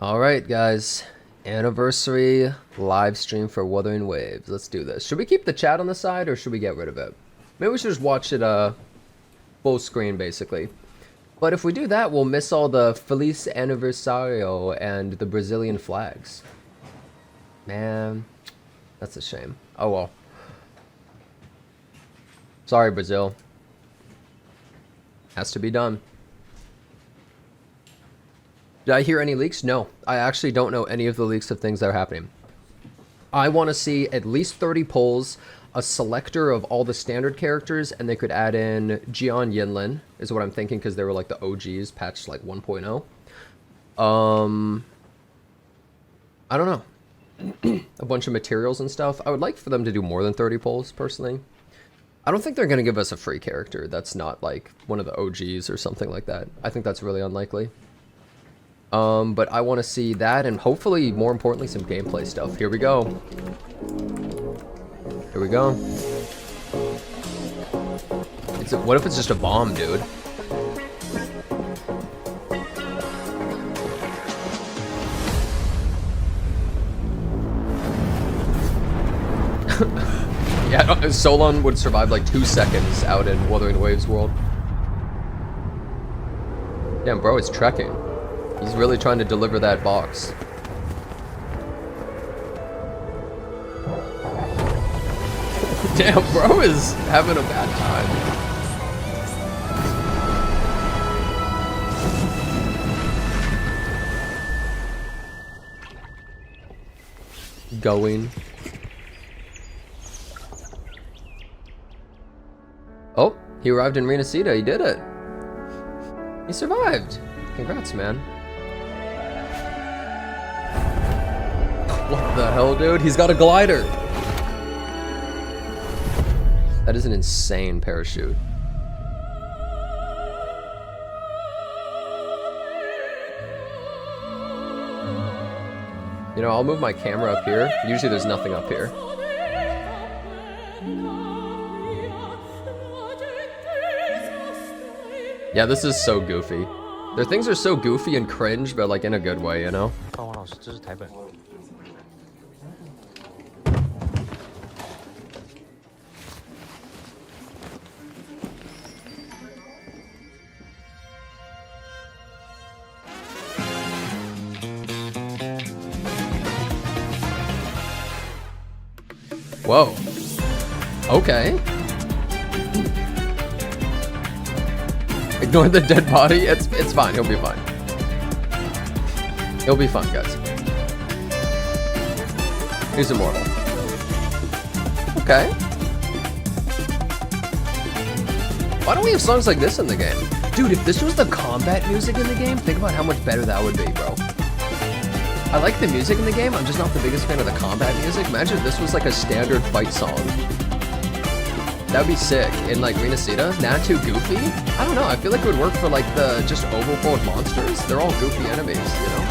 All right, guys. Anniversary live stream for Wuthering Waves. Let's do this. Should we keep the chat on the side or should we get rid of it? Maybe we should just watch it full screen, basically. But if we do that, we'll miss all the Feliz Aniversario and the Brazilian flags. Man, that's a shame. Oh well. Sorry, Brazil. Has to be done. Did I hear any leaks? No. I actually don't know any of the leaks of things that are happening. I want to see at least 30 polls, a selector of all the standard characters, and they could add in Jian Yinlin, is what I'm thinking, because they were like the OGs, patched like 1.0. I don't know. A bunch of materials and stuff. I would like for them to do more than 30 polls, personally. I don't think they're going to give us a free character that's not like one of the OGs or something like that. I think that's really unlikely. But I want to see that and hopefully, more importantly, some gameplay stuff. Here we go. Here we go. What if it's just a bomb, dude? Yeah, Solon would survive like 2 seconds out in Wuthering Waves world. Damn, bro, it's trekking. He's really trying to deliver that box. Damn, bro is having a bad time. Going. Oh, he arrived in Renacida. He did it. He survived. Congrats, man. What the hell, dude? He's got a glider. That is an insane parachute. You know, I'll move my camera up here. Usually there's nothing up here. Yeah, this is so goofy. Their things are so goofy and cringe, but like in a good way, you know? Whoa. Okay. Ignore the dead body. It's fine. He'll be fine. He'll be fine, guys. He's immortal. Okay. Why don't we have songs like this in the game? Dude, if this was the combat music in the game, think about how much better that would be, bro. I like the music in the game, I'm just not the biggest fan of the combat music. Imagine if this was like a standard fight song. That would be sick. In like Renacida, not too goofy? I don't know, I feel like it would work for like the just overworld monsters. They're all goofy enemies, you know?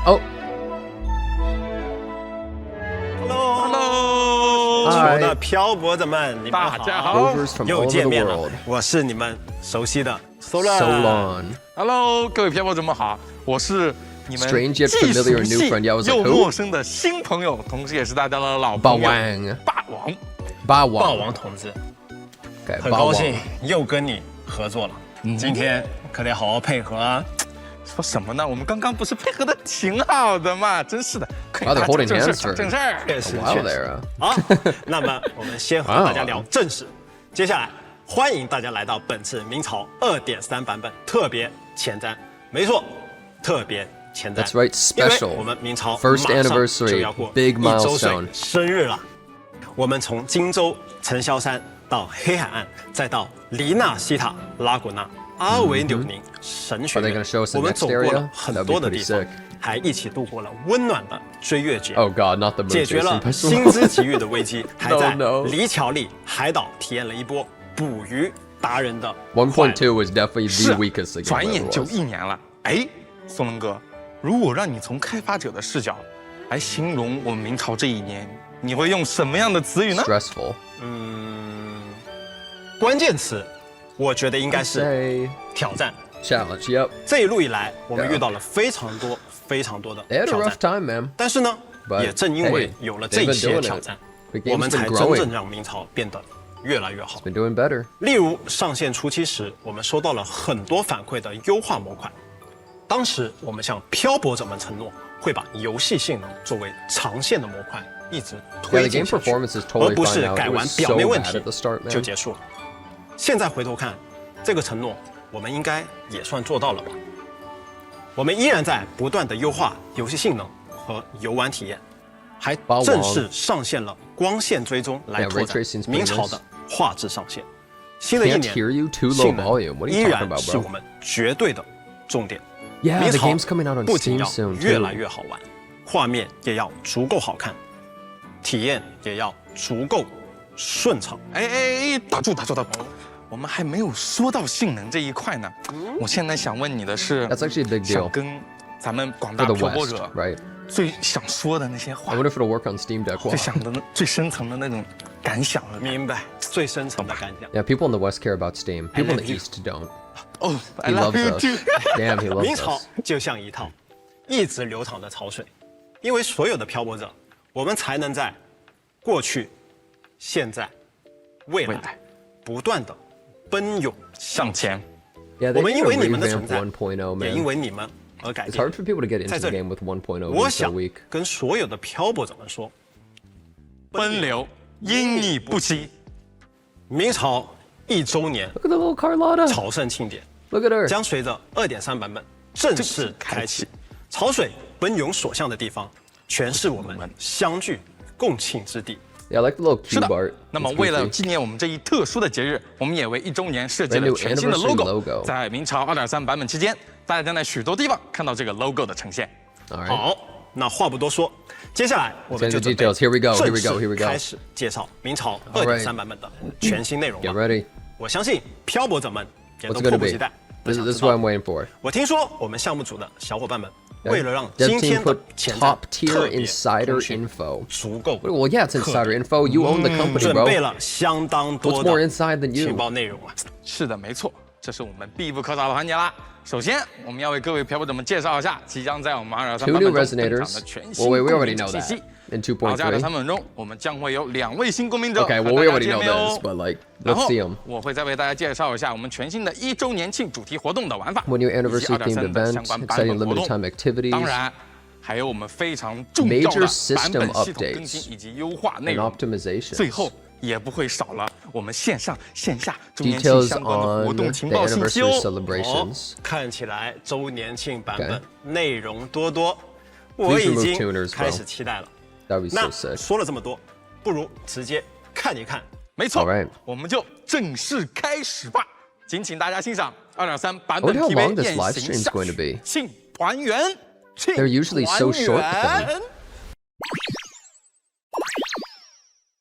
Oh. Hello， 地球的漂泊者们，你们好， Rovers from 又 all over 见 the 面了， world. 我是你们熟悉的 Solon. Hello， 各位漂泊者们好，我是你们 Strange yet 既 familiar 熟 new 悉 friend. Yeah, I was like, 又 who? 陌生的新朋友，同时也是大家的老朋友 Bawang. 霸王。霸 Bawang. 王同志， Okay, 很高兴 Bawang. 又跟你合作了，今天可得好好配合啊。说什么呢？我们刚刚不是配合的挺好的嘛？真是的，可以 Wow, they're 大家 holding 正事 hands for 正事儿。确实 a while 确实 there. 好，那么我们先和大家聊正事。接下来欢迎大家来到本次明朝2.3版本特别前瞻。没错，特别前瞻。 That's right, special. 因为我们明朝 First 马上 anniversary, 就要过 big 1周岁 milestone. 生日了。我们从荆州城萧山到黑海岸，再到黎纳西塔、拉古纳、阿维纽宁神学 Are they gonna show us the 我们 next 走过 area? 了很多的地 That'd be 方 pretty sick.，还一起度过了温暖的追月节。 Oh god, not the moon 解决 chasing 了 pistol. 薪资给予的危机，还在 No. 黎乔利海岛体验了一波捕鱼达人的快乐。 1.2 was definitely 是 the weakest the game 转 ever 眼就 was. 1年了。哎，松龙哥，如果让你从开发者的视角来形容我们明朝这1年，你会用什么样的词语呢？ Stressful. 关键词我觉得应该是挑战 challenge. Yep. 这一路以来，我们遇到了非常多的 They had a 挑 rough 战， time, man. 但是呢， But 也正因为 hey, 有了 they've 这 been 些 doing 挑 it. 战， The 我 game's 们 been 才真 growing. 正让明朝变得越来越好。 Been doing better. 例如上线初期时，我们收到了很多反馈的优化模块。当时我们向漂泊者们承诺，会把游戏性能作为长线的模块一直 Yeah, 推 the 进 game 下去， performance is 而 totally 不是 fine now. 改 It 完 was 表 so 面问 bad 题 at the start, 就 man. 结束了。现在回头看，这个承诺我们应该也算做到了吧？我们依然在不断的优化游戏性能和游玩体验，还正式上线了光线追踪来 Yeah, 拓 ray 展 tracing's pretty 明朝 nice. 的画质上限。新的一 Can't 年， hear you, too low 性能 volume. What are 依 you 然 talking about, 是 bro? 我们绝对的重点。 Yeah, 明 the 朝 game's coming out on 不仅 Steam 要 soon 越 too. 来越好玩，画面也要足够好看，体验也要足够顺畅。打住！我们还没有说到性能这一块呢。我现在想问你的是， That's actually a big 想 deal 跟咱们广 for 大 the 漂泊 West, 者 right? 最想说的那些 I 话， wonder if it'll work on Steam Deck. 最想的、最深层的那种感想了。明白最深层的感想。 Yeah, people in the West care about Steam. People in the love you. East don't. 哦 He loves us. Damn, he 明 loves 朝 us. 就像一套一直流淌的潮水，因为所有的漂泊者，我们才能在过去、现在、未来未来不断的奔涌向前。 Yeah, 我 they 们 need 因 to 为你们的存 revamp 在， 1.0, 也因 man. 为你们而改 It's 变 hard。for people to get 在 into 这 the 里 game with 1.0我 being so 想 weak. 跟所有的漂泊者们说，奔流因你不息。明朝1周年 Look at the little Carlotta. 朝圣庆典 Look at her. 将随着2.3版本正式开启。潮水奔涌所向的地方，全是我们相聚共庆之地。 Yeah, I like the little 是 cube 的 art.，那么 It's 为了 goofy. 纪念我们这一特殊的节日，我们也为1周年设计 Brand 了 new 全新的 anniversary logo。 logo 在明朝2.3版本期间，大家将在许多地方看到这个 logo 的呈现。 All right. 好，那话不多说，接下来我们就 Attention 准备 details. Here we go, here we 正 go, here we 式 go. 开始介绍明朝 All right. 2.3版本的全新内容 Get 吧。 ready. 我相信漂泊者们也 What's 都 it 迫 gonna 不 be? 及待。 This 想 is 知 what 道 I'm waiting for. 我听说我们项目组的小伙伴们 Yeah. 为了让 Dev 今 team 天的 put 前瞻 top tier 特别 insider 通讯 info. 足够 Well, yeah, it's insider info. You own the company, 准备 bro. 了相当 What's 多 more 的 inside than 情 you? 报内容啊。是的，没错，这是我们必不可少的环节啦。首先，我们要为各位漂泊者们介绍一下即将在我们2.3 Two 版 new 本中登场 resonators. 的全 Well, 新 wait, we 共 already 鸣 know 信 that 息。 in 然后在 2.3. 版本中，我们将会有2位新公民者 Okay, 和 well, 大 we 家 already 见 know 面哦 this, but like, 然 let's 后 see them. 我会再为大家介绍一下我们全新的1周年庆主题活动的玩法， One new 以及 anniversary themed 2.3的 event, 相关版 exciting 本活 limited 动。 time activities, 当然，还有我们非常重要 Major 的 system 版本系统更 updates 新以及优化内 and 容。 optimizations. 最后也不会少了我们线上线下周年庆 Details 相关的活 on 动 the 情报信息 anniversary 哦。 celebrations. 看起来周年庆版 Okay. 本内容多多，我 Please 已 remove 经 tuners, 开 bro. 始期待了。 That'd be 那 so sick. 说了这么多，不如直接看一看。没错 All right. 我们就正式开始吧。敬请大家欣赏2.3版 I 本 wonder how long TV this 雁 live 行 stream's 下 going to 去 be. 庆团圆，庆 They're usually so short, 团 but then- 圆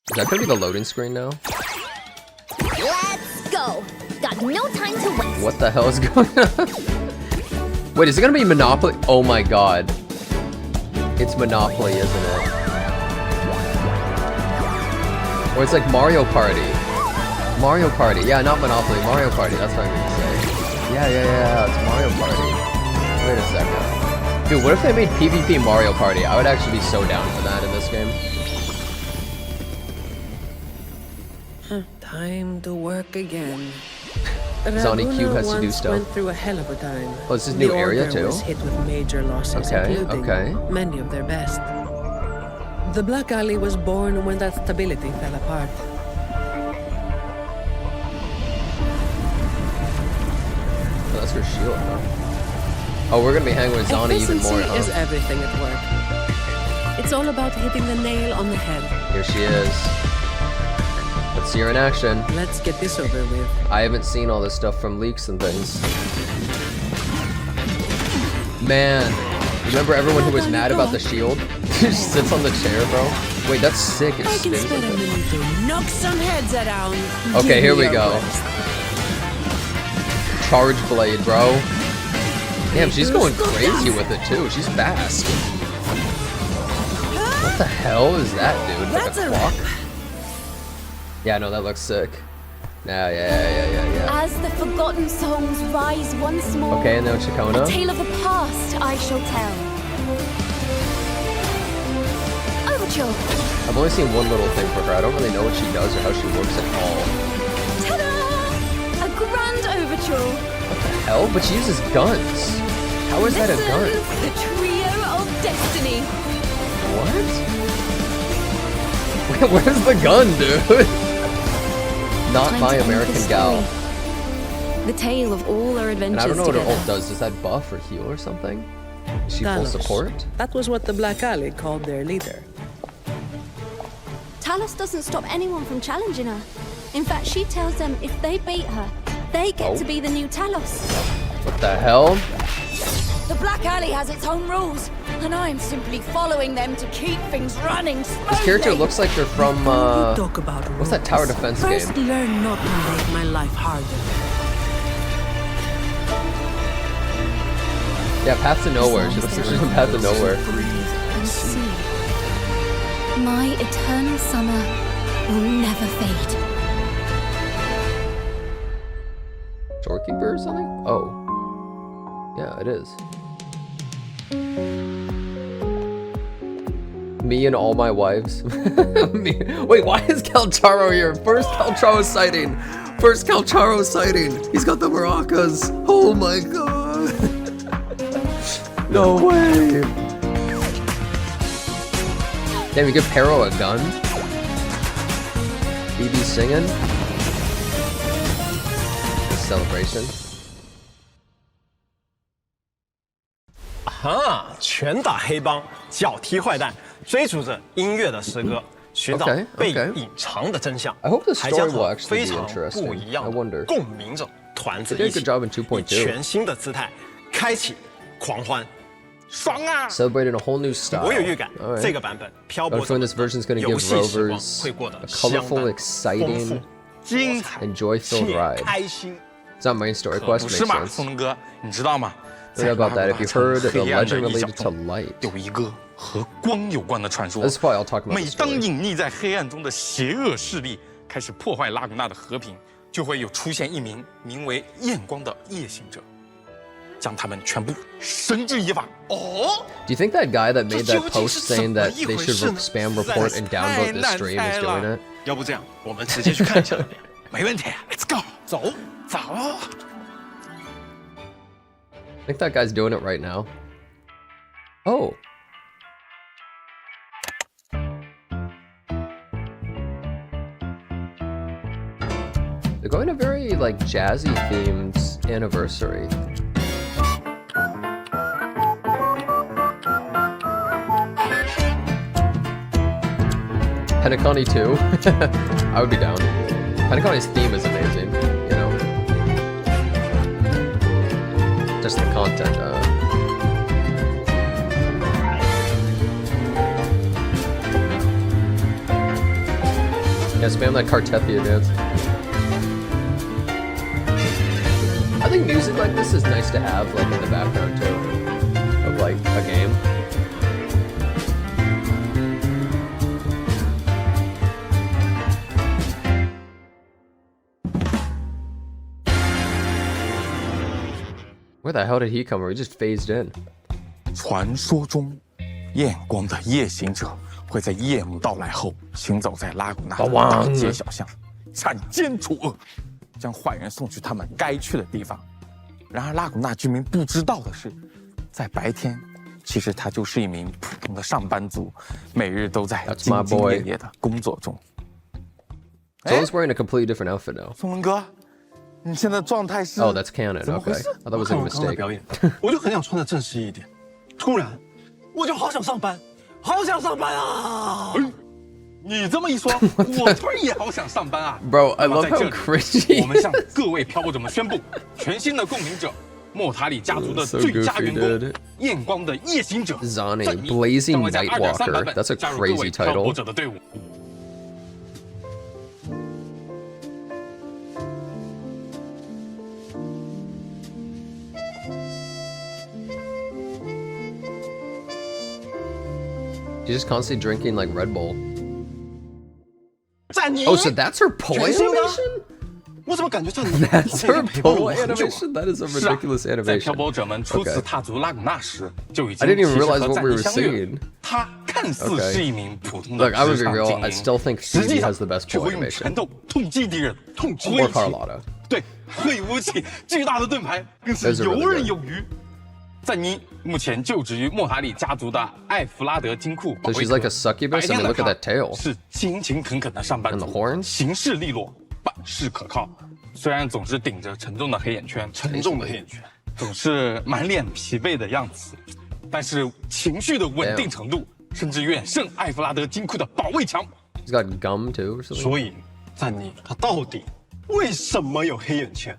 Is that gonna be the loading screen now? Let's go. Got no time to waste. What the hell is going on? Wait, is it gonna be Monopoly? Oh my god. It's Monopoly, isn't it? Or it's like Mario Party. Mario Party. Yeah, not Monopoly. Mario Party. That's what I meant to say. Yeah. It's Mario Party. Wait a second. Dude, what if they made PvP Mario Party? I would actually be so down for that in this game. Time to work again. Zani Cube Ravuna has to do once stuff. Went through a hell of a time. Oh, this is The new area Order too? was hit with major losses, Okay, including okay. many of their best. The Black Alley was born when that stability fell apart. Oh, that's her shield, huh? Oh, we're gonna be hanging with Zani even more, Efficiency is huh? everything at work. It's all about hitting the nail on the head. Here she is. Let's see her in action. Let's get this over with. I haven't seen all this stuff from leaks and things. Man, remember everyone who was mad about the shield? He just sits on the chair, bro. Wait, that's sick. It I can spins spare like a this. minute to knock some heads around. Okay, Give here me we your go. worst. Charge blade, bro. Damn, she's going crazy with it too. She's fast. What the hell is that, dude? Like That's a a clock? wrap. Yeah, no, that looks sick. Yeah. As the forgotten songs rise once more, Okay, and now Ciacona. a tale of the past I shall tell. Overture! I've only seen one little thing for her. I don't really know what she does or how she works at all. Ta-da! A grand overture. What the hell? But she uses guns. How is that a gun? The trio of destiny. What? Where's the gun, dude? Not Time my to end American the gal. story. The tale of all our adventures And I don't know what her together. ult does. Does that buff or heal or something? Is she full Talos. support? That was what the Black Alley called their leader. Talos doesn't stop anyone from challenging her. In fact, she tells them if they beat her, they get to be the new Talos. What the hell? The Black Alley has its own rules, and I'm simply following them to keep things running smoothly. This character looks like they're from, Before we talk about what's that tower defense First, game? learn not to make my life harder. Yeah, Path to Nowhere. She looks like she's from Path to Nowhere. Breathe and see. My eternal summer will never fade. Doorkeeper or something? Oh. Yeah, it is. Me and all my wives. Wait, why is Calcharo here? First Calcharo sighting. First Calcharo sighting. He's got the maracas. Oh my god. No way. Damn, you give Pero a gun? BB singing? This celebration. 啊，拳打黑帮，脚踢坏蛋，追逐着音乐的诗歌，寻找 Okay, 被 okay. 隐藏的真相。 I hope this 还将 story will 和 actually 非 be 常 interesting. 不一样 I 的 wonder. 共鸣者团子 They did 一 a 起 good job in 2.2. 以全新的姿态开启狂欢。爽啊！ Celebrating a whole new style. 我有预感 All right. 这个版本漂 I 泊 have a 者 feeling 们 this version is going to 游 give 戏时光 rovers 会过得 a 相 colorful, 当丰 exciting, 富、精彩， and joy-filled 且 ride. 开心。 It's not main story 可 quest 不 makes 是嘛， sense. 松能哥，你知道吗？ What 在 about 拉 that? 古 If you 纳城 heard the 黑暗 legend 的一角 related to 中 light. 有一个和光有关的传说。 This is probably I'll talk about 每 the 当 story. 隐匿在黑暗中的邪恶势力开始破坏拉古纳的和平，就会有出现一名名为焰光的夜行者，将他们全部绳之以法。哦， Do you think that guy that made 这 that 究竟 post 是怎 saying 么 that 一 they 回 should 事呢？ spam 实在 report 是 and download this 太 stream 难 is 猜 doing 了 it? 要不这样，我们直接去看一下。没问题，Let's go，走走。 I think that guy's doing it right now. Oh. They're going a very like jazzy themed anniversary. Penacony 2. I would be down. Penacony's theme is amazing, you know. Just the content. Yeah, spam that Cartethia dance. I think music like this is nice to have, like in the background too, of like a game. Where the hell did he come from? He just phased in. 传说中，焰光的夜行者会在夜幕到来后，行走在拉古纳的大街小巷，铲奸除恶，将坏人送去他们该去的地方。然而，拉古纳居民不知道的是，在白天，其实他就是一名普通的上班族，每日都在 That's my 兢兢 boy. 业业的工作中。 So he's wearing a completely different outfit now. 松文哥，你现在状态是 Oh, that's canon. 怎么回 Okay. 事？ I thought it was 看 a 完刚刚的 mistake. 表演，我就很想穿的正式一点。突然，我就好想上班，好想上班啊！你这么一说，我突然也好想上班啊 Bro, I 那么 love 在 how 这里 cringy. 我们向各位漂泊者们宣布，全新的共鸣者，莫塔里家族的 So 最佳 goofy, 员 dude. 工，焰光的夜行者 Zani, 赞尼 Blazing 将会在 Nightwalker. 2.3版本 That's a 加入各位 crazy 漂泊 title. 者的队伍。 She's just constantly drinking like Red Bull. 赞尼 Oh, so that's her pole 全新的 animation? 我怎么感觉这 That's her 陪伴了 pole 我很久啊 animation. That is a 是啊 ridiculous 在漂 animation. 泊者们初次踏足拉古纳时，就已 I 经 didn't even 其实 realize 和 what 赞 we 妮 were 相遇 seeing. 他看似 Okay. 是一名普通的 Look, I would 职 be 场 real. 精 I 英， still think 实际 Phoebe 上 has the best 却 pole 会用 animation. 拳头痛击敌人，痛击 Or Carlotta. 对，挥舞起巨大的盾牌，更是 Those are really 游刃 good. 有余。赞妮目前就职于莫塔里家族的艾弗拉德金库保 So 卫 she's 科。 like a succubus? 白 I 天 mean, 的 look at 她 that tail. 是勤勤恳恳的上班 And 族 the horns? 行事利落，办事可靠。虽然总是顶着沉重的黑眼圈，沉重的黑眼圈，总是满脸疲惫的样子，但是情绪的稳定程度甚至远胜艾弗拉德金库的保卫强。 He's got gum too or something. 所以赞妮她到底为什么有黑眼圈？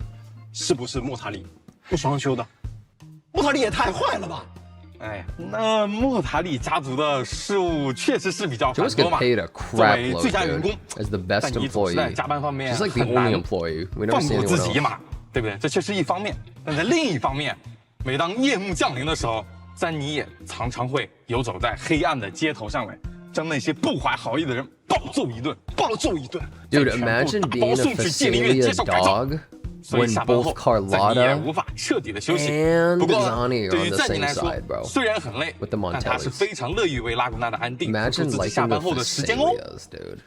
是不是莫塔里不双修的？莫塔里也太坏了吧！哎，那莫塔里家族的事务确实是比较 She 繁 was 多 getting 嘛。 paid a 作 crap 为最 load, 佳员工 dude. As the best 但你总是在 employee. 加班方面 She's like the 很难 only employee. We never 放 see 过自 anyone 己 else. 嘛，对不对？这却是一方面，但在另一方面，每当夜幕降临的时候，詹妮也常常会游走在黑暗的街头上面，将那些不怀好意的人暴揍一顿，暴揍一顿。 Dude, 再全部 imagine 打包 being a 送去戒灵院 Facelia 接受改造。 dog 所以 when 下班 both 后，赞妮也 Carlotta 无法彻底的休息。 and 不过 Zani are 对 on 于 the 赞妮 same 来说 side, bro. 虽然很累 With the，但她是 Montellis 非常乐于为拉古纳的安定付出 Imagine 自己下 liking 班 the 后的时间哦。 Facelias, dude.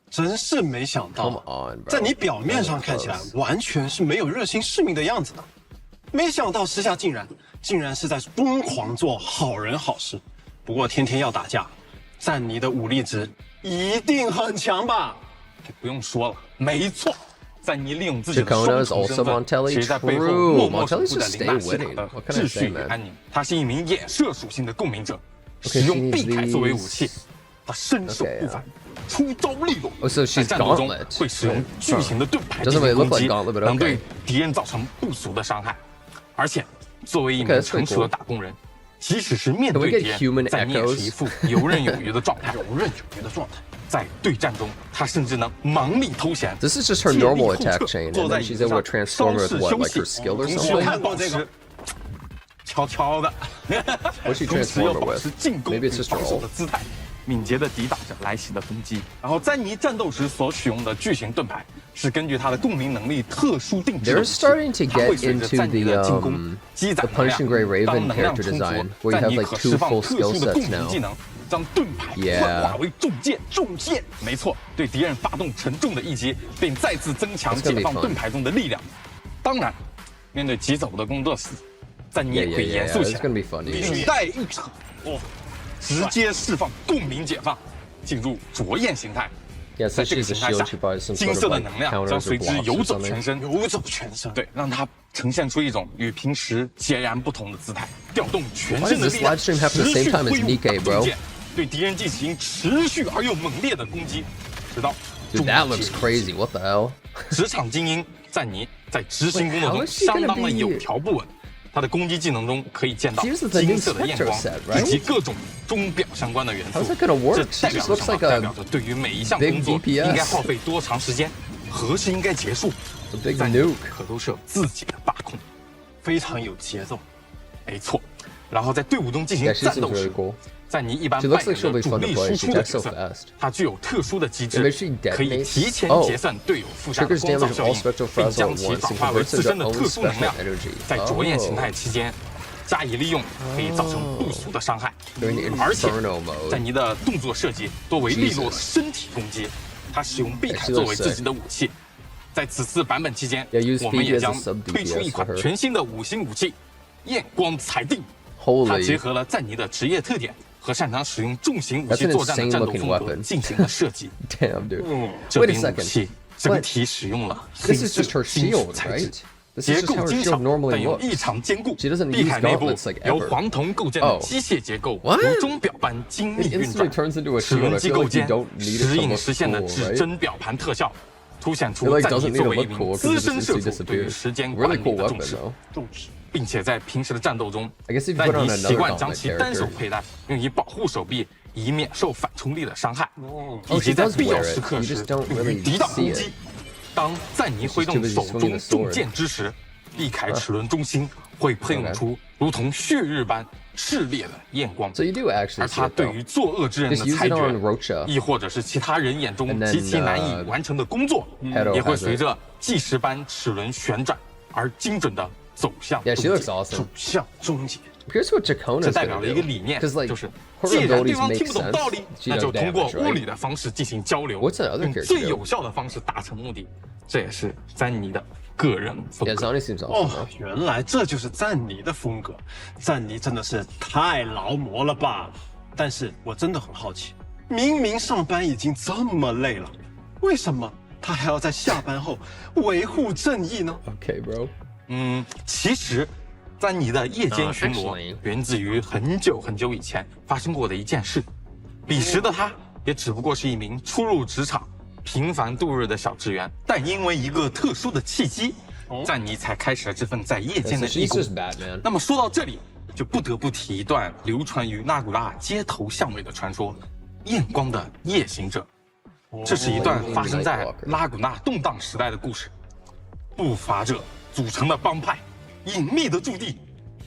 真是没想 Come 到， on, bro. 在你表面上看起来完全是没有热心市民的样子的，没想到私下竟然是在疯狂做好人好事。不过天天要打架，赞妮的武力值一定很强吧？不用说了，没错。赞妮利用自己的 Ciacona 双 is 重 also 身份， Montelli. 其实在背后 True. 默默守 Montelli's 护着 just 林纳 stay 西塔 winning. 的 What can I 秩 say, 序与 man? 安宁。他是一名衍射属性的共鸣者， Okay, 使 she 用 needs 避开作为武 these. 器。他身手 Okay, 不凡，出招利落。 Oh, so 在 she's 战斗中 gauntlet. 会使用巨型的盾牌 Doesn't 进 really 行 look 攻 like 击， gauntlet, but 能 okay. 对敌人造成不俗的伤害。而且，作为一 Okay, 名 that's pretty 成熟的 cool. 打工人，即使是面 Can we 对 get 敌人， human 赞妮也 echoes? 是一副游刃有余的状态。游刃有余的状态。在对战中，他甚至能忙里偷闲。 This is just her 借力 normal 后 attack 撤 chain, 坐 and 在 then 椅 she's 子 able 上 to transform 稍 with 事 what, 休 like 息 her skill or 同时 something? 还保持悄悄的， What's she 同时要 transform 保 her 持 with? 进攻 Maybe 与 it's just 防 her 守 ult. 的姿态，敏捷的抵挡着来袭的攻击。然后詹妮战斗时所使用的巨型盾牌是根据她的共鸣能力特殊定制的武 They're 器。 starting to 它会 get 随着 into 赞妮 the 的进攻积攒 the 能量 Punching Gray 当 Raven 能量 character 充足 design, where you 赞 have 妮 like 可 two 释放 full 特 skill 殊的 sets 共鸣 now. 技能，将盾牌 Yeah. 幻化为重剑。重剑，没错，对敌人发动沉重的一击，并再次增强 That's gonna 解 be 放 fun. 盾牌中的力量。当然，面对急走的工作时，赞妮 Yeah, 也会 yeah, 严 yeah. 肃 It's 起来， gonna be funny. 领带一扯，哦，直接释放共鸣解放，进入灼焰形态。 Yeah, 在 since 这个 she's a 形态下 shield, she buys some 金 sort 色 of 的 like 能量 counters 将 or 随之 blocks 游 or 走全 something. 身，游走全身。对，让它呈现出一种与平时截然不同的姿态，调动全 Why 身 does 的 this 力量， livestream have the 持 same 续 time as 挥舞 Nikkei, 大 bro? 重剑，对敌人进行持续而又猛烈的攻击，直到 Dude, 终 that 结 looks crazy. What the hell? 职场精英赞妮在执行工作 Wait, how 中 is she 相 gonna 当的 be- 有条不紊。她的攻击技能中可以见到 She uses the 金 new 色的焰 Spectre 光 set, right? 以及各种钟表相关的元素。 How's that gonna work? 这 She 代表 just 着 looks 什么？ like a 代表着对于每一项 big 工作 DPS. 应该耗费多长时间，何时应该结束， A big 赞妮 nuke. 可都是有自己的把控。非常有节奏。没错，然后在队伍中进行 Yeah, she 战 seems 斗 really 时， cool. 赞妮一般 She 扮 looks 演 like she'll 着 be 主 fun to 力 play. 输 She 出的 attacks 角 so 色 fast.，它具有特殊的机制 Maybe she，可以 detonates- 提前 Oh. 结算队友附下的 Triggers 光照 damage 效 all 应， spectral 并 frazzle 将 at 其 once 转 and 化为 converts 自 into 身的 own 特殊能 special 量， energy. 在灼焰形态 Oh. 期间加以利用，可以造成不俗的伤害。 During the 而且 Inferno mode. 在你的动作设计多为利落的 Jesus. 身体攻击，它使用避 Yeah, 凯 she 作 looks 为自己的武器。在此次版本期间 Yeah, use，我们 Phoebe 也 as a 将 sub 推出一 DPS 款 for her. 全新的五星武器——焰光裁定。它结 Holy. 合了赞妮的职业特点和擅长使用重型武 That's 器 an 作战的战斗 insane-looking 风格 weapon. 进行了设计。 Damn, dude. 这 Wait a 柄武 second. 器整体使用了黑 This is 色 just her 金属 shield, 材质 right?，This 结 is just 构 how her 精 shield 巧， normally 但又 looks. 异常坚固。 She doesn't 臂 use 铠内部 gauntlets like 由 ever. 黄铜构建的 Oh. 机械结构， What? 如钟表般精密 It 运 instantly 转。turns into a 齿 shield. 轮 I 机 feel 构 like you 间 don't need it 时 to 隐 look 实现的 cool, 指 right? 针表盘特效，凸显 It 出 like 赞 doesn't 妮 need 作 to 为一 look 名 cool 资 because 深 it 射 just 手对于 disappears. 时间管 Really 理 cool 的重 weapon 视。 though. 重视。并且在平时的战斗中， I guess if you 但 put on 你 another 习惯将 gauntlet 其单手 character. 佩戴，用以保护手臂，以免受反冲力的伤害，以 Oh, 及 she 在 does 必要 wear 时 it. 刻 You 时 just don't 用于 really 抵挡 see 攻击 it.。当赞妮挥动 She's too busy 手 swinging 中 the 重 sword. 剑之时，避凯齿轮中心会喷涌出如同血日般炽烈的眼光。 So you do actually 而 see 他 it 对 though. 于作恶之人的 Just use 裁 it on 决， Rocha. 亦或者是其他人眼中 And then, 极其难以完成的工作， Hero 也会 has 随 it. 着计时般齿轮旋转而精准的走向 Yeah, 终 she 结。 looks awesome. 走向终结。 Here's what Ciacona's 这代表 gonna 了一个 do. 理念， Because like 就是 her 既然对 abilities 方 make 听不懂 sense, 道理， she 那 does 就通过 damage, 物理 right? 的方式进行交流， What's that other 用 character 最 do? 有效的方式达成目的。这也是詹妮的个人风 Yeah, 格。 Zani seems 哦 awesome.，原来这就是赞妮的风格。赞妮真的是太劳模了吧？但是我真的很好奇，明明上班已经这么累了，为什么她还要在下班后维护正义呢？ Okay, bro. 其实，詹妮的夜间巡逻 actually 源自于很久很久以前发生过的一件事。彼时的她也只不过是一名初入职场、平凡度日的小职员，但因为一个特殊的契机，詹妮才开始了这份在夜间 So 的义 she's 工。 just Batman. 那么说到这里，就不得不提一段流传于纳古拉街头巷尾的传说——艳光的夜行者。这是一段发生在拉古纳动荡时代的故事。不法者组成的帮派，隐秘的驻地，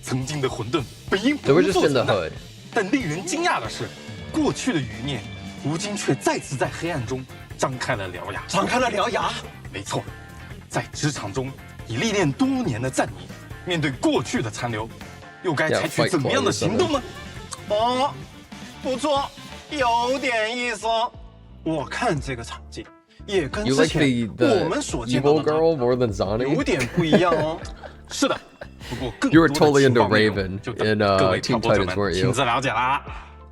曾经的混沌本应 So 不 we're just 复 in the 存在 hood. 但令人惊讶的是，过去的余孽，如今却再次在黑暗中张开了獠牙。张开了獠牙。没错，在职场中已历练多年的赞妮，面对过去的残留，又该采取怎么样的行动呢？哦，不错，有点意思哦。我看这个场景也跟 You 之 like 前 the 我们所见到 evil 的 girl more than 有 Zani? 点不一样哦。是的，不过更 You 多 were 的 totally 情 into 报内容 Raven 就等 in 各位 Teen 挑拨者 Titans, 们 weren't 亲 you? 自了解啦。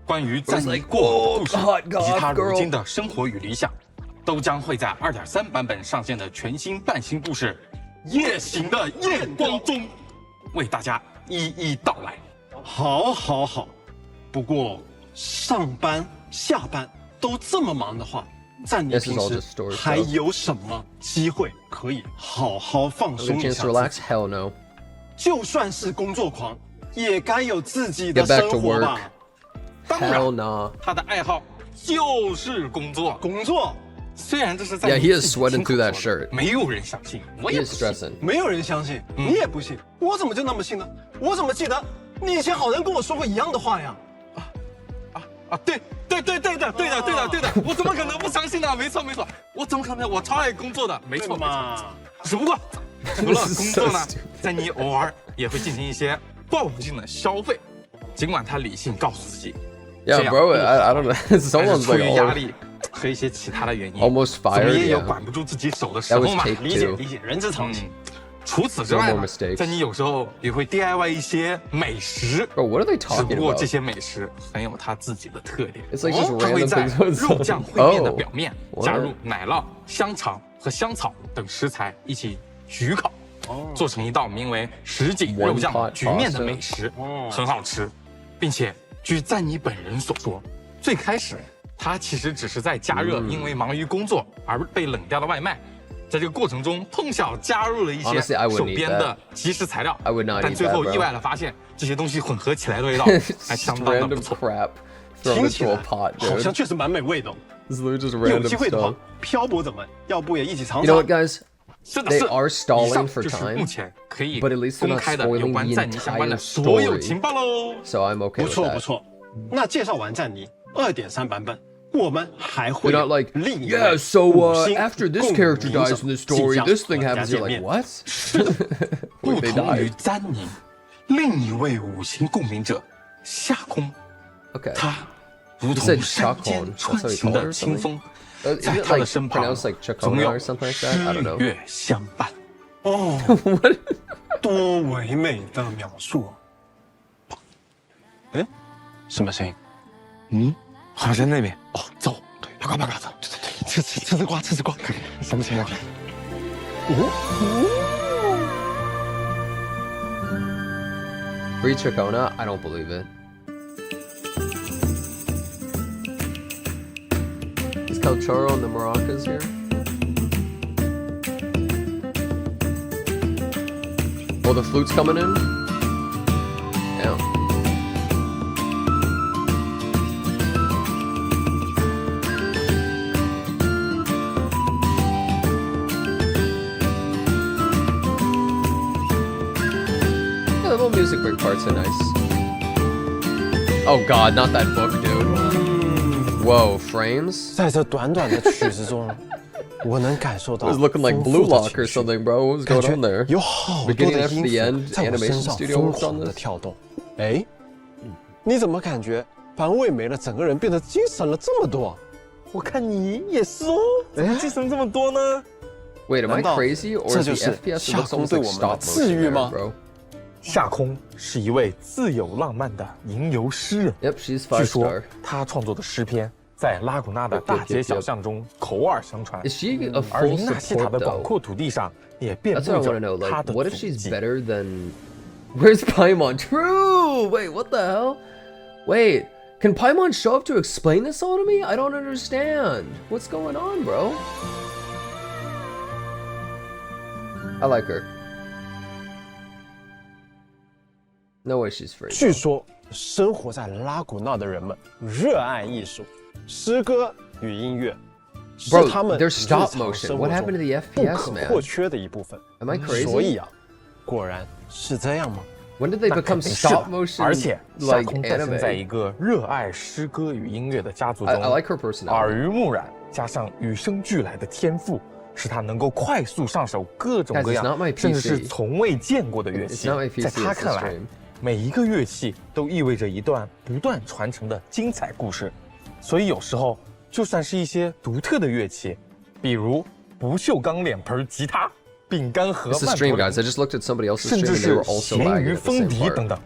关于赞妮 like, 过往的故事 "Whoa, hot 以及她 goth 如 girl." 今的生活与理想，都将会在2.3版本上线的全新半新故事《夜行的艳光》中，为大家一一道来。好，好，好。不过上班下班都这么忙的话，赞妮 This is 平 all 时 just story 还 stuff. 有什么机会可以好好放 Have 松 a 一 chance 下 to 自 relax? 己？ Hell no. 就算是工作狂，也该有自己的 Get back 生 to 活 work. 吧。当 Hell 然， nah. 他的爱好就是工作。工作虽然这是在 Yeah, 你 he is 自己 sweating 亲口 through that 说的 shirt. 没有人相信，我 He 也 is 不信。 stressing. 没有人相信，你也不信，我怎么就那么信呢？我怎么记得你以前好像跟我说过一样的话呀？对的，我怎么可能不相信呢？没错，我怎么可能？我超爱工作的，没错。嘛，只不过除了 This is 工作 so 呢 stupid.，在你偶尔也会进行一些报复性的消费，尽管他理性告诉自己， Yeah, 这样 bro. 不好 I don't know. 但是 Someone's 出 like 于压 all, 力和一些其他的原因 almost 总 fired. 也有 Yeah. 管不住自己手的时 That 候 was 嘛。 take 理解 two. 理解，人之常情。除此之外 No more 呢 mistakes. 在你有时候也会 DIY 一些美食， Bro, what are they 只 talking 不过这 about? 些美食很有它自己的特点。 It's like just 它会 random 在 things on 肉酱烩面的 Oh, 表面 what? 加入奶酪、香肠和香草等食材一起焗烤，做成一道名为什锦肉酱 One pot 焗面的 pasta 美食哦，很好吃，并且据赞妮本人所说，最开始他其实只是在加热因为忙于工作而被冷掉的外卖。在这个过程中，碰巧加入了一些 Honestly, I wouldn't 手 eat 编 that. 的即食材料 I would not 但 eat 最 that, 后 bro. 意外的发现，这些东西混合起来的味道还 It's 相 just 当的不 random 错。 crap thrown 听起 into 来 a pot, 好像 dude. 确实蛮美味的哦。 This is literally just 有 random 机会的话 stuff.，漂泊者们要不也一起尝 You know 尝 what,？guys? 是的， They 是 are 以 stalling 上 for 就是 time, 目前可以 but at least they're 公 not 开的有 spoiling 关 the 赞妮相关的 entire 所有 story. 情报喽。 So I'm okay 不 with 错 that. 不错。那介绍完赞妮2.3版本，我们还会 You're 有 not like, 另一位 yeah, so 五星 after this 共 character 鸣者 dies in the 即 story, 将 this thing 和大家 happens. 见 You're like, 面 what? 不 Wait, they 同于 died? 詹妮，另一位五行共鸣者夏空， Okay. 他如 You 同 said 山 Chacon. 间 That's 穿 how you 行 call 的 her or 清 something? 风， Isn't 在 it 他的 like 身旁 pronounced like 总 Ciacona 有 or something like that? I don't 诗 know. 乐相伴。哦， What? 多唯美的描述啊！哎，什么声音？好像在那边。哦，走，对，啪啪啪走，对对对，吃丝瓜，吃丝瓜，可以，什么情况？Free Ciacona? I don't believe it. Is Calchoro and the maracas here? Oh, the flute's coming in? Damn. Yeah, the little music break parts are nice. Oh God, not that book, dude. Whoa, frames? 在这短短的曲子中，我能感受到 It was looking like 丰 Blue 富的 Lock 情 or 绪 something, bro. What was 感 going 觉 on there? 有好多 Beginning 的 after 音 the 符 end, 在我身 animation 上 studio 疯 worked on 狂的 this. 跳动。哎，你怎么感觉盘味没了，整个人变得精神了这么多？我看你也是哦，怎么精神这么多呢？ Wait, am I 难道 crazy or 这 is 就 the 是 FPS 夏 it looks 空 almost 对 like 我们的 stop 治 motion 愈 there, 吗？ bro? 夏空是一位自由浪漫的吟游诗人。 Yep, she's 据 5 说 star. 他创作的诗篇在拉古纳的大街小巷中口耳相传， Is she a 而 full 林纳西塔 support 的广 though? 阔土地上也遍 That's what 布 I want to know. 着他 Like, 的 what if 足 she's 迹。 better than? Where's Paimon? True. Wait, what the hell? Wait, can Paimon show up to explain this all to me? I don't understand. What's going on, bro? I like her. No way she's free. 据说生活在拉古纳的人们热爱艺术、诗歌与音乐，是 Bro, 他们 they're 日 stop 常 motion. 生活 What happened to 中 the 不 FPS, 可 man? 或缺的一部分。 Am I 所 crazy? 以啊，果然是这样吗？ When did they 那 become 肯定是 stop 的 motion 而且夏 like 空诞生在 anime? 一个热爱诗歌与音乐的家族 I 中。 like her personality. 耳濡目染加上与生俱来的天赋，使他能够快速上手各种 Guys, 各 it's not my 样，甚至是 PC. 从未见过的乐 It's 器 not my。PC, 在他 it's 看 the 来 stream.，每一个乐器都意味着一段不断传承的精彩故事。所以有时候，就算是一些独特的乐器，比如不锈钢脸盆吉他、饼干盒 It's the 曼 stream, 陀 guys. I 林， just looked at somebody else's 甚 stream 至 and they 是 were also 咸 lagging 鱼 at the 风 same 笛 part. 等等，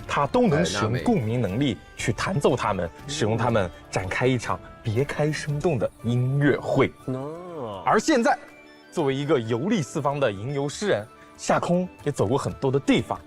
他都能使 not 用 me. 共鸣能力去弹奏它们，使用它们展开一场别开生动的音乐会。而现在，作为一个游历四方的吟游诗人，夏空也走过很多的地方，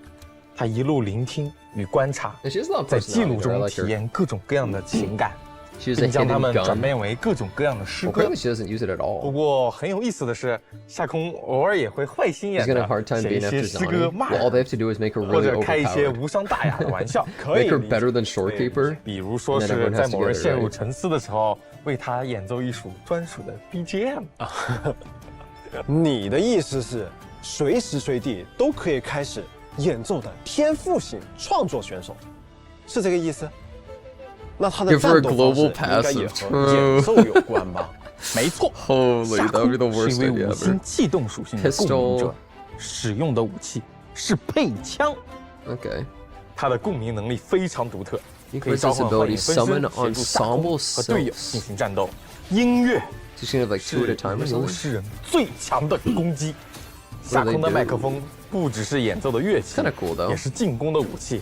他一路聆听与观察， And she has a lot of 在记录 personality. I 中 like 体 her. 验各种各样的情感， She has a 并将它 hidden 们转 gun. 变为各种各样的诗 Well, 歌 clearly。she doesn't use it at 不 all. 过很有意思的是，夏空偶尔也会坏心 She's 眼 gonna 的 have a hard time 写一 being 些 after 诗歌 Zani. 骂 Well, all they 人， have to do is make her 或 really 者开一些 overpowered. 无伤大雅的玩笑。 Make her better than Shorekeeper. 比如说 And then 是 everyone 在 has to 某人 get it 陷入 right. 沉思的时候，为他演奏一首专属的 BGM。你的意思是，随时随地都可以开始演奏的天赋型创作选手，是这个意思？那他的 Give her a 战斗方式 global 应该也 passive. 和演奏有关吧？没错， Holy, 夏 that would be the 空是 worst 一位 idea 五星 ever. 气动属性的共鸣者，使用的武器是配枪。 Okay. 他的共鸣能力非常独特， Increase 可以召唤幻影 ability, 分身 summon 协助夏空 ensemble 和队友 selves. 进行战斗。音乐 She's gonna have like 2 at 是 a time or 吟游 something. 诗人最强的攻击。夏空的麦克风不只是演奏的乐器 Kinda cool though. 也是进攻的武器。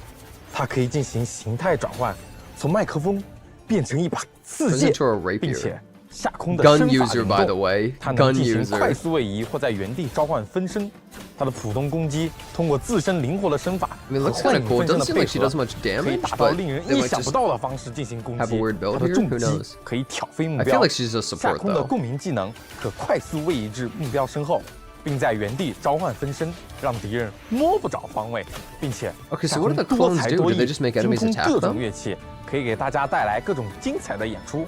它可以进行形态转换，从麦克风变成一把刺 Turns 剑 into a rapier. 并且夏空的 Gun 身法 user, 灵 by the 动， way. 它能 Gun 进行快 user. 速位移或在原地召唤分身。它的普通攻击通过自身灵活的身法 I mean, it 和 looks 幻 kinda 影 cool. 分 It 身 doesn't 的 seem 配 like she 合 does much 可以 damage, 达到 but 令人 they 意 might 想不 just 到的方式进行攻击。 have a weird build 它的 here? 重 Who 击 knows? 可以挑飞目 I 标。 feel like she's a 夏 support 空的 though. 共鸣技能可快速位移至目标身后，并在原地召唤分身，让敌人摸不着方位，并且 Okay, so 夏 what 空 do the 多 clones 才 do? 多 Do 艺， they just make 精 enemies 通 attack 各种 them? 乐器，可以给大家带来各种精彩的演出。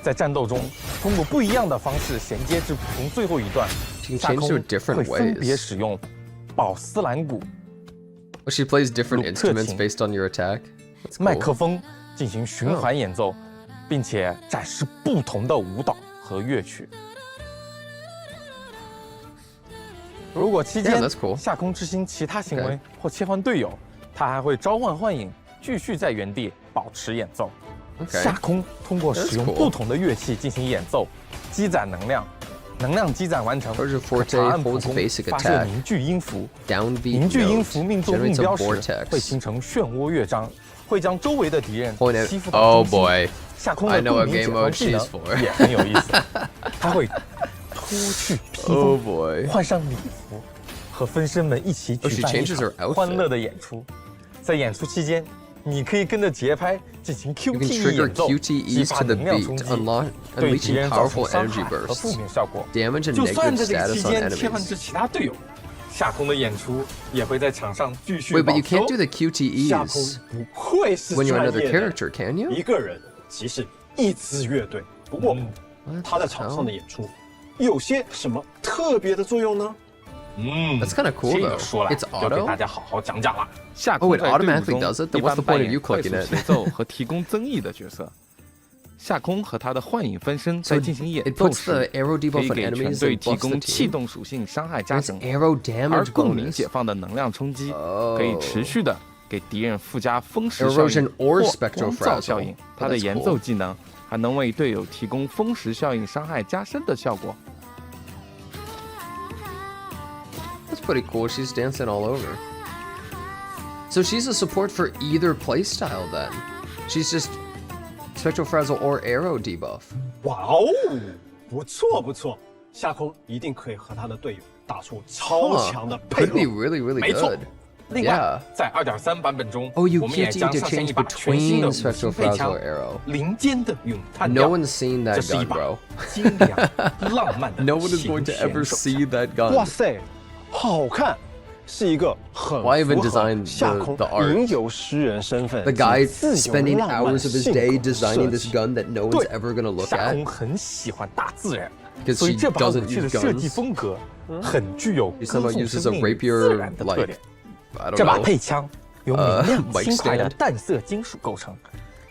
在战斗中，通过不一样的方式衔接至从最后一段， She can 夏 change 空 to different 会分别 ways. 使用宝斯兰鼓、 Oh, she plays different Look, instruments 特勤。 based on your attack. That's 麦 cool. 克风进行循环演奏，并且展示不同的舞蹈和乐曲。如果期 Yeah, 间 that's cool. 夏空之星其他行为 Okay. 或切换队友，他还会召唤幻影，继续在原地保持演奏。 Okay. 夏空通过 That's 使用 cool. 不同的乐器进行演奏，积攒能量，能量积攒完成， Persian 可 Forte 长按普 holds 攻 basic 发射 attack. 凝聚音符。 Downbeat 凝聚音 note 符命中目 generates 标 a 时，会 vortex. 形成漩涡乐章，会将周围的敌人 Point it. 吸附到 Oh 中心。 boy. 夏空 I 的 know 共 what 鸣 game 解放 mode 技能 she's for. 也很有意思，他会脱去披 Oh 风， boy. 换上礼服，和分身们一起 Oh, 举 she 办一 changes 场 her outfit. 欢乐的演出。在演出期间，你可以跟着节拍进行 You can QTE trigger 演奏，激 QTEs 发 to the 能量 beat, 冲击， unlock 对敌 unleashing 人造成 powerful 伤 energy 害和负 bursts. 面效果。 Damage and 就算 negative 在这个 status 期 on 间切换 enemies. 至其他队友，夏空的演出也会在场上继续 Wait, but 保 you 持 can't 哦 do the 夏空 QTEs 不愧是 when you're 专 another 业的 character, can you? 一个人即是一支乐队。不过，他在场上的演出有些什么特别的作用呢？ That's kind of cool 这 though. 个说来 It's 就给 auto. 大家好好讲讲了。下 Oh, 空 it 在队伍 automatically 中 does it? Then 一 what's 般 the 扮 point of 演 you 快 clicking 速 it? 节奏和提供增益的角色。下空和他的幻影分身 So 在进行演 it 奏 puts the 时， arrow 可以 debuff on 给全 enemies 队 and 提 buffs the 供气 team. 动属性伤害加 It's 成， arrow 而 damage 共鸣 bonus. 解放的能量冲击 Oh. 可以持续的给敌人附加风蚀效 Erosion 应 or 或 spectral 光照效 frazzle. 应。 Oh, 他的 that's 演奏 cool. 技能还能为队友提供风蚀效应伤害加深的效果。 That's pretty cool. She's dancing all over. So she's a support for either playstyle then. She's just spectral frazzle or arrow debuff. 哇哦，不错不错，夏空一定可以和他的队友打出超强的配 Could 合。 be really, really 没错 good.。另外 Yeah.，在 2.3 版本中， Oh, you 我们也 can't 将 to 上线 change 一把全新的 between 五星 spectral 配 frazzle 枪 or arrow. 林间的咏叹 No 调。 one's seen 这 that 是一 gun, 把 bro. 精良、浪漫的 No one is 琴 going to 弦 ever 手 see that 哇 gun. 塞，好看，是一个很 Why even 符合 design 夏 the- 空 the art? 吟游诗人身份 The 及 guy 自由 spending 浪漫 hours of his 性 day 格的 designing 设 this 计 gun that no 对 one's ever gonna look 夏 at. 空很喜欢大自然， 'Cause 所以 she 这把武 doesn't 器的 use 设计 guns. 风格很具有 She 歌 somehow 颂 uses 生 a 命与 rapier 自然的特 like 点。 I don't 这把 know. 配枪由明亮 mic 轻快的 stand 淡色金属构成，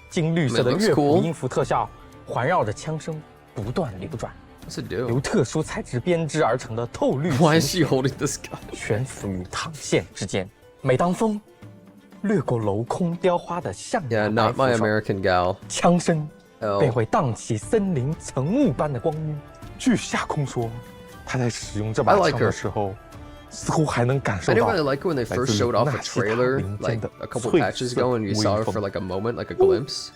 金绿色的 It looks 乐谱 cool. 音符特效环绕着枪声不断流转， What's it 由 do? 特殊材质编织而成的透绿 Why 琴 is she holding this gun? 悬浮于膛线之间。每当风掠过镂空雕花的象 Yeah, 牙白 not 扶 my 手， American gal. 枪声 Oh. 便会荡起森林层雾般的光晕。据夏空说，他在使用这把 I like 枪的 her. 时候，似乎还能感受 I didn't 到 really like it when they 来 first 自 showed off a 纳西塔 trailer 林间 like 的 a couple 翠 patches 色 ago, and you 威 saw her 风 for like a moment, like a glimpse.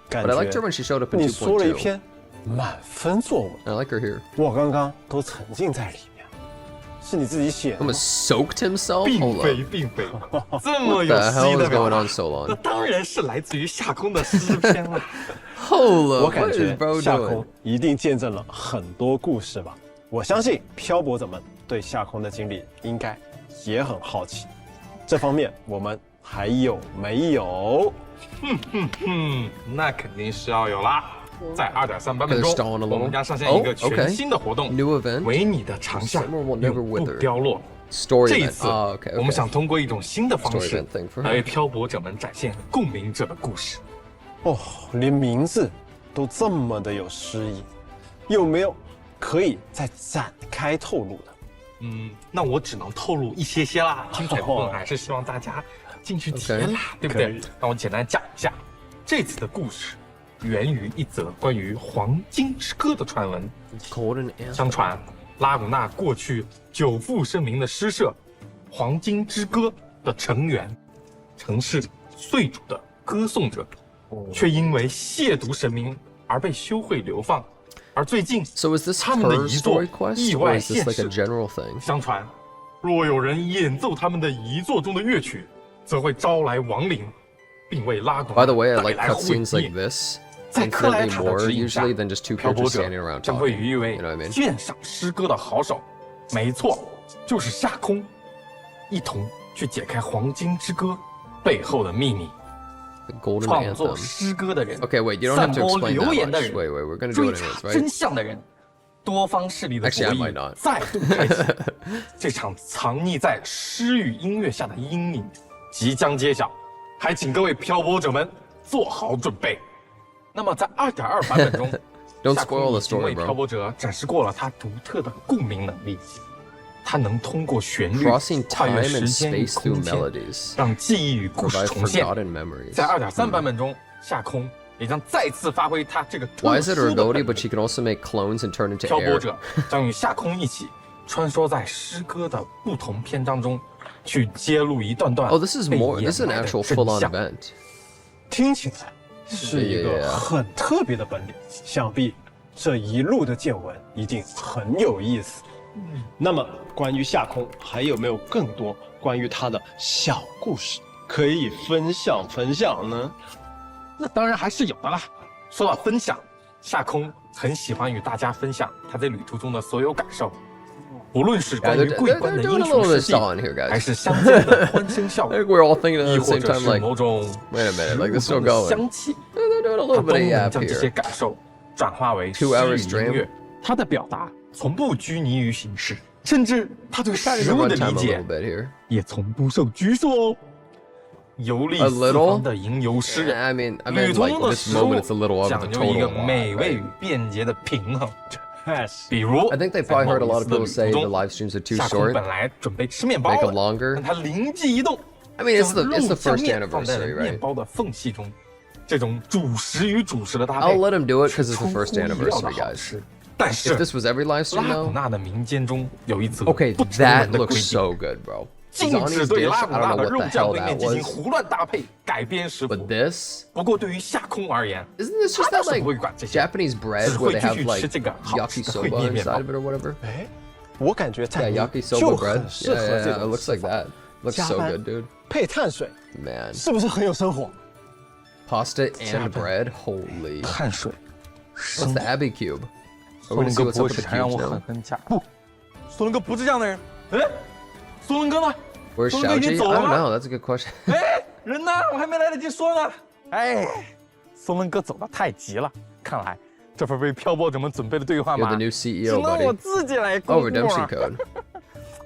感 But I liked her 觉 when she showed up in 你说了一 2.2. 篇满分作文， I like her here. 我刚刚都沉浸在里面，是你自己写的 Almost 吗？ soaked himself. 并 Hold 非 up. 并非，这么 What 有 the 诗 hell 意 is 的表 going 达 on，so long？那当然是来自于夏空的诗篇了。Hold 我 up. 感 What is 觉 bro 夏 doing? 空一定见证了很多故事吧。我相信漂泊者们对夏空的经历应该也很好奇，这方面我们还有没有？那肯定是要有啦。在 2.3 版本 They're 中 stalling a，little. 我们将上线一个 Oh, okay. 全新的活动 New event. 为你的长夏 Summer will never 永不 wither. 凋落。 Story 这一 event. 次 Oh, okay, 我们 okay. 想通过一种新的方 Story 式 event thing for her. 来为漂泊者们展现共鸣者的故事。哦，连名字都这么的有诗意，有没有可以再展开透露的？那我只能透露一些些啦，精彩部分还是希望大家进去体验啦，对不对可以？让我简单讲一下，这次的故事源于一则关于黄金之歌的传闻。 Golden 相 anthem. 传，拉古纳过去久负盛名的诗社“黄金之歌”的成员，曾是岁主的歌颂者，却因为亵渎神明而被休会流放。而最近， So is this 他们的 her 遗作 story quest, 意 or 外 is this 现 like a 世。 general thing? 相传，若有人演奏他们的遗作中的乐曲，则会招来亡灵，并为拉古纳 By the way, I 带 like 来毁 cutscenes like 灭。 this 在克莱 infinitely 塔的 more 指引下 usually than just two 漂泊 characters 者 standing around 将会 talking. 与一位 You know what I mean? 鉴赏诗歌的好手，没错，就是夏空，一同去解开黄金之歌背后的秘密。 The golden 创作 anthem. 诗歌的人 Okay, wait, you don't 散 have to 播 explain 流 that 言的 much. 人 Wait, we're gonna do 追 it 查 anyways, 真 right? 相的人，多方势力的博 Actually, I might 弈 not. 再度开启。这场藏匿在诗与音乐下的阴影即将揭晓，还请各位漂泊者们做好准备。那么在 2.2 版本中 Don't 夏空 spoil the 已经 story, 为漂 bro. 泊者展示过了他独特的共鸣能力，他能通过旋律 Crossing 跨越 time 时 and 间与 space 空 through 间， melodies. 让记忆与故事 Provide 重现。 forgotten memories. 在 2.3 版本中，夏空也将再次发挥他这个 Why 特 is it 殊 her 的 ability, 本 but 领 she can also make clones and turn into 漂泊 air? 者将与夏空一起穿梭在诗歌的不同篇章中，去揭露一段段 Oh, this is 被 more. 掩 This is an 埋的 actual 真 full-on 相。 event. 听起来是一个很特别的本领，想必这一路的见闻一定很有意思。那么，关于夏空还有没有更多关于他的小故事可以分享呢？那当然还是有的啦。说到分享，夏空很喜欢与大家分享他在旅途中的所有感受，无论是 Yeah, 关于 they're, 桂 they're, 冠 they're 的 doing 英 a 雄 little bit 事 of 迹， stalling here, 还 guys. 是乡间的欢声笑 I 语， think we're all thinking at 亦 the 或 same 者 time, 是 like, 某种 wait a minute, like, 食 this 物 still 中 going. 的香气。 They're doing a 他 little 都 bit of 能 yap 将这些 here. 感受转化为诗 2 hour 与音 stream 乐。他的表达从不拘泥于形式，甚至他对 Try 食 to 物的 run 理 time a 解 little bit here. 也从不受拘束哦。游历 A 四 little? 方的吟游诗 Yeah, 人， I mean 旅途 like 中的 this 食物 moment it's a little out of 讲 the 究一个 total 美 vibe, 味与 right? 便捷的平衡。确实，比如， I think they 在 probably 某 heard a 一 lot 次 of 的 people 旅 say 途 the 中， live streams are too 夏空 short. 本来准备吃面包 Make 了 it longer. 但他灵机一动， I mean, it's 将 the 肉 first 酱面放在了 anniversary, 面 right? 包的缝隙中。这种主食与主食的搭配 I'll let him do it because it's the 出乎 first 意料的 anniversary, 好 guys. 吃。但 If 是 this was every live stream 拉古 though, 纳的民间中有一则 okay, 不成 that 文的规 looks 定， so good, bro. 禁止 Zani's 对 dish, 拉 I 古 don't 纳 know 的 what 肉 the 酱 hell 烩面 that 进行 was, 胡乱搭配改编食谱。 but this 不过对于夏空而言， isn't this just 他 that 倒是 like 不会管这些， Japanese 只 bread 是 where 会 they 继 have 续 like 吃这个好吃的烩 yakisoba 面面包 inside of。it or whatever? 哎，我感觉 Yeah, 在就 yakisoba 很 bread. 适 Yeah, 合 yeah, 这 yeah, it 种 looks like that. Looks 加 so 班 good, dude. 配碳水， Man, 是不是很有生活？ pasta 加 and 班 bread. Holy. 碳水， What's the Abby cube? Are 苏 we 伦 gonna see 哥 what's 不 up 会 with 是 the 还让 cubes 我狠 now? 狠加？不，苏伦哥不是这样的人。哎，苏伦哥呢？ Where's 苏伦哥已经 Xiaoji? 走 I 了 don't 吗？ know. That's a good question. 哎，人呢？我还没来得及说呢。哎，苏伦哥走得太急了，看来这份为漂泊者们准备的兑换 You're 码 the new 只 CEO, 能我 buddy. 自己来 Oh, 公布 redemption 了。 code.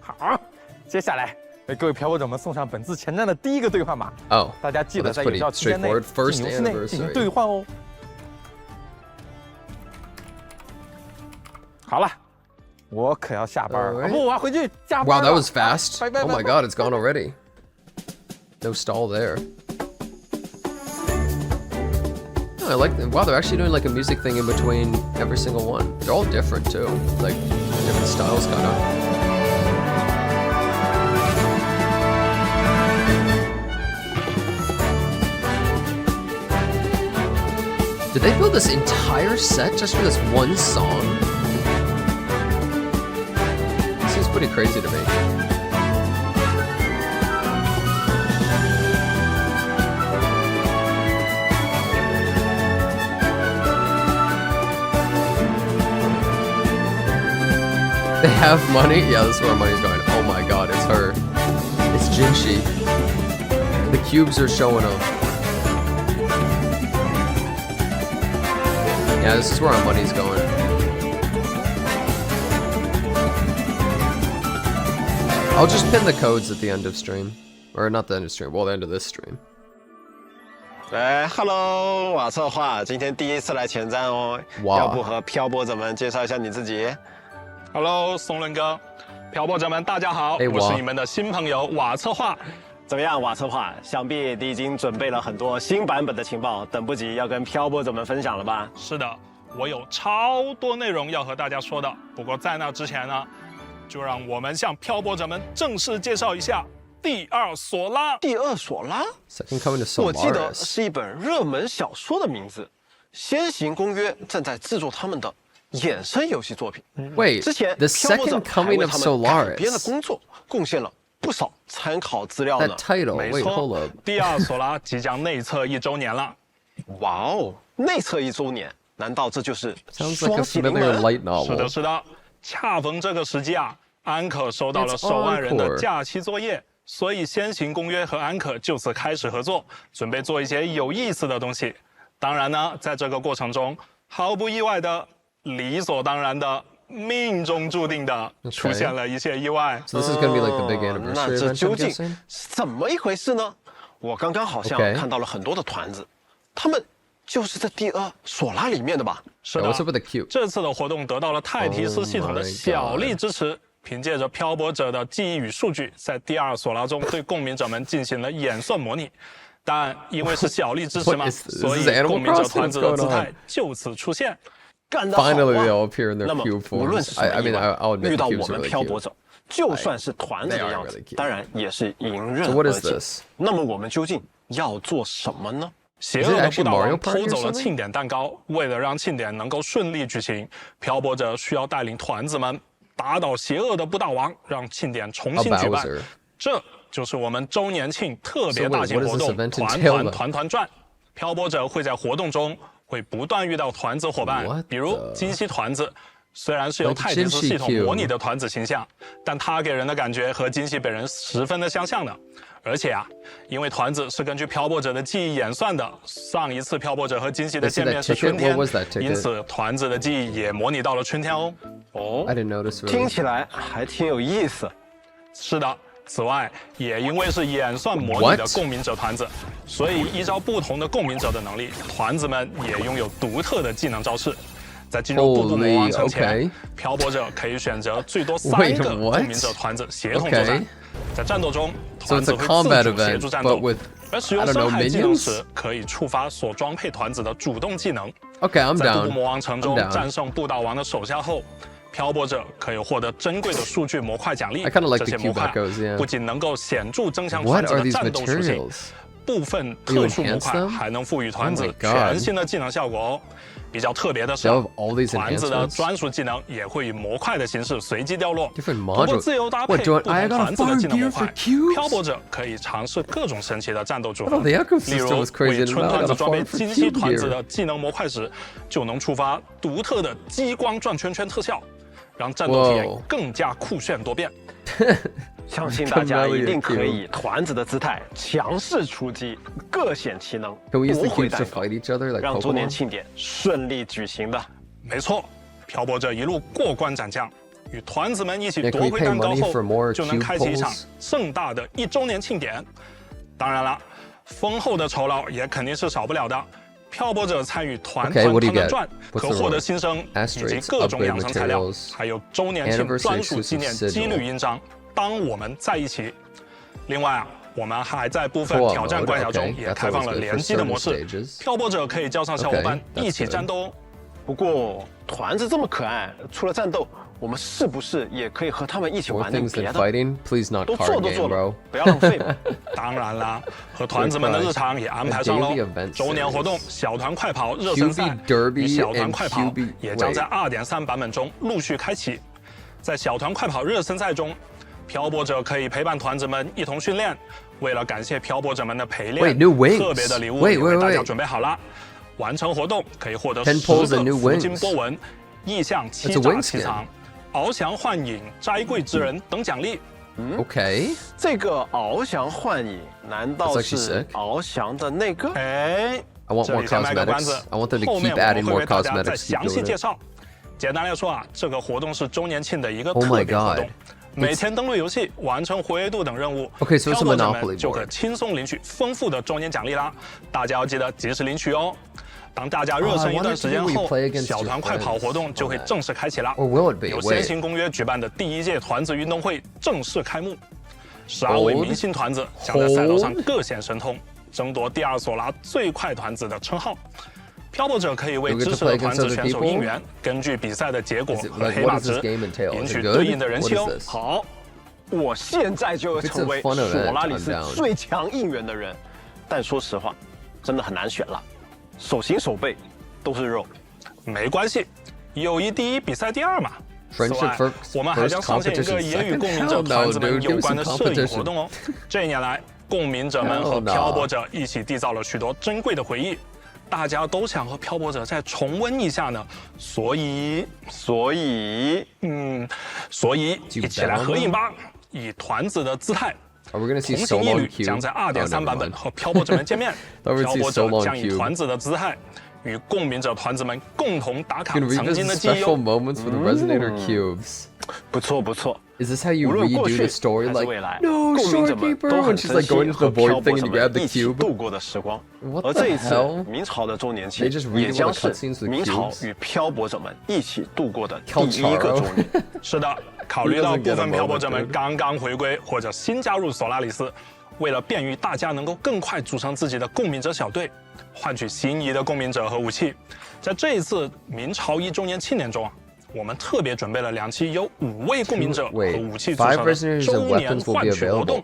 好，接下来为各位漂泊者们送上本次前站的第一个兑换码， Oh, 大家记 well, 得 that's 在有 pretty 效期间内 straightforward. 进 First 游戏内进行 anniversary. 兑换哦。好了，我可要下班了， Alright. 不，我要回去加 Wow, 班 that 了。 was fast. 拜拜 Oh 拜 my 拜 god, it's gone already. No stall there. Oh, I like them. Wow, they're actually doing like a music thing in between every single one. They're all different too. Like different styles kind of. Did they build this entire set just for this one song? Seems pretty crazy to me. They have money? Yeah, this is where our money's going. Oh my god, it's her. It's Jinshi. The cubes are showing up. Yeah, this is where our money's going. I'll just pin the codes at the end of stream. Or not the end of stream, well, the end of this stream. 哎，Hello，瓦策划，今天第一次来前站哦，哇要不和漂泊者们介绍一下你自己？ Hello，松伦哥，漂泊者们，大家好，哎我是哇你们的新朋友瓦策划。怎么样，瓦策划？想必你已经准备了很多新版本的情报，等不及要跟漂泊者们分享了吧？是的，我有超多内容要和大家说的。不过在那之前呢，就让我们向漂泊者们正式介绍一下第二索拉。第二索拉， Second coming to 我记得 Solaris. 是一本热门小说的名字。先行公约正在制作他们的衍生游戏作品。 Wait, 之前 the 漂泊者 second 还 coming 为 of 他们改编的 Solaris. 工作贡献了不少参考资料 That 呢。 title, 没 wait, 错 hold up. 第二索拉即将内测1周年了。哇哦，内测1周年，难道这就是 Sounds like a 双喜临 familiar 门？ light 是 novel. 的，是的，恰逢这个时机啊，安可收到了 It's 手腕人的 encore 假期作业，所以先行公约和安可就此开始合作，准备做一些有意思的东西。当然呢，在这个过程中，毫不意外的、理所当然的、命中注定的 Okay 出现了一些意外。 So this is gonna be like the big 那 anniversary 这 event, 究 I'm 竟 guessing? 是怎么一回事呢？我刚刚好像 OK 看到了很多的团子，他们就是在第二索拉里面的吧？是 Yeah, 的 what's up with the cube? 这次的活动得到了泰提斯系统的 Oh my 小 God 力支持，凭借着漂泊者的记忆与数据，在第二索拉中对共鸣者们进行了演算模拟。但因为是小力支持嘛， What is this? 所 Is 以 this Animal 共鸣者 Crossing? 团子的 What's 姿 going 态 on? 就此出现。干得好啊 Finally, they all appear in their 那么 cube 无论 forms. 是什 I 么意 mean, 外 I'll admit 遇 the 到 cubes 我 are 们 really 漂泊 cute. 者，就算是团子 They 的 are 样 really 子 cute.，当然也是迎刃 So what 而 is 解。 this? 那么我们究竟要做什么呢？邪 Is 恶 it 的 actually 不倒 Mario 王 Party 偷 or 走了 something? 庆典蛋糕，为了让庆典能够顺利举行，漂泊者需要带领团子们打倒邪恶的不倒王，让庆典重新举办 Bowser.。这就是我们周年庆特别 So wait, 大型 what does 活 this 动 event 团 entail 团 then? 团团转。漂泊者会在活动中会不断遇到团子伙伴 What，比如 the- 金希团子。虽然是由 Like 泰迪斯系统 Jinshi Q 模拟的团子形象，但他给人的感觉和金希本人十分的相像的。而且啊，因为团子是根据漂泊者的记忆演算的，上一次漂泊者和金熙的见面是春天，因此团子的记忆也模拟到了春天哦。哦 I didn't notice. 听起来还挺有意思。是的，此外也因为是演算模拟的共鸣者团子，所以依照不同的共鸣者的能力，团子们也拥有独特的技能招式。在进入步步魔王城前，漂泊者可以选择最多3个共鸣者团子协同作战。在战斗中，团子会自主协助战斗，而使用伤害技能时，可以触发所装配团子的主动技能。在步步魔王城中战胜布道王的手下后，漂泊者可以获得珍贵的数据模块奖励。这些模块不仅能够显著增强团子的战斗属性，部分特殊模块还能赋予团子全新的技能效果哦。比较特别的是，团子的专属技能也会以模块的形式随机掉落。通过自由搭配不同团子的技能模块，漂泊者可以尝试各种神奇的战斗组合。例如，为春团子装备金熙团子的技能模块时，就能触发独特的激光转圈圈特效，让战斗体验更加酷炫多变。相信大家一定可以以团子的姿态强势出击，各显其能，夺回蛋糕，让周年庆典顺利举行的。没错，漂泊者一路过关斩将，与团子们一起夺回蛋糕后，就能开启一场盛大的1周年庆典。当然了，丰厚的酬劳也肯定是少不了的。漂泊者参与团团团团转，可获得新生以及各种养成材料，还有周年庆专属纪念几率印章。当我们在一起。另外啊，我们还在部分挑战关卡中也开放了联机的模式，漂泊者可以叫上小伙伴一起战斗哦。不过团子这么可爱，除了战斗，我们是不是也可以和他们一起玩点别的？都做了，不要浪费嘛。当然啦，和团子们的日常也安排上喽。周年活动小团快跑热身赛与小团快跑也将在 2.3 版本中陆续开启。在小团快跑热身赛中，漂泊者可以陪伴团子们一同训练。为了感谢漂泊者们的陪练，特别的礼物也为大家准备好了。完成活动可以获得10个福金波纹、意象欺诈气场、翱翔幻影、摘桂之人等奖励。OK， 这个翱翔幻影难道是翱翔的那个？哎，这里先卖个关子，后面我们会为大家再详细介绍。简单来说啊，这个活动是周年庆的一个特别活动。每天登录游戏，完成活跃度等任务，漂泊者们就可轻松领取丰富的周年奖励啦！大家要记得及时领取哦。当大家热身一段时间后，小团快跑活动就会正式开启啦。由先行公约举办的第1届团子运动会正式开幕，12位明星团子将在赛道上各显神通，争夺第2索拉最快团子的称号。漂泊者可以为支持的团子选手应援，根据比赛的结果和黑马值领取对应的人气哦。好，我现在就要成为索拉里斯最强应援的人，但说实话，真的很难选了，手心手背都是肉。没关系，友谊第1，比赛第2嘛。此外，我们还将上线一个也与共鸣者团子们有关的摄影活动哦。这一年来，共鸣者们和漂泊者一起缔造了许多珍贵的回忆。大家都想和漂泊者再重温一下呢，所以一起来合影吧，以团子的姿态。同行一旅将在 2.3 版本和漂泊者们见面，漂泊者将以团子的姿态与共鸣者团子们共同打卡曾经的记忆哦。不错不错。Is this how you redo the story? Like, no, shopkeeper, when she's like going into the void thing and you grab the cube. 度过的时光。 What the hell? 明朝的周年庆也将是明朝与漂泊者们一起度过的第1个周年。是的，考虑到部分漂泊者们刚刚回归或者新加入索拉里斯，为了便于大家能够更快组成自己的共鸣者小队，换取心仪的共鸣者和武器，在这一次明朝1周年庆典中啊，我们特别准备了2期由5位共鸣者和武器组成的周年换取活动。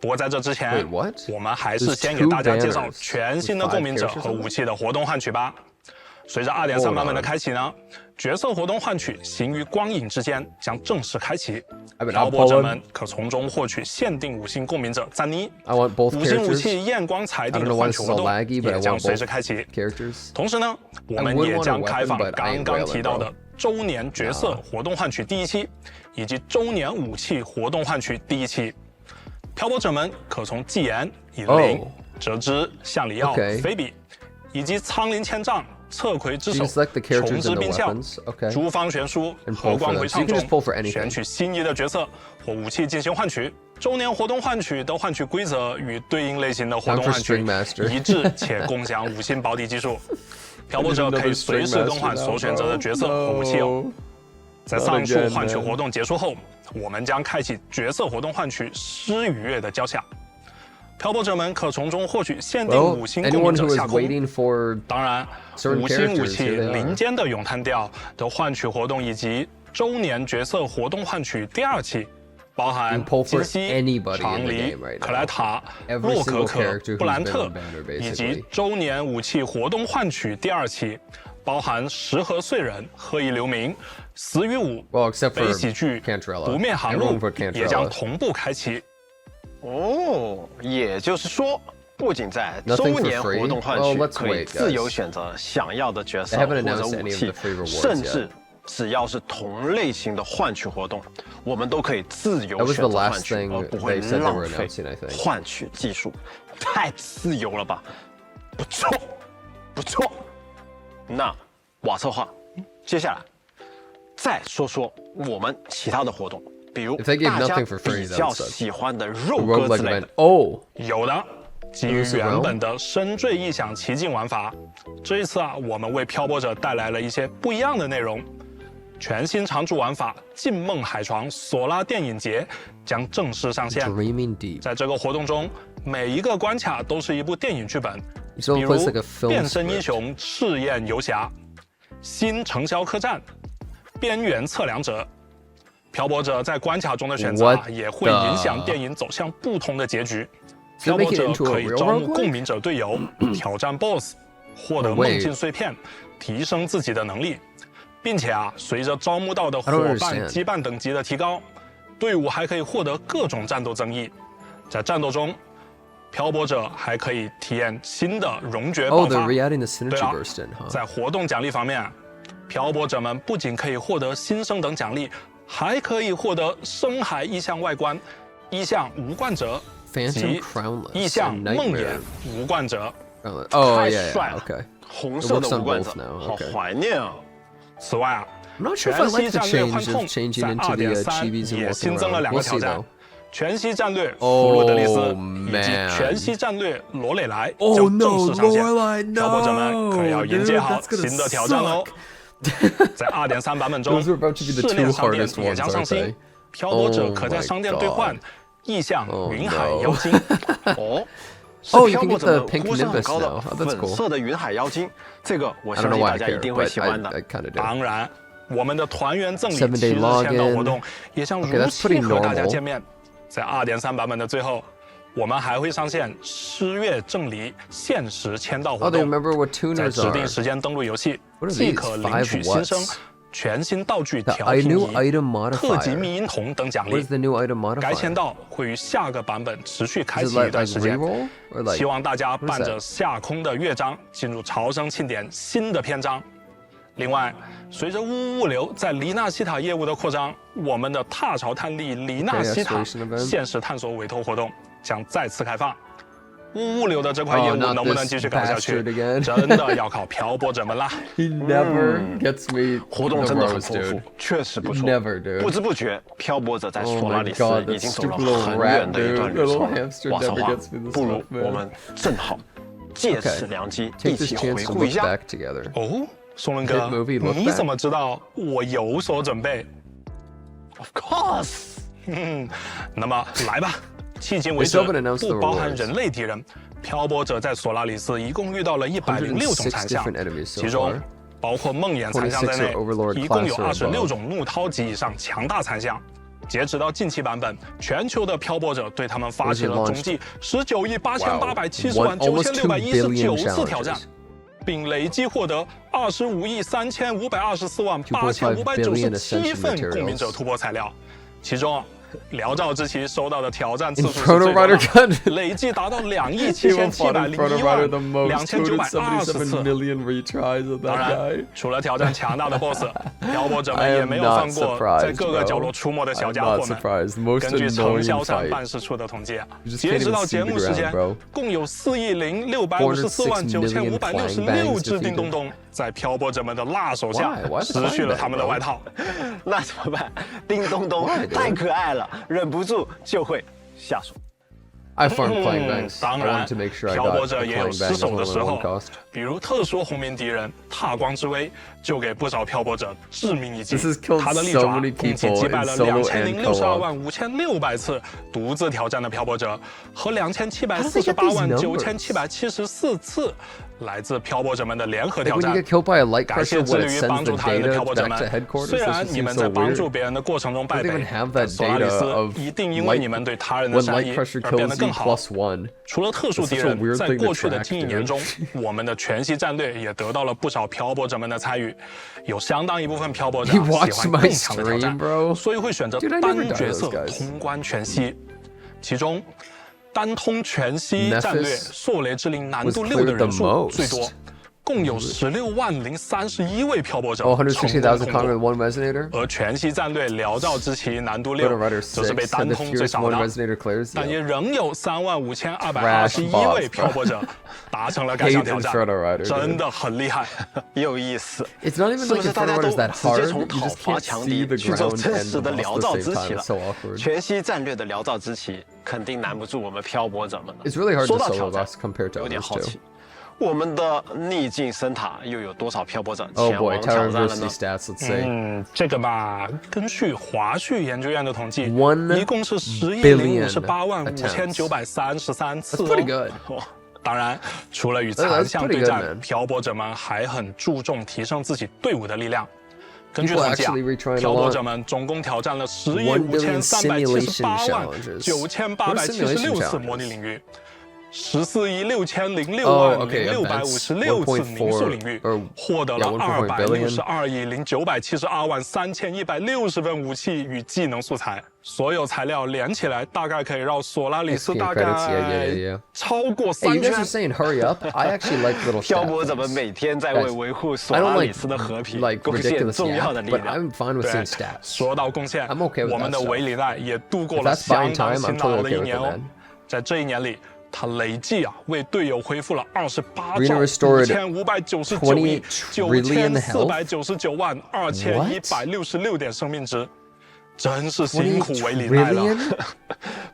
不过在这之前，我们还是先给大家介绍全新的共鸣者和武器的活动换取吧。随着 2.3 版本的开启呢，角色活动换取行于光影之间将正式开启，漂泊者们可从中获取限定5星共鸣者赞妮，5星武器验光裁定的换取活动也将随之开启。同时呢，我们也将开放刚刚提到的周年角色活动换取第1期，以及周年武器活动换取第1期。漂泊者们可从纪言、尹哦灵、折枝、向里奥、 Okay. 菲比，以及苍林千丈、侧魁之 You 手、 can select the characters 重之 and the 冰笑 weapons. Okay. 诸方悬殊、 And 和 pull 光 for 回 them. So you 唱 can 中 just pull for anything. 选取心仪的角色或武器进行换取。周年活动换取的换取规则与对应类型的活动 Time for 换取 String Master. 一致，且共享5星保底技术。漂泊者可以随时更换所选择的角色和武器哦。在上述换取活动结束后，我们将开启角色活动换取诗与乐的交响。漂泊者们可从中获取限定 Well, 5星共鸣 anyone 者 who 下 is 空。 waiting for 当然 certain ，5星武 characters, 器 here they are. 林间的咏叹调的换取活动以及周年角色活动换取第2期，包含 You pull for 金熙 anybody、in 长 the 离 game right、克莱塔、 Every 洛可 single 可 character、布兰 who's been 特 on banner, 以 basically. 及周年武器活动换取第2期，包含石河穗人、鹤翼留名、死与舞、 Well, except for 悲喜剧、 Cantrella. 不灭航 Everyone 路 put 也将 Cantrella. 同步开启。哦，也就是说，不仅在 Nothing 周 for 年 free? 活动换 Oh, 取 let's 可以 wait, 自由 guys. 选择想要的角色 They 或 haven't 者 announced 武 any of 器 the free rewards， 甚 yet. 至只要是同类型的换取活动，我们都可以自由 That was 选 the 择换 last 取， thing 而不会 they said they 浪 were 费 announcing, I think. 换取技术，太自由了吧？不错，不错。那瓦策划，接下来再说说我们其他的活动，比如 If they gave 大家 nothing for free, 比较 that sucks. 喜欢的肉 Roguelike 鸽之类 event. 的。 Oh, 有的，基于原本的深坠异想奇境玩法，这一次啊，我们为漂泊者带来了一些不一样的内容。全新常驻玩法“静梦海床索拉电影节”将正式上线。 Dreaming Deep. 在这个活动中，每一个关卡都是一部电影剧本， So 比 it 如 plays like a 《 film 变身英 script. 雄赤焰游侠》、新城郊客栈、边缘测量者。漂泊者在关卡中的选择啊 What 也会影响电影走向不同的结局。 So 漂 make 泊 it 者 into 可 a 以 real 招募 roguelike? 共鸣者队友，挑战 BOSS， 获得 Oh, 梦 wait. 境碎片，提升自己的能力，并且啊，随着招募到的 I don't 伙伴 understand. 羁绊等级的提高，队伍还可以获得各种战斗增益。在战斗中，漂泊者还可以体验新的容觉爆 Oh, 发。 they're re-adding the 对 synergy 了 burst in, huh? 在活动奖励方面，漂泊者们不仅可以获得新生等奖励，还可以获得深海意象外观、意象无冠者 Phantom 及 Crownless 意象 and 梦 Nightmare 魇无冠者。 Oh, 太 yeah, 帅 yeah, 了 okay. 红色的 It works on 无冠者 both now, 好 okay. 怀念啊！此外啊， I'm not sure if 全 I 息 like the 战略 change 幻痛 of changing 在 into the 2.3 chibis and 也 walking 新增了 around. 2 We'll 个挑 see 战 though.。全息战略弗鲁德利斯 Oh, 以及 man. 全息战略罗蕾莱 Oh 将 no, 正式上线， Lorelai, 漂泊者们可要 no, 迎接 dude, 好 that's gonna 新的挑战喽 suck.。在2.3版本中， Those are about to be the 室内 two 商店 hardest 也 ones, 将上 aren't 新 they?，漂泊者 Oh 可在 my 商店兑换 God. 意象 Oh 云海 no. 妖精。哦，Oh, 是 you 漂 can 泊 get 者 the 们 pink 呼声很 Nimbus 高的 now. Oh, that's 粉 cool. 色的云海妖精，这个我 I 相 don't know 信 why 大 I 家一 care, 定会 but 喜欢的 I。kind of do. 当然，我们的团员赠礼 7-day 七日签到 login 活动也将 Okay, 如 that's 期 pretty 和大家 normal. 见面。在2.3版本的最后，我们还会上线诗乐正礼限时签到 Oh, 活 they 动， remember what 在 tuners 指定 are. 时间登录游戏， What are 即 these? 可领取新生 5 watts? 全新道具 The 调频 new 仪、 item 特级 modifier. 密音筒等奖 What 励 is。the new item 该签 modifier? 到会于下个版本持续开 Is 启 it 一 like 段时间。 reroll or like? 希望大家伴 that? 着下空的乐章进入朝生庆典新的篇章。另外，随着物流在黎纳西塔业务的扩张，我们的踏潮探利黎纳西塔 exploration event 现实探索委托活动将再次开放。物流的这块业 Oh, 务 not 能不能 this 继续搞下去， bastard again. 真的要靠漂泊者们啦。 He never gets me 活动 the 真的很 rose, 丰富 dude.，确实不错。 Never, dude. 不知不觉，漂泊者在 Oh 索拉 my 里斯 God, 已 that 经走了 stupid little 很 rat, 远的一段 dude. 旅 Little 程 hamster 瓦策 never 划 gets me this 不如 stuff, man. 我们正好借此良机一 Take 起 this 回 chance to 顾一 look 下。 back together. 哦，松伦哥 Hit movie look，你 back 怎么知道我有所准备？ Of course，那么来吧，迄今为止 They still haven't announced the 不包含 rewards. 人类敌人，漂泊者在索拉里斯一共遇到了106种残像 different enemies so，其中 far. 包括梦魇残像在内26 Overlord，一共有 class or above 26种怒涛级以上强大残像。截止到近期版本，全球的漂泊者对他们发起了 What is it 总计19亿8870 Wow. 万 Almost 2 billion 9619次挑战 challenges.，并累计获得25亿3524万2.5 billion 8597 ascension 份 materials. 共鸣者突破材料，其中辽兆之旗收到的挑战次数是 Proto 最多 Rider 的， Gun 累计达到He fought in Proto Rider the most, 2,701万2,920 次。 million retries of 当 that 然 guy.，除了挑战强大的 BOSS， 漂泊者们也没有放过在各个角落出没的小家伙们。根据承销商办事处的统计，截止到节目时间，共有4,064,9,566只叮咚咚在漂泊者们的辣手下失去了他们的外套。那怎么办？叮咚咚太可爱了，忍不住就会下手。 I farmed playing banks. 当 I 然 wanted to make sure I 漂泊 got 者 a 也有 playing 失 bank 手 as 的 one 时 of 候 one cost. 比如特殊红名敌人踏光之威就给不少漂泊者致命一击。 This has killed 他的利 so 爪 many 共计 people 击败 in 了 solo and 2,062,5,600次独自挑战的漂泊者和2,748,9,774次来自漂泊者们的联合挑 When 战 you。get killed by a light 感谢 crusher, 致 what 力 it 于 sends 帮 the 助他人的 data 漂泊者 back 们 to。headquarters. 虽 This 然 just 你 seems 们 so 在帮助 weird. 别人的过程中败 Don't 北 even have， 但 that 索拉里 data 斯 of 一定因为你们对他人的 When 善 light 意 crusher 而变 kills 得 you 更好。 +1. 除了特殊敌 That's such a 人， weird 在 thing to 过去的 track, 近1 dude. 年中，我们的全息战略也得到了不少漂泊者们的参与，有相当一部分漂泊者 He 喜 watched 欢 my 更强的挑 stream, 战， bro. 所以会选择 Dude, I never 单 died 角 to 色 those guys. 通关全息。其中，单通全息战略 Nephis 朔雷之灵难度 was 6的 cleared 人 the 数 most. 最多，共有16,031位漂泊者 Oh, 成功 160,000 通 conquer 过。 one resonator. 而全息战略辽兆之旗难度 Proto 6 Rider 则是被 6单 had the 通最 fierce 少 one 的。 resonator clears. 但 Yeah. 也仍有35,221 bots 位漂泊者达成了该项挑 Hate 战 Proto Rider, 真的很厉害。有意思， It's not even 是不 like 是 the 大 Proto 家 Rider 都 is that 直接 hard. 从 You 讨 just 伐 can't 强 see 敌 the 去走 ground 真 and 实 the 的 boss 辽 at 兆 the 之 same 旗 time. 了 It's so awkward. 全息战略的辽兆之旗肯定难不住我们漂泊者们的。 It's really hard 说 to 到 solo 挑战 boss compared to 有点 others 好 too. 奇，我们的逆境深塔又有多少漂泊者 Oh 前 boy, 往 Tower 挑战了 University 呢？ stats. Let's say 这个吧，根据华旭研究院的统计， 1一共是billion 11,058,5,933次 that's pretty good. 当然，除了与 That's 残象 pretty 对 good, 战， man. 漂泊者们还很注重提升自己队伍的力量。根据 People 统计啊 actually retrying，a 漂泊 lot. 者们总共挑战了 1 billion simulation 11,378,9,876 次模拟领域。14,606,656 Oh, okay, 次 events, 民宿领域， 1.4获得了 yeah, 1.4 billion 262,972,3,160 份武器与技能素材。所有材料连起来，大概可以让索拉里斯 XP 大 credits, 概 yeah. 超过 Hey, 3 you guys 圈 are。saying hurry up? I actually like little 漂 stat 泊者们 things. 每天在为 Guys, 维护索 I 拉 don't 里 like 斯的和平 like 贡献 ridiculous 重要的 yet, 力 but 量。 I'm fine with 对 seeing stats. 说到贡献 I'm okay with 我们 that 的 stuff. 维里奈也度过 If 了 that's 相 buying 当 time, 辛 I'm 劳 totally 的 okay 一 with 年 it, 哦 man.。在这一年里，他累计为队友恢复了28 Rena 兆 restored 599亿 trillion health? 9,499,2166点生命值，真是辛苦维里奈了。 trillion?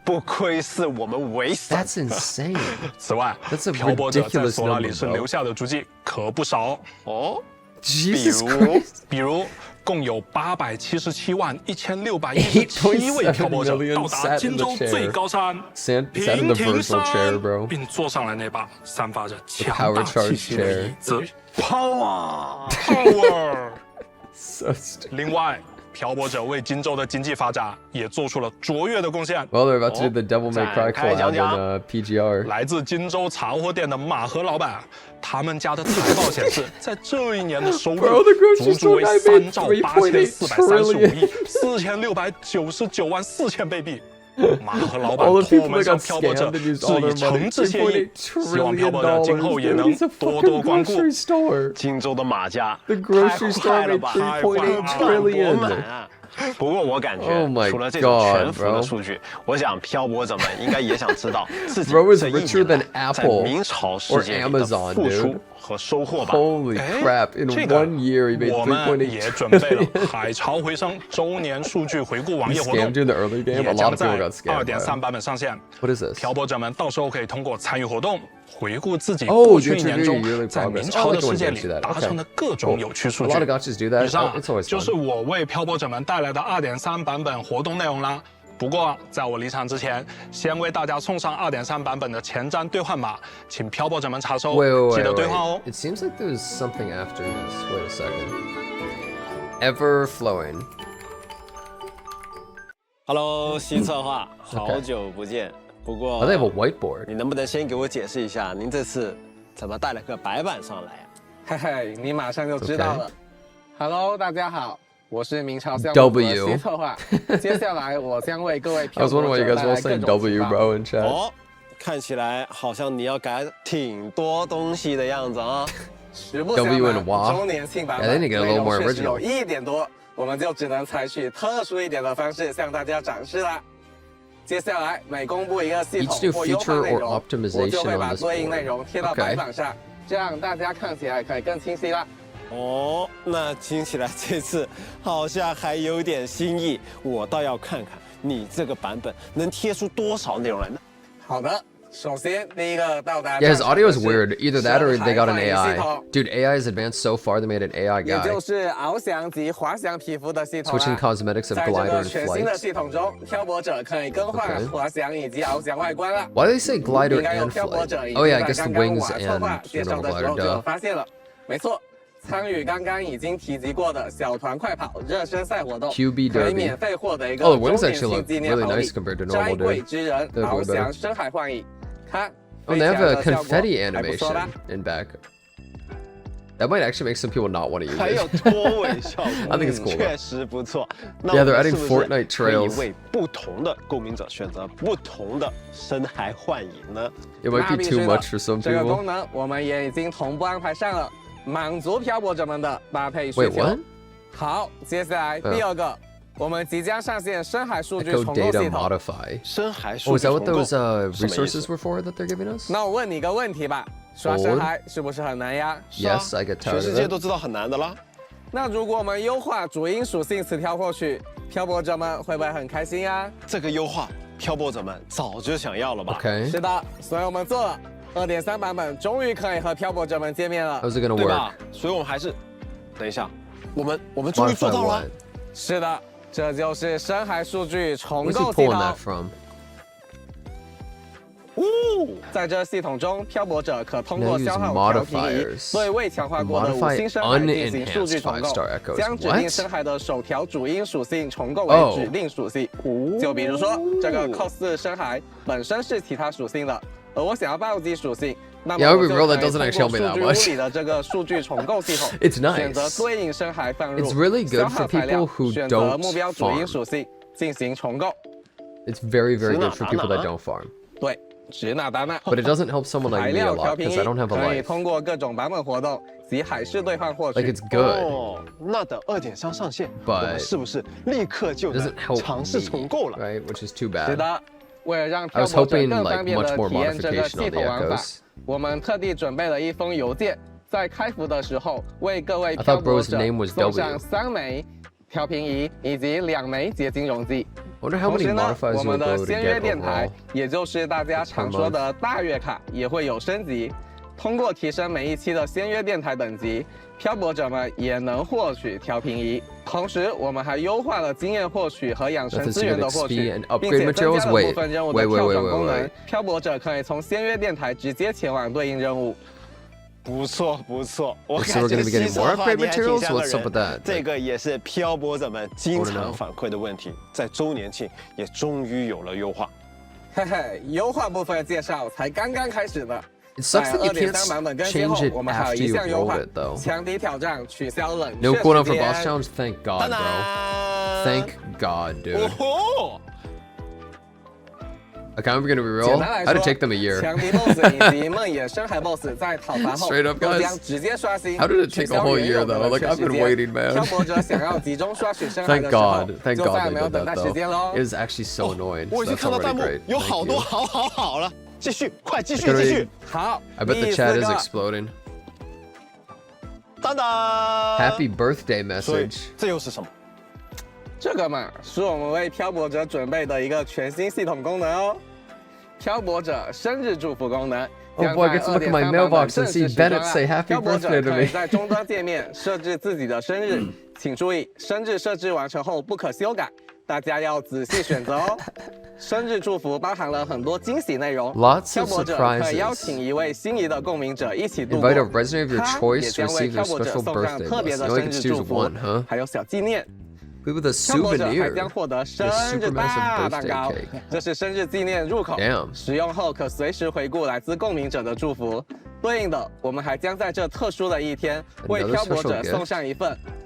不愧是我们维萨。 That's insane. 此外 That's a，漂泊者在 ridiculous 索拉里斯 number, bro. 留下的足迹可不少。哦， Jesus 比如 Christ. 比如，共有877,1,617位漂泊者 8.7 million 到达荆州最高山 sat in 平 the 亭 virtual chair, 山 bro. 并坐上了那把散发着强 power 大 charge 气息的椅子。 power， Power！ So stupid. 另外，漂泊者为荆州的经济发展也做出了卓越的贡献。 Well, they're about to do the Devil May Cry 展开讲 collab 讲。 in PGR. 来自荆州茶货店的马和老板，他们家的财报显示，在这一年的收 Bro, 入 the grocery 足足为 store guy made 3兆8,435亿4,699万4千倍币。马和老板 All the 托 people 们 that 向 got 漂泊者 scammed and used 致 all 以 their money. 诚挚谢意， $3.8希望漂泊者 trillion, 今后也 dude. 能 It's a 多多 fucking 光顾。 grocery store. 荆州的马家 The grocery 太 store 坏了 made 吧， $3.8 赚博 trillion. 满啊！不过我感觉 Oh my 除了这种 God, 全幅的 bro. 数据，我想漂泊者们应该也想知道自己 Bro is 这一 richer 年 than 来在 Apple 明朝世 or 界里的 Amazon, 付 dude. 出和收获吧。 Holy 哎 crap! In 这个 1 year, he made 我们也准备了 $3.8 海潮回升周年数据回顾网页活 Scammed 动 you in the early， game. A 也 lot 将 of 在 people got scammed. 2.3 版本上线。 What is this? 漂泊者们到时候可以通过参与活动，回顾自己 Oh, 过去一 you 年 review 中 your yearly 在 progress. 明朝 I 的 like it when 世界 games 里 do that. 达成的各种有趣数 A 据。 lot of gachas do that. 以上 It's always 就是 fun. 我为漂泊者们带来的2.3版本活动内容啦。不过，在我离场之前，先为大家送上2.3版本的前瞻兑换码，请漂泊者们查收， Wait, 记得 wait, 兑换哦 wait.。It seems like there's something after this. Wait a second. Ever flowing. Hello，新策划，好久不见。不 Oh, 过 they have a whiteboard. 你能不能先给我解释一下，您这次怎么带了个白板上来啊？嘿嘿，你马上就知道了。Hello， 大家好，我是明朝项目 W 的 C 策划。接下来我将为各位 I 漂 was 泊 wondering why 者 you guys 带 were 来 all 各 saying 种 W, 启发。 bro, in chat. 哦，看起来好像你要改挺多东西的样子啊。实不相 W 瞒 and WA 周年庆版 Yeah, 本 they need to get a 内 little 容 more 确实 original. 有一点多，我们就只能采取特殊一点的方式向大家展示啦。接下来每公布一个系 Each 统 new 或优化 feature 内 or 容，我 optimization 就会 on 把 this 对应 board. 内容贴到 Okay. 白板上，这样大家看起来可以更清晰啦。哦，那听起来这次好像还有点新意，我倒要看看你这个版本能贴出多少内容来呢？好的，首先第一个到达 Yeah, his 战场 audio 的 is 是 weird. Either that or they got an 深海幻影系 AI. 统 Dude, AI is advanced so far they made an AI 也 guy. 就是翱翔及滑翔皮肤的系统 Switching 啦。 cosmetics of 在这 glider 个 and 全新的 flight. 系统中，漂泊者可以更换 Okay. 滑翔以及翱翔外观了。 Why do they say glider 应该有 and 漂泊者 flight? 已 Oh 经 yeah, I 在 guess the 刚刚 wings 瓦策划 and 介 the 绍 normal 的时 glider, 候就有 duh. 发现了。没错，参与刚刚已经提及过的小团快跑热身赛活动 QB 可以 derby. 免费获得一个 Oh, the 周 wings 年 actually 庆 look 纪念 really 好 nice 礼 compared to 摘 normal, 桂 dude. 之人 They're 翱 way better. 翔深海幻影，看 Oh, 飞 they 起 have 来 a 的效果 confetti 还不错 animation 吧？ in back. That might actually make some people not want to use 还有 it. 拖尾效果 I think it's cool, 确实不错。那 Yeah, 我 they're 们 adding 是不是 Fortnite 可以 trails. 为不同的公民者选择不同的深海幻影呢？ It might 那 be 必 too 须的 much for some 这个 people. 功能我们也已经同步安排上了，满足漂泊者们的搭配需 Wait, 求 what?。好，接下来第二个，我们即将上线深海数据 Echo 重构 data 系统。 modify. 深海 Oh, 数 is 据 that 重 what 构 those 什么意思 resources were for that they're giving us? 那我问你个问题吧，刷深海是不是很难呀？ Yes, I get 全 tired 世 of 界 it. 都知道很难的啦。那如果我们优化主因属性词条获取，漂泊者们会不会很开心呀？这个优化，漂泊者们早就想要了吧？ Okay. 是的，所以我们做了2.3版本，终于可以和漂泊者们见面了。 How's it gonna 对 work? 吧？所以我们还是，等一下，我们终于做 Modify 到了 what?。是的，这就是深海数据重 Where's he 构系 pulling 统 that。from? 在这系统中，漂泊者可通 Now 过 use 消耗调频仪 modifiers 对未强化过的5星深海进行数据重 Unenhanced 构 5-star echoes.，将指定 What? 深海的首条主因属性重构哦为指定属性。就比如说，这个 cos 深海本身是其他属性的，而我想要暴击属性，那么 Yeah, 我 we 就 real 可 that 以 doesn't 通 actually 过 help me 数 that 据屋 much. 里的这个数据重构系统 It's nice. 选择对应深海放入 It's really good 消耗 for 材料 people who 选择 don't 目标主因 farm. 属性进行重构。 It's very, very good for 指哪 people 打 that 哪 don't farm. 对，指哪打哪。 But it doesn't help someone 材 like me a 料调 lot 频 because 仪 I don't have 可 a 以 life. 通过各种版本活动及海事兑换获取。 Like it's good. 哦，那等2.3上线， But 我们是不是立刻就 It 能 doesn't help 尝试 me, 重构了？ right? Which is too 是 bad. 的，为了让 I 漂 was 泊者 hoping 更 like 方便 much 的 more 体验这个 modification 系 on the 统玩法， echoes. 我们特地准备了一封邮件，在开服的时候为各位 I 漂 thought 泊 bro's 者 name was 送上 W. 3枚调频仪以及2枚结晶溶剂。 Wonder how 同 many 时呢， modifiers 我 you'll 们的 go to 仙约 get 电台 overall.，也就是大家常说的大月卡，也会有升级。通过提升每一期的仙约电台等级，漂泊者们也能获取调频仪。同时，我们还优化了经验获取和养成 Methods 资 to 源 get 的获 XP 取 and，并 upgrade 且增加 materials. 了部分任务的 Wait, 跳 wait, 转 wait, 功 wait, 能 wait.，漂泊者可以从仙约电台直接前往对应任务。不错不错，我 So 感 we're 觉 gonna be getting 西策 more 划 upgrade 你还挺 materials? 像个 What's up with 人 that? 这个也是漂泊者们经 I don't know. 常反馈的问题，在周年庆也终于有了优化。嘿嘿，优化部分介绍才刚刚开始呢。 It sucks 在 that you can't 2.3版本更新后 change，it 我们还有 after 一 you 项优化 rolled it though.，强敌挑战取消冷 No 却 cooldown 时 for 间 boss challenge? Thank God, 当 bro. 然 Thank God, 哦 dude. 吼， Okay, I'm gonna be 简 real. 单来 I had to 说 take them a year. 强敌 BOSS 以及梦魇深海 BOSS 在讨伐后 Straight up, 都 guys. 将直接刷新。 How did it take 取 a 消 whole 原有 year 的 though? 冷 Like 却 I've 时 been 间 waiting, man. 漂泊者想要集中刷取深海 Thank 的时候 God, thank 就 God 再 they 没有 did 等待 that 时 though. 间喽 It。is actually so annoying. 我已经 That's 看到弹 already 幕 great. 有 Thank 好多 you. 好了，继续，快继续 Gonna 继续，好， I bet the 第 chat 4 is 个 exploding. 当当 Happy birthday 所以 message. 这又是什么？这个嘛，是我们为漂泊者准备的一个全新系统功能哦。漂泊者生日祝福功能。 Oh boy, I get to look at my mailbox and see Bennett say happy 漂泊 birthday 者 to 可以 me. 在终端界面设置自己的生日，请注意，生日设置完成后不可修改，大家要仔细选择哦。生日祝福包含了很多惊喜内容， Lots 漂 of 泊者可以邀 surprises. 请一位心仪的共鸣者一起度过， Invite a resident of your 他 choice 也 to 将为 receive 漂 their 泊者 special 送上 birthday 特别 blessing. 的 You only 生 get 日 to 祝 choose 福 one, huh? 还有小纪念。 Maybe with a 漂泊者还 souvenir. 将获得生 A 日 supermassive 大蛋 birthday 糕 cake.，这是生日纪念入口 Damn 使用后可随时回顾来自共鸣者的祝福。对应的，我们还将在这特殊的一天为 Another 漂泊者 special gift 送上一份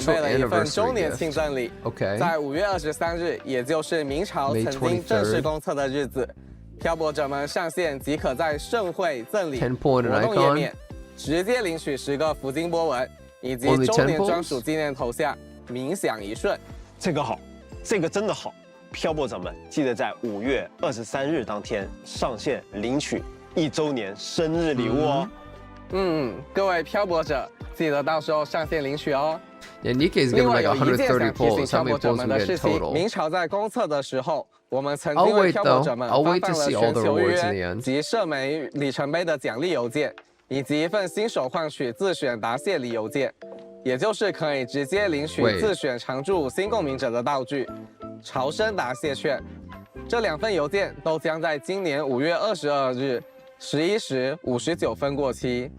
备了一份周 anniversary 年 gift. 庆赠礼。 Okay. 在5月23日，也就是明朝 May 曾经正式 23rd. 公测的日子，漂泊者们上线即可在盛会赠礼 10-point 活动页 icon. 面直接领取10个福金波纹以及 Only 周 10年 points? 专属纪念头像，冥想一瞬。这个好，这个真的好。漂泊者们记得在5月23日当天上线领取1周年生日礼物哦。各位漂泊者记得到时候上线领取哦。 Yeah, Nikkei's 另 giving 外 like 有一件 130想提 pulls. 醒 How 漂 many 泊者 pulls 们 we 的 get 事情， total? 明朝在公测的时候，我们曾 I'll 经为 wait 漂泊 though. 者们 I'll 发 wait 放 to 了 see all 全 the 球 rewards in the 约 end. 及社媒里程碑的奖励邮件，以及一份新手换取自选答谢礼邮件，也就是可以直接领取 Wait. 自选常驻新共鸣者的道具——朝生答谢券。这2份邮件都将在今年5月22日11时59分过期。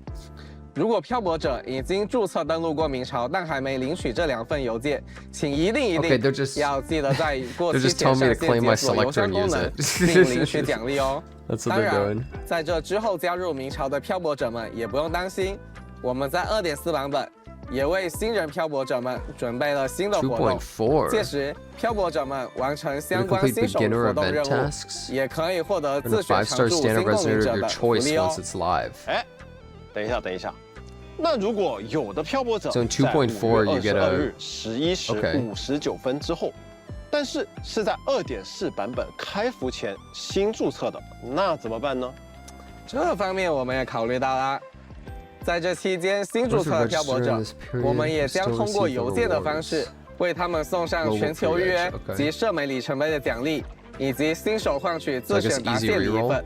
如果漂泊者已经注册登录过明朝，但还没领取这2份邮件，请一定 Okay, they're just 要记得在过期 they're just 前 telling me 上 to 线 claim my 解锁邮 selector 箱 and 功 use 能， it. 并领取奖励哦。 That's 当 what they're 然 doing.，在这之后加入明朝的漂泊者们也不用担心，我们在2.4版本也为新人漂泊者们准备了新的活动。 2.4. 届时，漂泊者们完成相 Gonna 关 complete 新手 beginner 活动 event 任务， tasks. 也可以获得 Earn 自 a 选 5-star 常驻 standard 新共鸣 resident 者 of your 的福 choice 利哦 once。it's live. 哎，等一下。那如果有的漂泊者 So in 在2.4 you 5 get 月 a 22日11时 Okay. 59分之后，但是是在2.4版本开服前新注册的，那怎么办呢？这方面我们也考虑到啦。在这期间，新注册的漂泊者，我们也将通过邮件的方式为他们送上全球预约及社媒里程碑的奖励，以及新手换取自选答谢礼一份。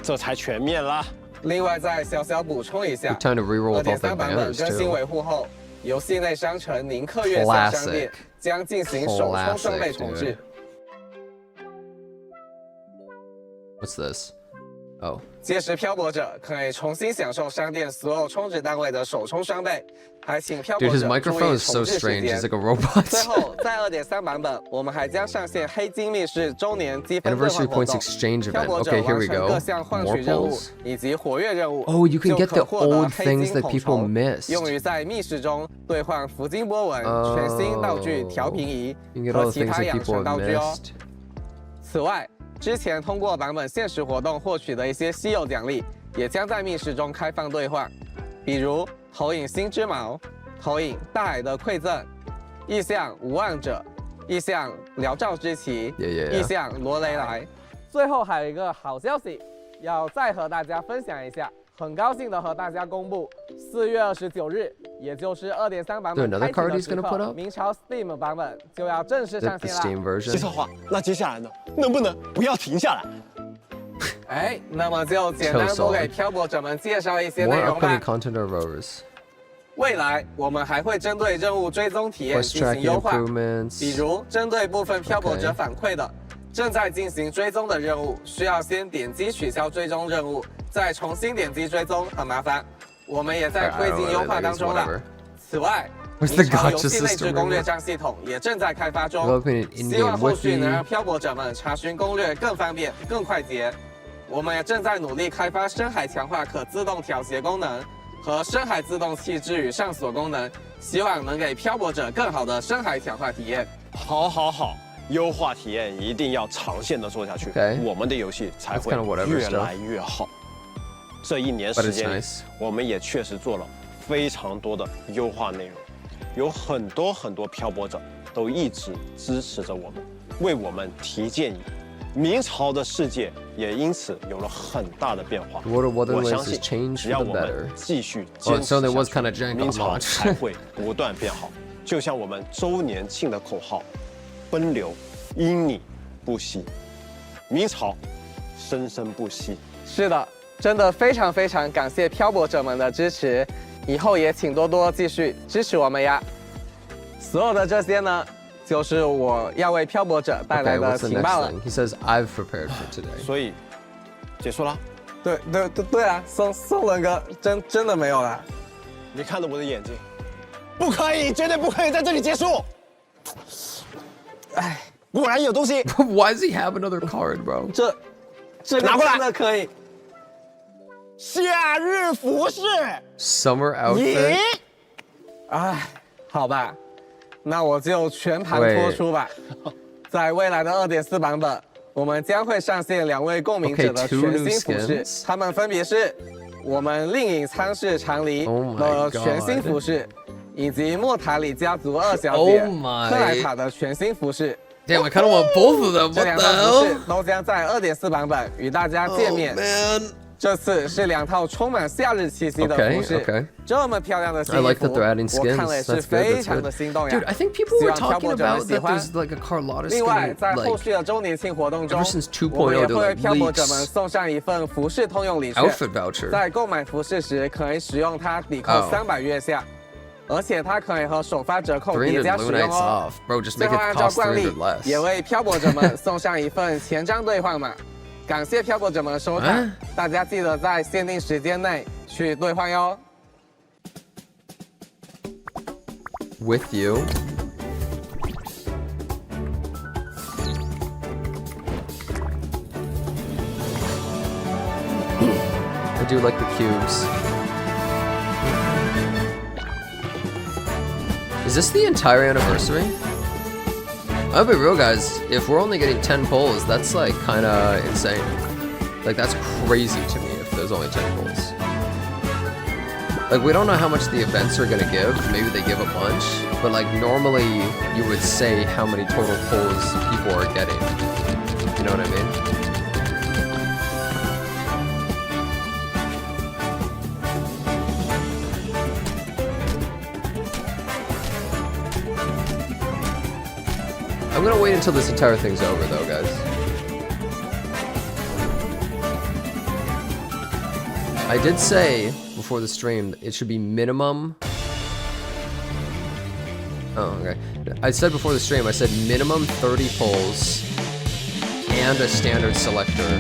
这才全面啦。另外再小补充一下 Time to reroll with all the ，2.3版本 banners 更新 too. 维护后，游戏内商城宁克月下商店将进行首充双倍重置。 What's this? Oh. 届时漂泊者可以重新享受商店所有充值单位的首充双倍，还请漂泊 Dude, 者 his 注意 microphone is so 重置时 strange. 间 He's。like a robot. 最后，在2.3版本，我们还将上线黑金密室周年积分兑换 Anniversary 活 points 动。 exchange 漂 event. 泊者 Okay, here 完 we 成 go. 各项换 More 取任务 pulls. 以及活跃任务， Oh, you can 就 get 可 the 获得 old 黑 things 金 that 统 people 筹， missed. 用于在密室中兑换福金波纹、全新道具调频仪 You can get 和 all the 其 things 他 that 养 people 成 have 道具哦。 missed. 此外，之前通过版本限时活动获取的一些稀有奖励，也将在密室中开放兑换，比如投影星之矛、投影大海的馈赠、意象无望者、意象辽赵之旗、 Yeah. 意象罗雷莱。最后还有一个好消息，要再和大家分享一下。很高兴的和大家公布，4月29日，也就是2.3版本 Dude, another 开启 card 的 he's 时 gonna put 刻， up? 明朝 Steam 版本就要正式 The 上线啦。 Steam 计 version. 策划，那接下来呢？能不能不要停下来？哎，那么就简单多给漂泊者们介绍一些内 More 容吧 upcoming。content of ours. 未来我们还会针对任务追踪体验 Quest 进行 tracking 优化， improvements. 比如针对部分漂泊者 OK 反馈的正在进行追踪的任务，需要先点击取消追踪任务，再重新点击追踪，很麻烦。我们也在推进优化当中了。此外， Where's the 明朝游 Gacha 戏内置 system 攻略 remote? 账系统也正在开发中， Developing an 希望 in-game 后续能让 wiki. 漂泊者们查询攻略更方便、更快捷。我们也正在努力开发深海强化可自动调节功能和深海自动弃置与上锁功能，希望能给漂泊者更好的深海强化体验。好，优化体验一定要长线的做下去 Okay 我们的游戏才 That's 会 kind of whatever 越 stuff. 来越好。这1年 But 时 it's 间里 nice.，我们也确实做了非常多的优化内容，有很多漂泊者都一直支持着我们，为我们提建议。明朝的世界也因此有了很大的变化。 What 我 was 相 is 信， changed 只 for 要 the 我们 better. 继续坚 Oh, 持 so there 下 was 去 kind of jank 明 on 朝 launch. 才会不断变好。就像我们周年庆的口号：“奔流，因你不息；明朝，生生不息。”是的，真的非常感谢漂泊者们的支持，以后也请多多继续支持我们呀。所有的这些呢，就是我要为漂泊者带来 Okay, 的 what's the 情报 next 了。 thing? He says, I've prepared for today. 所以，结束了。对啊，宋伦哥真的没有了。你看着我的眼睛，不可以，绝对不可以在这里结束。哎，果然有东西。Why does he have another card, bro? 这个拿过来真的可以。夏日服饰， Summer 咦 outfit?？哎，好吧，那我就全盘托出吧。在未来的2.4版本，我们将会上线2位共鸣者的 Okay, two 全 new 新服饰 skins.，他们分别是我们令影仓室长离 Oh my 的全新 God 服饰，以及莫塔里家族2小姐 Oh my 克莱塔的全新服饰。Damn, I kind of want both of them. 这 What 两 the 套服饰 hell? 都将在2.4版本与大家见面。 Man. 这次是2套充满夏日气息的服饰 Okay. 这么漂亮的新 I 衣 like 服 that they're adding 我 skins. 看了也是 That's good. 非 That's 常的 good. 心动呀 Dude, I think people 希 were 望漂 talking 泊者们 about 喜 that 欢 there's like a Carlotta 另外 skin. 在后 Like 续的周年庆活动中 ever since 2.0我们也会 they're 为 like 漂泊者们 leaks. 送上一份服饰通用礼券 Outfit voucher. 在购买服饰时可以使用它抵扣Oh 300月下而且它可以和首发折扣叠300加使用 Lunites 哦 off. Bro, just 最 make 后 it 按照 cost 惯例 300 less. 也为漂泊者们送上一份前瞻兑换码感谢漂泊者们的收看大家记得在限定时间内去兑换哟 With you. I do like the cubes. Is this the entire anniversary? I'll be real, guys. If we're only getting 10 polls, that's like kind of insane. Like, that's crazy to me if there's only 10 polls. Like, we don't know how much the events are gonna give. Maybe they give a bunch. But, like, normally you would say how many total polls people are getting. You know what I mean? I'm gonna wait until this entire thing's over, though, guys. I did say before the stream it should be minimum. Oh, okay. I said before the stream, I said minimum 30 polls and a standard selector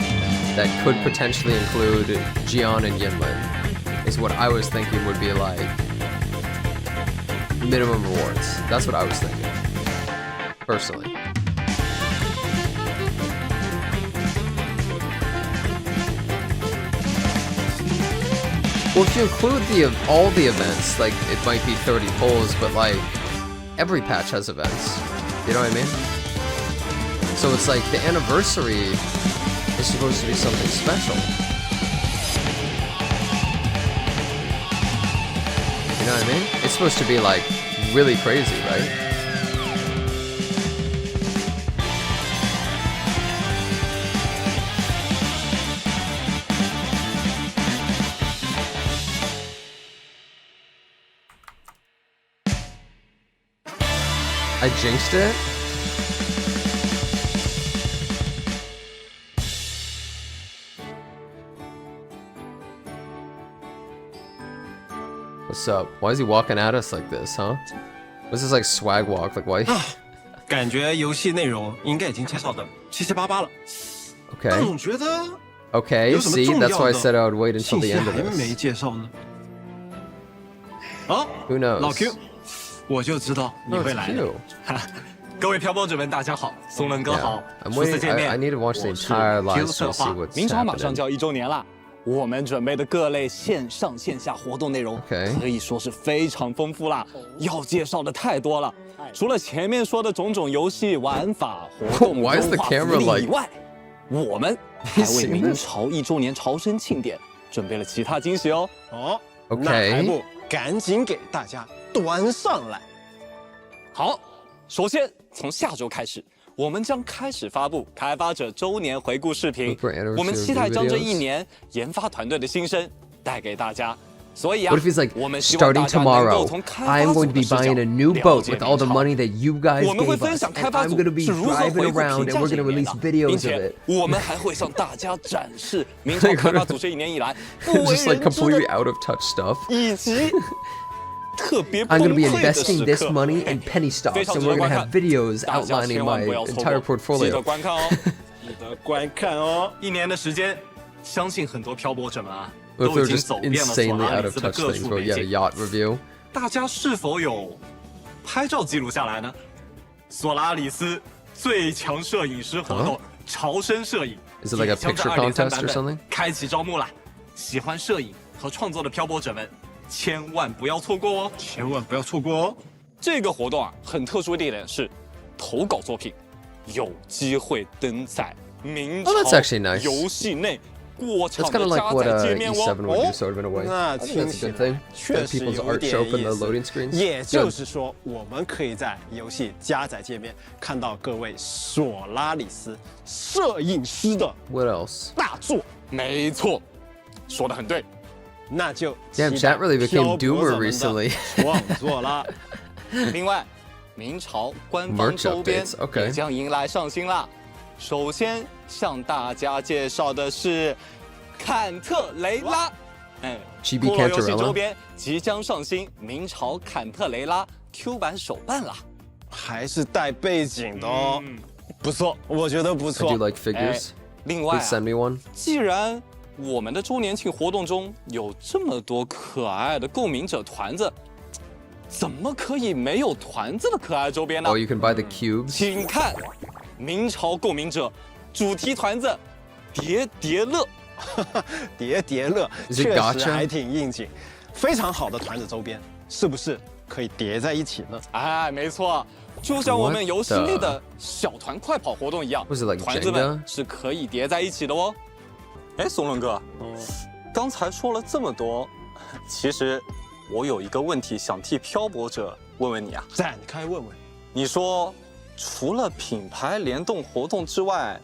that could potentially include Jian and Yinlin, is what I was thinking would be like minimum rewards. That's what I was thinking. Personally. Well, if you include all the events, like, it might be 30 polls, but, like, every patch has events. You know what I mean? So it's like, the anniversary is supposed to be something special. You know what I mean? It's supposed to be, like, really crazy, right? I jinxed it? What's up? Why is he walking at us like this, huh? What's this like swag walk? Like why? 感觉游戏内容应该已经介绍的七七八八了。 Okay. 但总觉得 Okay, 有什么 see, 重要 that's why I 的 said I would wait until 信 the 息 end of 还没 this. 介绍呢。好 Who knows? 老 Q，我就知道你 Oh, 会 it's 来的。 cute. 各位漂泊者们，大家好，松仁哥 Yeah. 好， I'm 初次 waiting. 见 I 面。 need to watch the 我是 entire Q live 策 stream to see 划。 what's 明朝马上 happening. 就要1周年了，我们准备的各类线上线下活动内容 Okay. 可以说是非常丰富啦，要介绍的太多了。除了前面说的种种游戏玩法、活动 Why is the 优化 camera 福利 like- 以外，我们还 Have you 为 seen 明 this? 朝1周年朝生庆典准备了其他惊喜哦。哦 OK 那还不赶紧给大家端上来。好，首先从下周开始，我们将开始发布开发者周年回顾视频 Look for anniversary。 我们期待将这 videos 1年研发团队的新生带给大家。所以啊， What if he's like, 我们希望 starting 大家能够 tomorrow, 从开发 I'm 组 going to 的 be 视角 buying a new 了 boat 解 with all the 明朝 money that you guys 我们会 gave 分 us, 享 and 开发 I'm 组 going to be 是如何 driving 回顾 around, 评 and 价 we're 这 going to 一年 release 的，并 videos of 且 it. 我们还会向大家展示明朝开发组这1年以来不为 Just like 人知 completely 的 out of touch stuff. 以及特别 I'm 崩 going to be 溃的 investing 时 this 刻。 money in penny 非 stocks, 常 and 值 we're 得 going to 观 have 看， videos 大家 outlining 千万 my 不要错 entire 过，记 portfolio. 得观看哦。记得观看哦！1年的时间，相信很多漂泊者们啊， What if 都 they're 已经 just 走遍了索 insanely 拉 out 里 of 斯的 touch 各 things? 处 But 美 yeah, 景。 yacht review. 大家是否有拍照记录下来呢？索拉里斯最强摄影师活动朝生摄影 Is it like a 即将在 picture 2.3 contest 版 or 本 something? 开启招募啦！喜欢摄影和创作的漂泊者们，千万不要错过哦！千万不要错过哦！这个活动啊，很特殊的一点是，投稿作品有机会登载明朝 Oh, that's actually nice. 游戏内过场 That's kind 的 of like 加 what 载界面 E7 would do, 哦。 sort of in a way. 那 I think 听 that's a 起 good 来 thing. 确 Let 实 people's 有 art 点 show up in 意 the 思。 loading screens. 也 Good. 就是说，我们可以在游戏加载界面看到各位索拉里斯摄影师的 What else? 大作，没错，说得很对。那就 Damn, 期待 chat really became 漂泊 Doomer 者们的 recently. 创作啦。另外，明朝官方 Merch 周边 updates, okay. 也将迎来上新啦。首先向大家介绍的是坎特雷拉，GB 骷髅游戏 Cantarella 周边即将上新明朝坎特雷拉 Q 版手办啦。还是带背景的哦，不错，我觉得不 I 错 do。like figures. 另外 Please send me one. 既然我们的周年庆活动中有这么多可爱的共鸣者团子，怎么可以没有团子的可爱周边呢？ Oh, you can buy the cubes. 请看明朝共鸣者主题团子叠叠乐。叠叠乐 Is it 确 Gacha？实还挺应景，非常好的团子周边，是不是可以叠在一起呢？哎，没错，就像我们 What 游戏内的小团快跑活动一样， Was it like 团子们 Jenga？是可以叠在一起的哦。哎，松伦哥，刚才说了这么多，其实我有一个问题想替漂泊者问问你啊。展开问问，你说，除了品牌联动活动之外，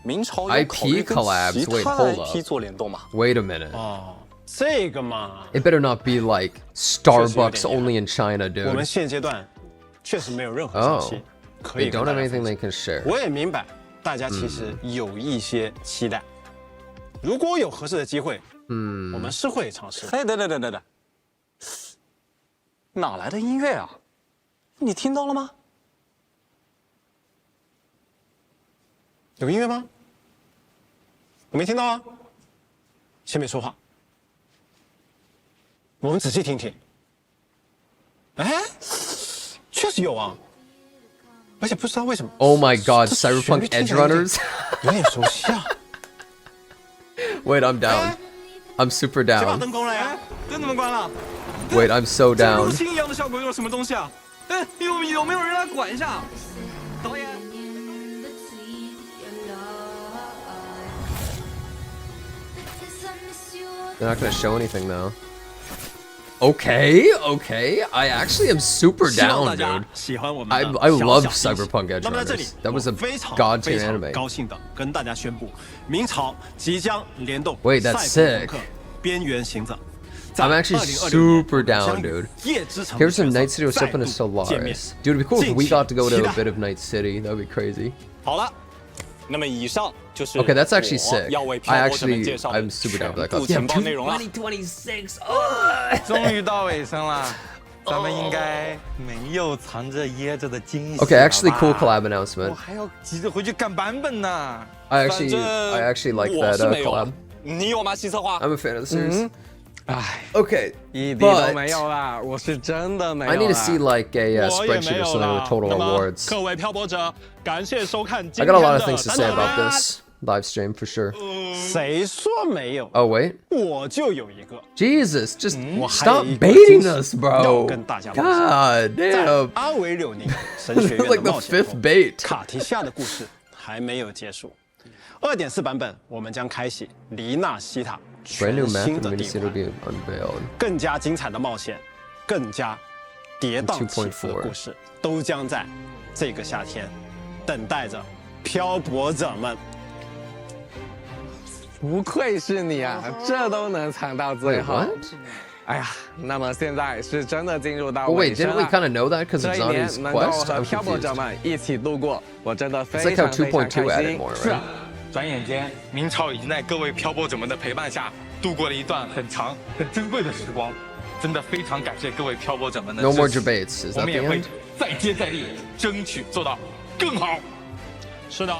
明朝有 IP 考虑跟 collabs，其 wait，他 hold IP up 做联动吗？ Wait a minute. 哦，这个嘛， It better not be like Starbucks only in China, 我们 dude. 现阶段确实没有任何消息可 They 以跟 don't 大 have 家 anything 分 they 享。 can share. 我也明白，大家其实有一些期待。如果有合适的机会，我们是会尝试。哎，等，哪来的音乐啊？你听到了吗？有音乐吗？我没听到啊。先别说话，我们仔细听听。哎，确实有啊，而且不知道为什么。 Oh my god, 这旋律 Cyberpunk 听 Edge 起来有点 Runners? 有点熟悉啊。 Wait, I'm down. I'm super 谁把 down. 灯关了呀？灯怎么关了？ Wait, I'm so 这入 down. 侵一样的效果又是什么东西啊？哎，有没有人来管一下？导演。 They're not gonna show anything though. Okay. I actually am super 希望 down, 大家 dude. 喜欢我们 I 的 love 小小惊喜 Cyberpunk Edge 那么在这里 Runners. That was a 我非常 god tier 非常 anime. 高兴的跟大家宣布，明朝即将联动 Wait, that's 赛博朋克 sick. 边缘行者。在 I'm actually 2026 super 年 down, 将与 dude. 夜之城 Here's some 的 Night 角 City 色 or something 再 to 度见面 Solaris. Dude, it'd be cool if we got to go to 敬 a 请期待 bit of Night City. That'd be crazy. 好了，那么以上就是 Okay, that's actually 我 sick. 要为 I 漂泊者们 actually, 介绍 I'm 的 super down 全 for that 部 class. 情报内容了。 2026. 终于到尾声了，咱们应该没有藏着掖着的惊喜。 Okay, actually, cool 好吧 collab 我 announcement. 还要急着回去赶版本呢。 I 反 actually 正 like 我 that 是没有 collab. 你有吗？西策划？ I'm a fan of the series. 唉， Okay, 一滴都 but 没有啦，我是真的没有 I 啦。 need to see like a 我也没 spreadsheet or 有 something 啦 with。total 那么 awards. 各位漂泊者，感谢收看 I 今 got a 天 lot 的 of things to say about this live stream for sure. 谁说没有？ Oh wait, 我就有一个。 Jesus, just 我还有 stop 一个 baiting 惊喜 us, 要 bro. 跟大家分享。 God 在 damn. 阿维柳宁神 This 学 is 院 like 的 the 冒险 fifth 中， bait. 卡提夏的故事还没有结束。2.4版本，我们将开启黎纳西塔 Brand new 全 map 新 and 的 mini 地 city will 环， be unveiled. 更加精彩的冒险，更加跌宕起伏的故事，都将在这个夏天等待着漂泊者们。不愧是你啊，这都能藏到最 Wait, 后。 what? 哎呀，那么现在是真的进入到 But 尾 wait, 声 didn't we 了。 kind of know that because 这 of 一年 Zani's 能够 quest? 和 I'm 漂泊者 confused. 们一起度过，我真的 It's 非 like how 常非常 2.2 added 开心。 more, 是 right? 啊，转眼间，明朝已经在各位漂泊者们的陪伴下，度过了一段很长、很珍贵的时光。真的非常感谢各位漂泊者们的 No 支 more 持 debates. Is 我 that 们 the 也会 end? 再接再厉，争取做到更好。是的，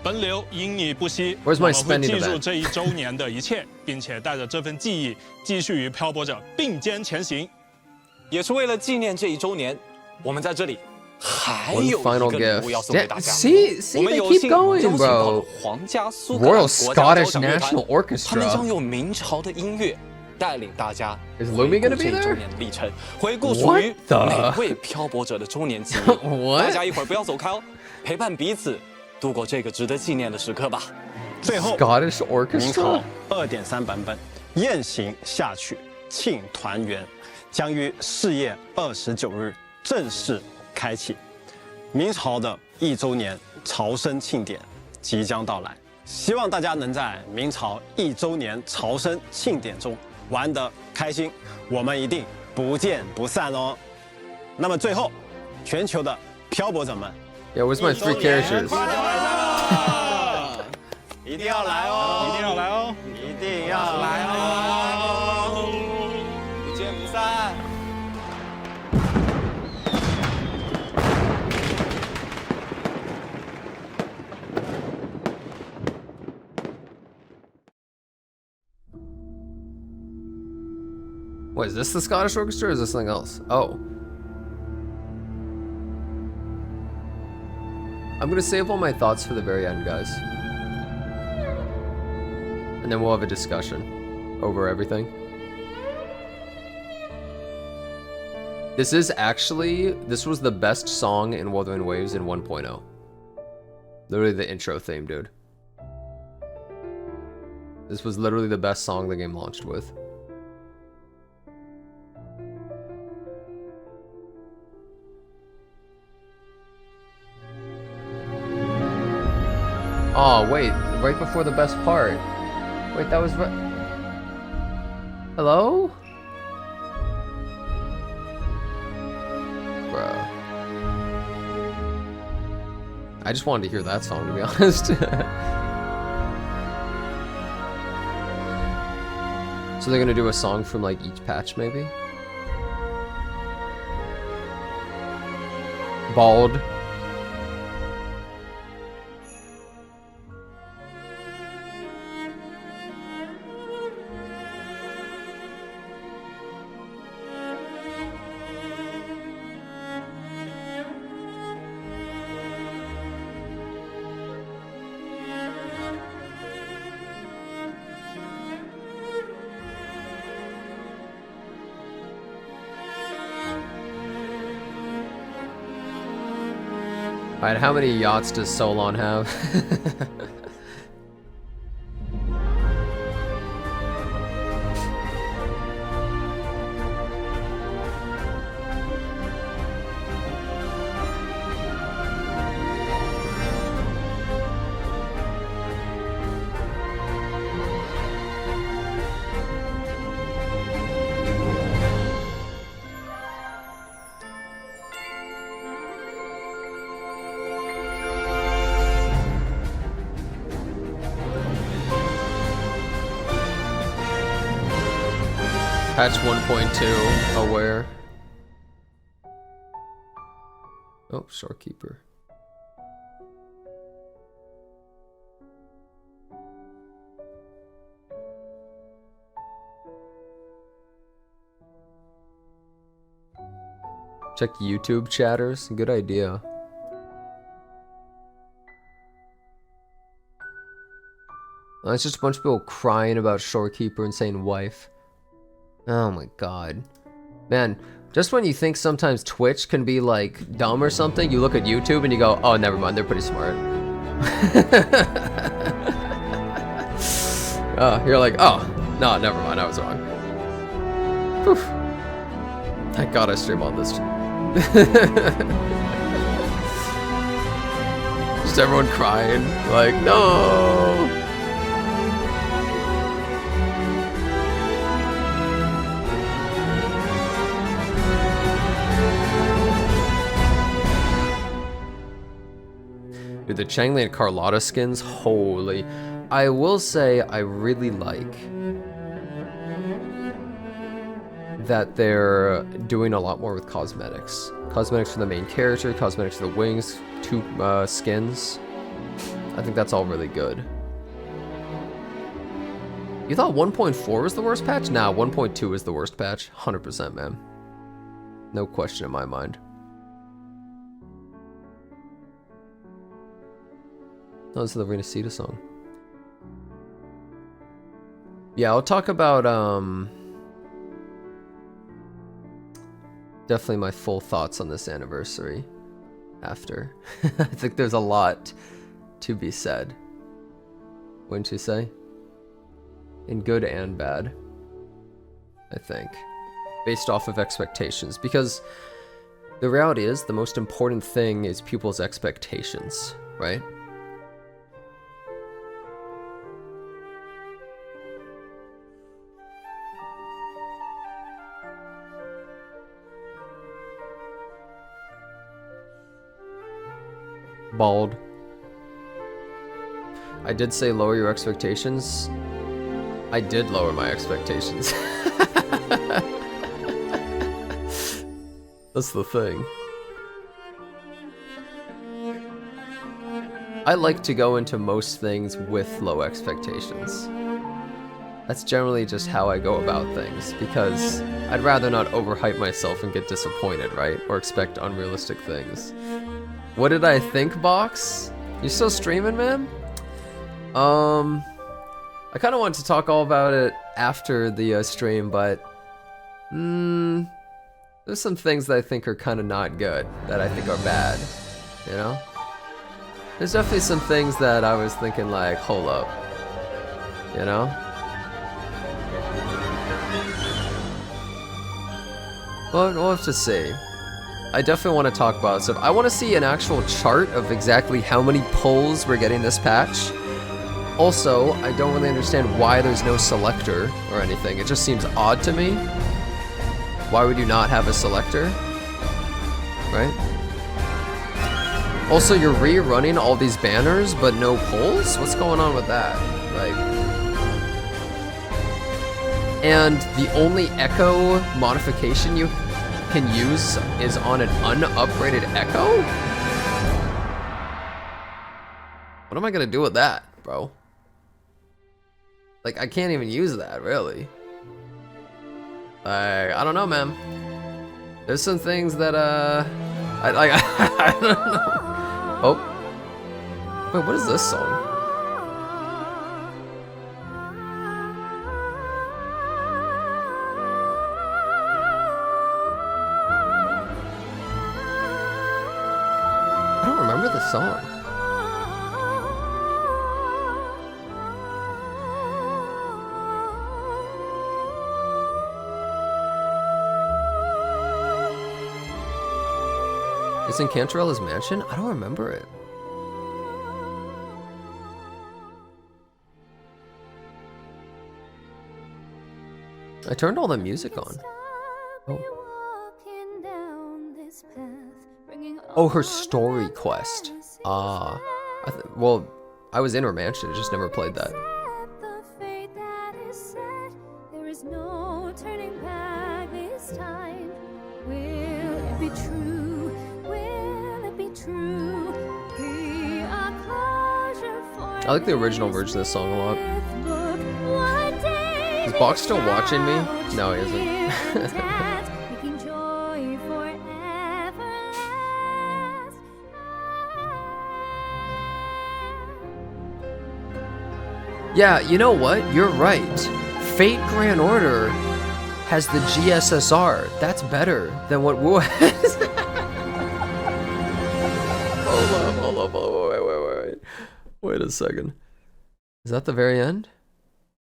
本流因你不息， Where's 我 my 们会 spending 记住 event? 这一周年的一切，并且带着这份记忆，继续与漂泊者并肩前行。也是为了纪念这一周年，我们在这里还 One 有 final 一个礼物要 gift. 送给大家。 See, 我们 they 有 keep 幸 going, 邀请到了 bro. 皇家苏格兰 Royal 国家交 Scottish 响乐团 National 他们将 Orchestra. 用明朝的音乐带领大家 Is 回 Lumi 顾 gonna 这 be 一周 there? 年的历程，回顾属于 What the- 每位漂泊者的周年纪念。 What? 大家一会儿不要走开哦，陪伴彼此度过这个值得纪念的时刻吧。最后 Scottish 明朝 orchestra 2.3版本《雁行下曲庆团圆》将于4月29日正式开启。明朝的1周年朝生庆典即将到来，希望大家能在明朝1周年朝生庆典中玩得开心，我们一定不见不散哦。那么最后，全球的漂泊者们 Yeah, where's my 3 characters? 一定要来哦！一定要来哦！一定要来哦！不见不散。Wait, is this the Scottish orchestra or is this something else? Oh. I'm gonna save all my thoughts for the very end, guys. And then we'll have a discussion over everything. This was the best song in Wuthering Waves in 1.0. Literally the intro theme, dude. This was literally the best song the game launched with. Oh, wait, right before the best part. Wait, that was right. Hello? Bruh. I just wanted to hear that song, to be honest. So they're gonna do a song from like each patch, maybe? Bald. Alright, how many yachts does Solon have? Patch 1.2, aware. Oh, Shorekeeper. Check YouTube chatters, good idea. Oh, it's just a bunch of people crying about Shorekeeper and saying wife. Oh my god. Man, just when you think sometimes Twitch can be like dumb or something, you look at YouTube and you go, oh, never mind, they're pretty smart. You're like, oh, no, never mind, I was wrong. Whew. Thank god I stream on this. Just everyone crying, like, no! Dude, the Changli and Carlotta skins, holy. I will say I really like that they're doing a lot more with cosmetics. Cosmetics for the main character, cosmetics for the wings, 2 skins. I think that's all really good. You thought 1.4 was the worst patch? Nah, 1.2 is the worst patch. 100%, man. No question in my mind. Oh, this is the Renacita song. Yeah, I'll talk about, definitely my full thoughts on this anniversary after. I think there's a lot to be said. wouldn't you say? In good and bad, I think. Based off of expectations. Because the reality is, the most important thing is people's expectations, right? Bald. I did say lower your expectations. I did lower my expectations. That's the thing. I like to go into most things with low expectations. That's generally just how I go about things, because I'd rather not overhype myself and get disappointed, right? Or expect unrealistic things. What did I think, Box? You still streaming, man? I kind of want to talk all about it after the stream, but there's some things that I think are kind of not good, that I think are bad, you know? There's definitely some things that I was thinking like, hold up, you know? Well, we'll have to see. I definitely want to talk about stuff. I want to see an actual chart of exactly how many pulls we're getting this patch. Also, I don't really understand why there's no selector or anything. It just seems odd to me. Why would you not have a selector? Right? Also, you're rerunning all these banners, but no pulls? What's going on with that? Like... And the only echo modification you can use is on an unupgraded echo? What am I gonna do with that, bro? Like, I can't even use that, really. I don't know, man. There's some things that, I don't know. Oh. Wait, what is this song? I don't remember the song. It's in Cantarella's mansion? I don't remember it. I turned all the music on. Oh, her story quest. Ah. Well, I was in her mansion, I just never played that. I like the original version of this song a lot. Is Box still watching me? No, he isn't. Yeah, you know what? You're right. Fate Grand Order has the GSSR. That's better than what Wu has. Hold up, wait. Wait a second. Is that the very end?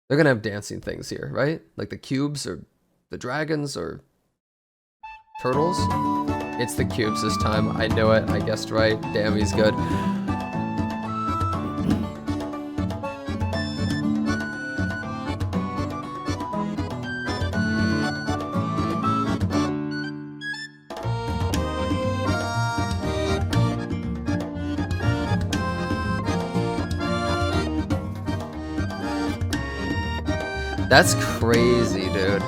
They're gonna have dancing things here, right? Like the cubes or the dragons or turtles? It's the cubes this time. I knew it. I guessed right. Damn, he's good. That's crazy, dude.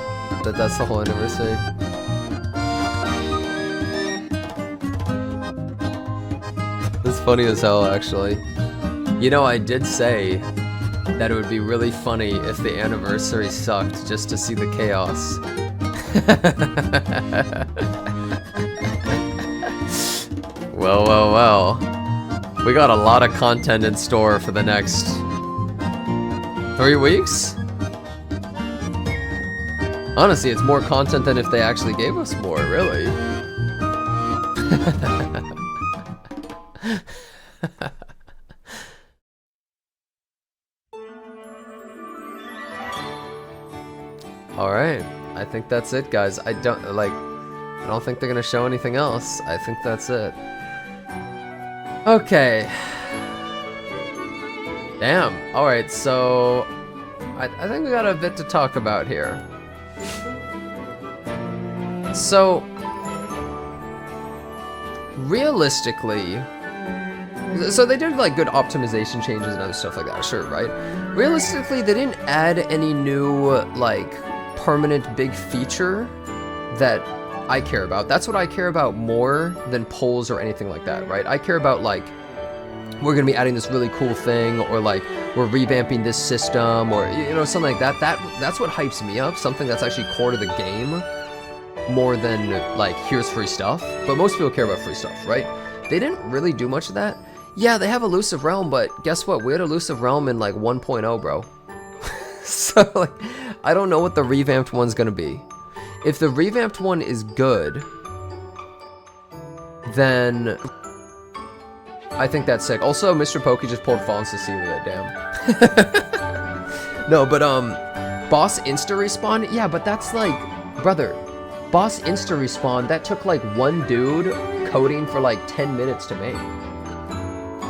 That's the whole anniversary. That's funny as hell, actually. You know, I did say that it would be really funny if the anniversary sucked just to see the chaos. Well. We got a lot of content in store for the next 3 weeks? Honestly, it's more content than if they actually gave us more, really. think that's it, guys. I don't think they're gonna show anything else. I think that's it. Okay. Damn. Alright, so I think we got a bit to talk about here. So realistically, so they did like good optimization changes and other stuff like that, sure, right? Realistically, they didn't add any new like permanent big feature that I care about. That's what I care about more than polls or anything like that, right? I care about like, we're gonna be adding this really cool thing, or like we're revamping this system, or you know, something like that. That's what hypes me up, something that's actually core to the game more than like here's free stuff. But most people care about free stuff, right? They didn't really do much of that. Yeah, they have Elusive Realm, but guess what? We had Elusive Realm in like 1.0, bro. So like, I don't know what the revamped one's gonna be. If the revamped one is good, then I think that's sick. Also, Mr. Pokey just pulled Fallen Cecilia, damn. No, but boss insta respawn, yeah, but that's like, brother, boss insta respawn, that took like one dude coding for like 10 minutes to make.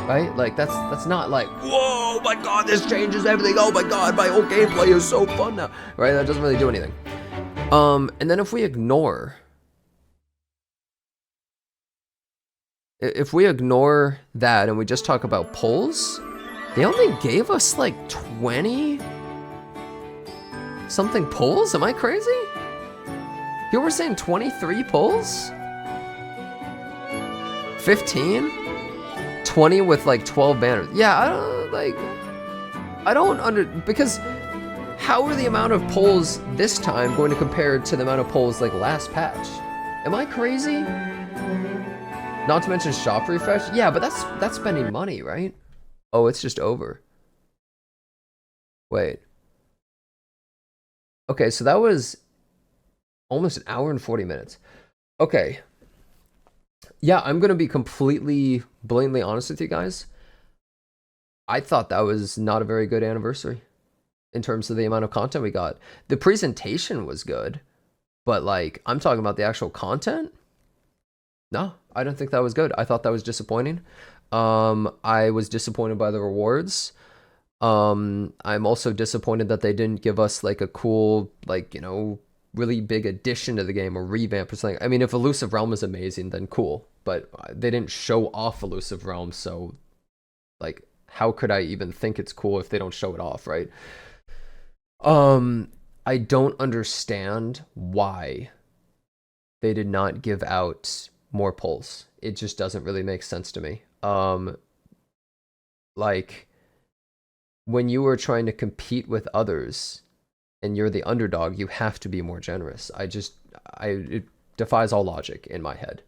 Right? Like that's not like, whoa, my god, this changes everything. Oh my god, my whole gameplay is so fun now. Right? That doesn't really do anything. And then if we ignore that and we just talk about polls, they only gave us like 20 something polls? Am I crazy? People were saying 23 polls? 15? 20 with like 12 banners. Yeah, because how are the amount of polls this time going to compare to the amount of polls like last patch? Am I crazy? Not to mention shop refresh. Yeah, but that's spending money, right? Oh, it's just over. Wait. Okay, so that was almost an hour and 40 minutes. Okay. Yeah, I'm gonna be completely blatantly honest with you guys. I thought that was not a very good anniversary in terms of the amount of content we got. The presentation was good, but like, I'm talking about the actual content. No, I don't think that was good. I thought that was disappointing. I was disappointed by the rewards. I'm also disappointed that they didn't give us like a cool, like, you know, really big addition to the game or revamp or something. I mean, if Elusive Realm is amazing, then cool. But they didn't show off Elusive Realm, so like, how could I even think it's cool if they don't show it off, right? I don't understand why they did not give out more polls. It just doesn't really make sense to me. Like, when you are trying to compete with others and you're the underdog, you have to be more generous. It defies all logic in my head.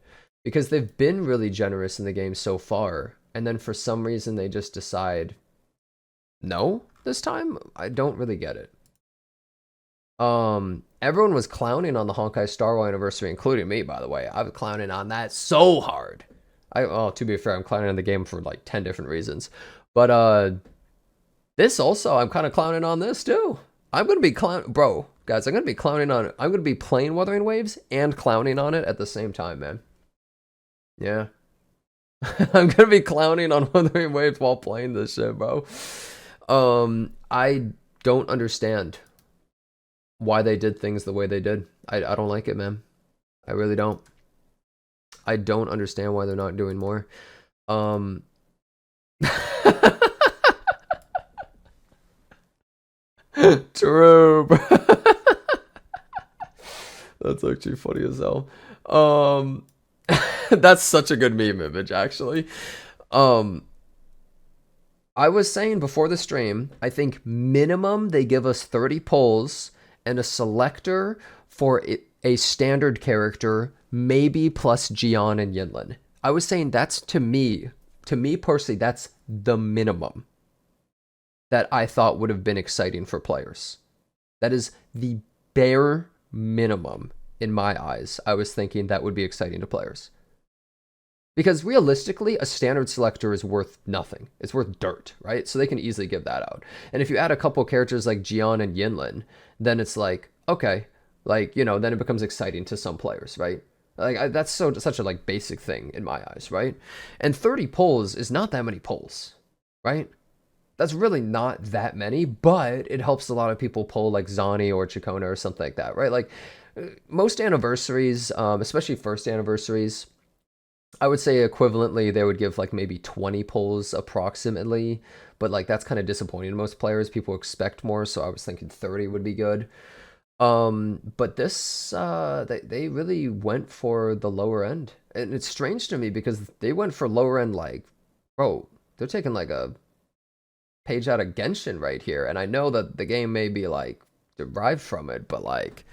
Because they've been really generous in the game so far, and then for some reason they just decide, no, this time? I don't really get it. Everyone was clowning on the Honkai Star Rail anniversary, including me, by the way. I was clowning on that so hard. To be fair, I'm clowning on the game for like 10 different reasons. But this also, I'm kind of clowning on this too. I'm gonna be bro, guys, I'm gonna be playing Wuthering Waves and clowning on it at the same time, man. Yeah. I'm gonna be clowning on Wuthering Waves while playing this shit, bro. I don't understand why they did things the way they did. I don't like it, man. I really don't. I don't understand why they're not doing more. True, bro. That's actually funny as hell. That's such a good meme image, actually. I was saying before the stream, I think minimum they give us 30 polls and a selector for a standard character, maybe plus Jian and Yinlin. I was saying that's to me personally, that's the minimum that I thought would have been exciting for players. That is the bare minimum in my eyes. I was thinking that would be exciting to players. Because realistically, a standard selector is worth nothing. It's worth dirt, right? So they can easily give that out. And if you add a couple characters like Jian and Yinlin, then it's like, okay, like, you know, then it becomes exciting to some players, right? Like that's such a like basic thing in my eyes, right? And 30 pulls is not that many pulls, right? That's really not that many, but it helps a lot of people pull like Zani or Ciacona or something like that, right? Like most anniversaries, especially first anniversaries, I would say equivalently they would give like maybe 20 pulls approximately, but like that's kind of disappointing to most players. People expect more, so I was thinking 30 would be good. But this, they really went for the lower end, and it's strange to me because they went for lower end. Like, bro, they're taking like a page out of Genshin right here, and I know that the game may be like derived from it, but like,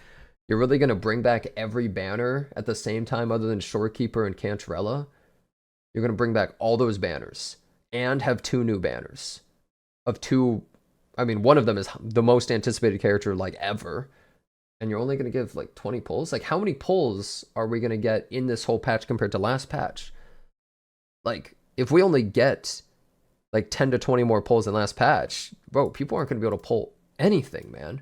you're really gonna bring back every banner at the same time, other than Shorekeeper and Cantarella. You're gonna bring back all those banners and have 2 new banners of 2. I mean, one of them is the most anticipated character like ever. And you're only going to give like 20 pulls? Like, how many pulls are we going to get in this whole patch compared to last patch? Like, if we only get like 10 to 20 more pulls than last patch, bro, people aren't going to be able to pull anything, man.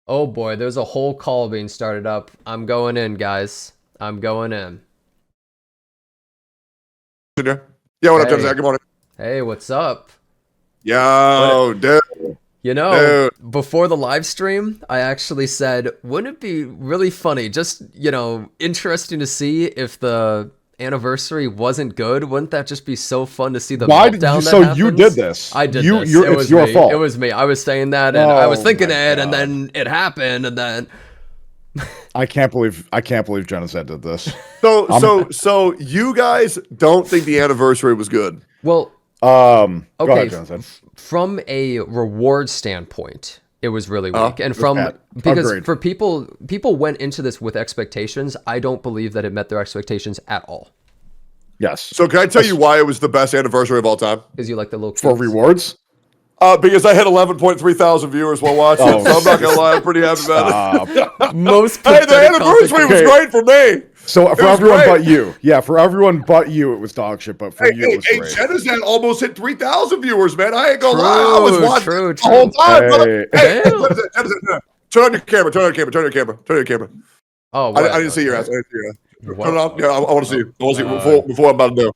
Oh boy, there's a whole call being started up. I'm going in, guys. I'm going in. Yeah, what up, Jensen? Good morning. Hey, what's up? Yo, dude. You know, before the live stream, I actually said, wouldn't it be really funny, just, you know, interesting to see if the anniversary wasn't good? Wouldn't that just be so fun to see the meltdown that happens? You did this. I did this. It's your fault. It was me. I was saying that, and I was thinking it, and then it happened, and then... I can't believe Genocide did this. So you guys don't think the anniversary was good? Well... okay, go ahead, from a reward standpoint, it was really weak, and because for people went into this with expectations. I don't believe that it met their expectations at all. Yes. So can I tell you why it was the best anniversary of all time? Because you like the little for rewards. Because I had 11.3 thousand viewers while watching, so I'm not gonna lie, I'm pretty happy about it. Most hey, the anniversary was great for me. So for everyone but you, for everyone but you, it was dog shit. But for you, it was great. Genocide almost hit 3,000 viewers, man. I ain't gonna lie, I was watching the whole time. Hey, turn on your camera. Turn on your camera. Oh, I didn't see your ass. Turn it on. Yeah, I want to see you. I want to see you before I'm about to do.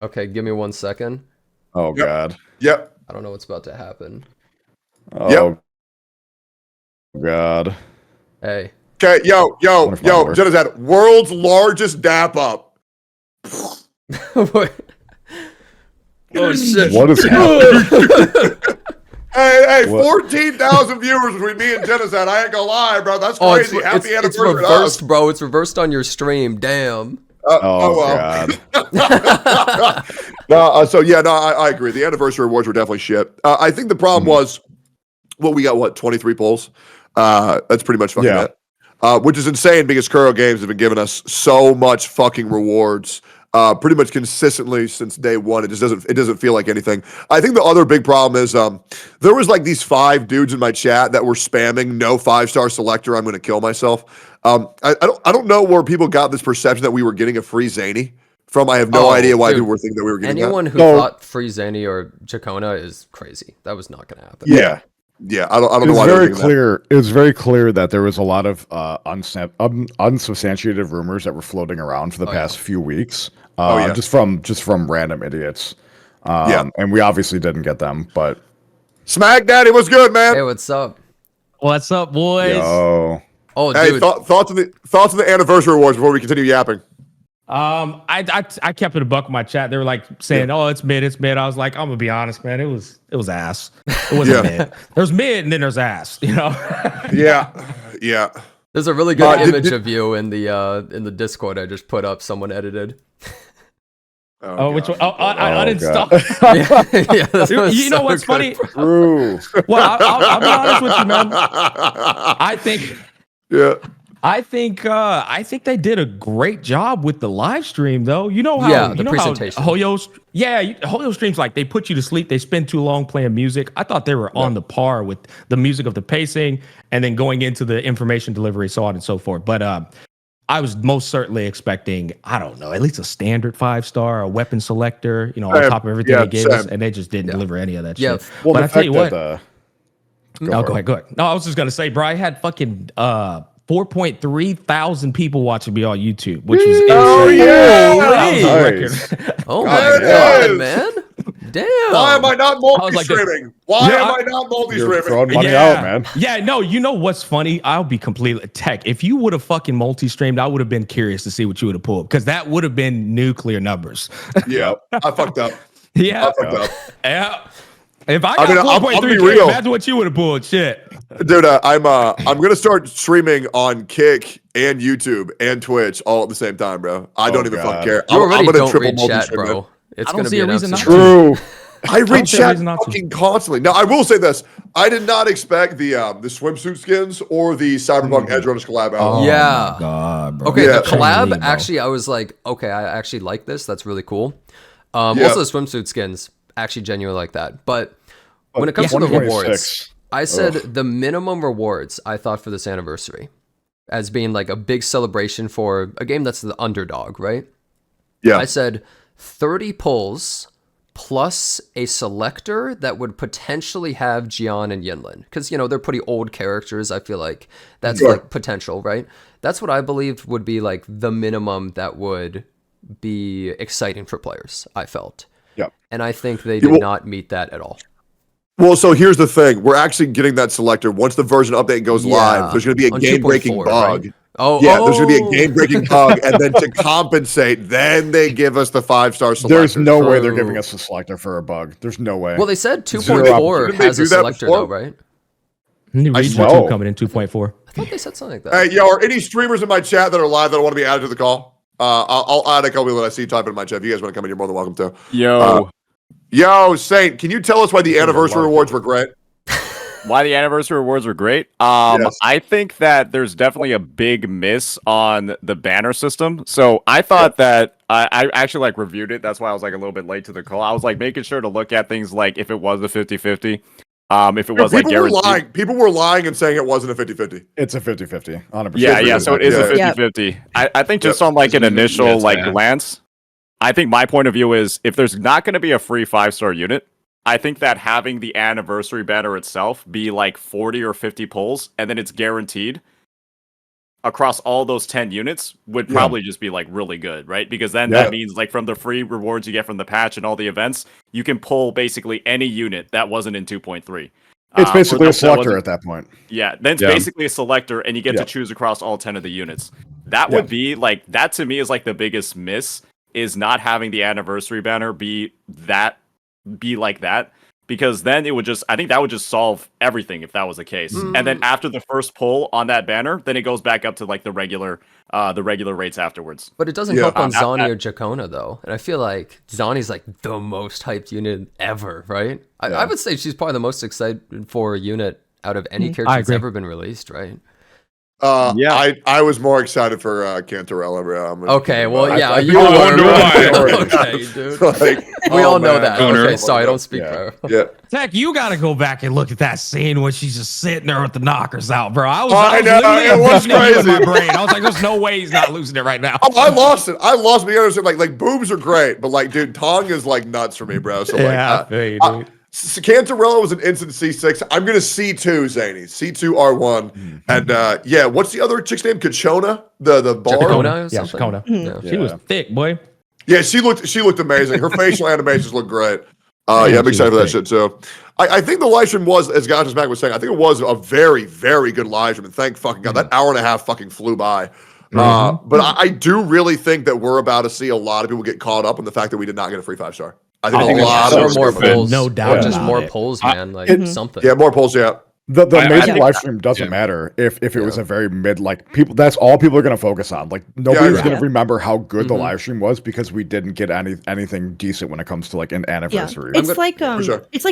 Okay, give me 1 second. Oh God. Yep. I don't know what's about to happen. Oh God. Hey. Okay, yo, Genocide, world's largest dap up. Oh shit. What is happening? Hey, 14,000 viewers between me and Genocide. I ain't gonna lie, bro. That's crazy. Happy anniversary. It's reversed, bro. It's reversed on your stream. Damn. God. I agree. The anniversary awards were definitely shit. I think the problem was, we got 23 polls. That's pretty much fucking it. Which is insane because Kuro Games have been giving us so much fucking rewards, pretty much consistently since day one. It doesn't feel like anything. I think the other big problem is there was like these 5 dudes in my chat that were spamming no 5-star selector. I'm going to kill myself. I don't know where people got this perception that we were getting a free Zany from. I have no idea why people were thinking that we were getting anyone who thought free Zany or Ciacona is crazy. That was not going to happen. Yeah, I don't know why. It was very clear that there was a lot of unsubstantiated rumors that were floating around for the past few weeks. Just from random idiots. And we obviously didn't get them, but Smack Daddy, what's good, man? Hey, what's up? What's up, boys? Yo. Oh, hey, dude. Thoughts on the anniversary awards before we continue yapping. I kept it a buck in my chat. They were like saying, "Oh, it's mid." I was like, "I'm gonna be honest, man. It was ass. It wasn't mid. There's mid, and then there's ass. You know." Yeah. There's a really good image of you in the Discord I just put up. Someone edited. Which one? I didn't stop. You know what's funny? True. Well, I'll be honest with you, man. I think they did a great job with the live stream, though. You know how the presentation. Hoyo streams, like, they put you to sleep. They spend too long playing music. I thought they were on the par with the music of the pacing, and then going into the information delivery, so on and so forth. But I was most certainly expecting, I don't know, at least a standard 5-star, a weapon selector, on top of everything they gave us, and they just didn't deliver any of that shit. Well, but I tell you what. Go ahead. No, I was just gonna say, bro, I had fucking 4.3 thousand people watching me on YouTube, which was insane. Oh my god, man. Damn. Why am I not multi-streaming? Why am I not multi-streaming? You're throwing money out, man. Yeah, no, you know what's funny? I'll be completely tech. If you would have fucking multi-streamed, I would have been curious to see what you would have pulled, because that would have been nuclear numbers. Yeah, I fucked up. Yeah. I fucked up. Yeah. If I got 4.3K, imagine what you would have pulled. Shit. Dude, I'm gonna start streaming on Kick and YouTube and Twitch all at the same time, bro. I don't even fucking care. You already I'm gonna don't triple read chat, multi-stream bro. it. It's gonna be an reason not True. I read chat fucking constantly. Now, I will say this: I did not expect the swimsuit skins or the Cyberpunk Edge Runners collab out. Oh yeah. God, bro. Okay, Yeah. the collab, Bro. actually, I was like, okay, I actually like this. That's really cool. Also, the swimsuit skins, actually genuinely like that. But when it comes to the rewards, I said the minimum rewards I thought for this anniversary as being like a big celebration for a game that's the underdog, right? Yeah. I said 30 pulls plus a selector that would potentially have Jian and Yinlin. Because, you know, they're pretty old characters. I feel like that's like potential, right? That's what I believed would be like the minimum that would be exciting for players, I felt. Yeah. And I think they did not meet that at all. Well, so here's the thing: we're actually getting that selector once the version update goes live. There's going to be a game-breaking bug. Right? There's going to be a game-breaking bug, and then to compensate, then they give us the 5-star selector. There's no way they're giving us a selector for a bug. There's no way. Well, they said 2.4 has a selector, though, right? New region 2 coming in 2.4. I thought they said something like that. Hey, yo, are any streamers in my chat that are live that want to be added to the call? I'll add a couple that I see type in my chat. If you guys want to come in, you're more than welcome to. Yo, Saint, can you tell us why the anniversary rewards were great? Why the anniversary rewards were great? I think that there's definitely a big miss on the banner system. So I thought that I actually like reviewed it. That's why I was like a little bit late to the call. I was like making sure to look at things like if it was a 50-50. If it was like guaranteed. People were lying and saying it wasn't a 50-50. It's a 50-50. 100%. Yeah. So it is a 50-50. I think just on like an initial like glance, I think my point of view is if there's not going to be a free 5-star unit, I think that having the anniversary banner itself be like 40 or 50 pulls and then it's guaranteed across all those 10 units would probably just be like really good, right? Because then that means like from the free rewards you get from the patch and all the events, you can pull basically any unit that wasn't in 2.3. It's basically a selector at that point. Yeah, then it's basically a selector and you get to choose across all 10 of the units. That would be like, that to me is like the biggest miss, is not having the anniversary banner be like that, because then it would just, I think that would just solve everything if that was the case. And then after the first pull on that banner, then it goes back up to like the regular rates afterwards. But it doesn't help on Zani or Ciacona though, and I feel like Zani's like the most hyped unit ever, right? I would say she's probably the most excited for a unit out of any character that's ever been released, right? I was more excited for Cantarella, bro. Okay, well, yeah, you were. Okay, dude. We all know that. Okay, sorry, I don't speak for her. Yeah. Tech, you got to go back and look at that scene when she's just sitting there with the knockers out, bro. I was it was crazy. in my brain. I was like, there's no way he's not losing it right now. Oh, I lost it. Like boobs are great, but like, dude, tongue is like nuts for me, bro. So like, Cantarella was an instant C6. I'm gonna C2, Zany. C2 R1. And what's the other chick's name? Ciacona? The bar? Ciacona. Yeah, she was thick, boy. Yeah, she looked amazing. Her facial animations look great. I'm excited for that shit too. I think the live stream was, as Gacha's Mac was saying, I think it was a very, very good live stream. And thank fucking God, that hour and a half fucking flew by. But I do really think that we're about to see a lot of people get caught up on the fact that we did not get a free 5-star. I think a lot of more polls, no doubt, or just more polls, man. Like something. Yeah, more polls. Yeah. The amazing live stream doesn't matter if it was a very mid, like people. That's all people are going to focus on. Like nobody's going to remember how good the live stream was because we didn't get anything decent when it comes to like an anniversary. It's like it's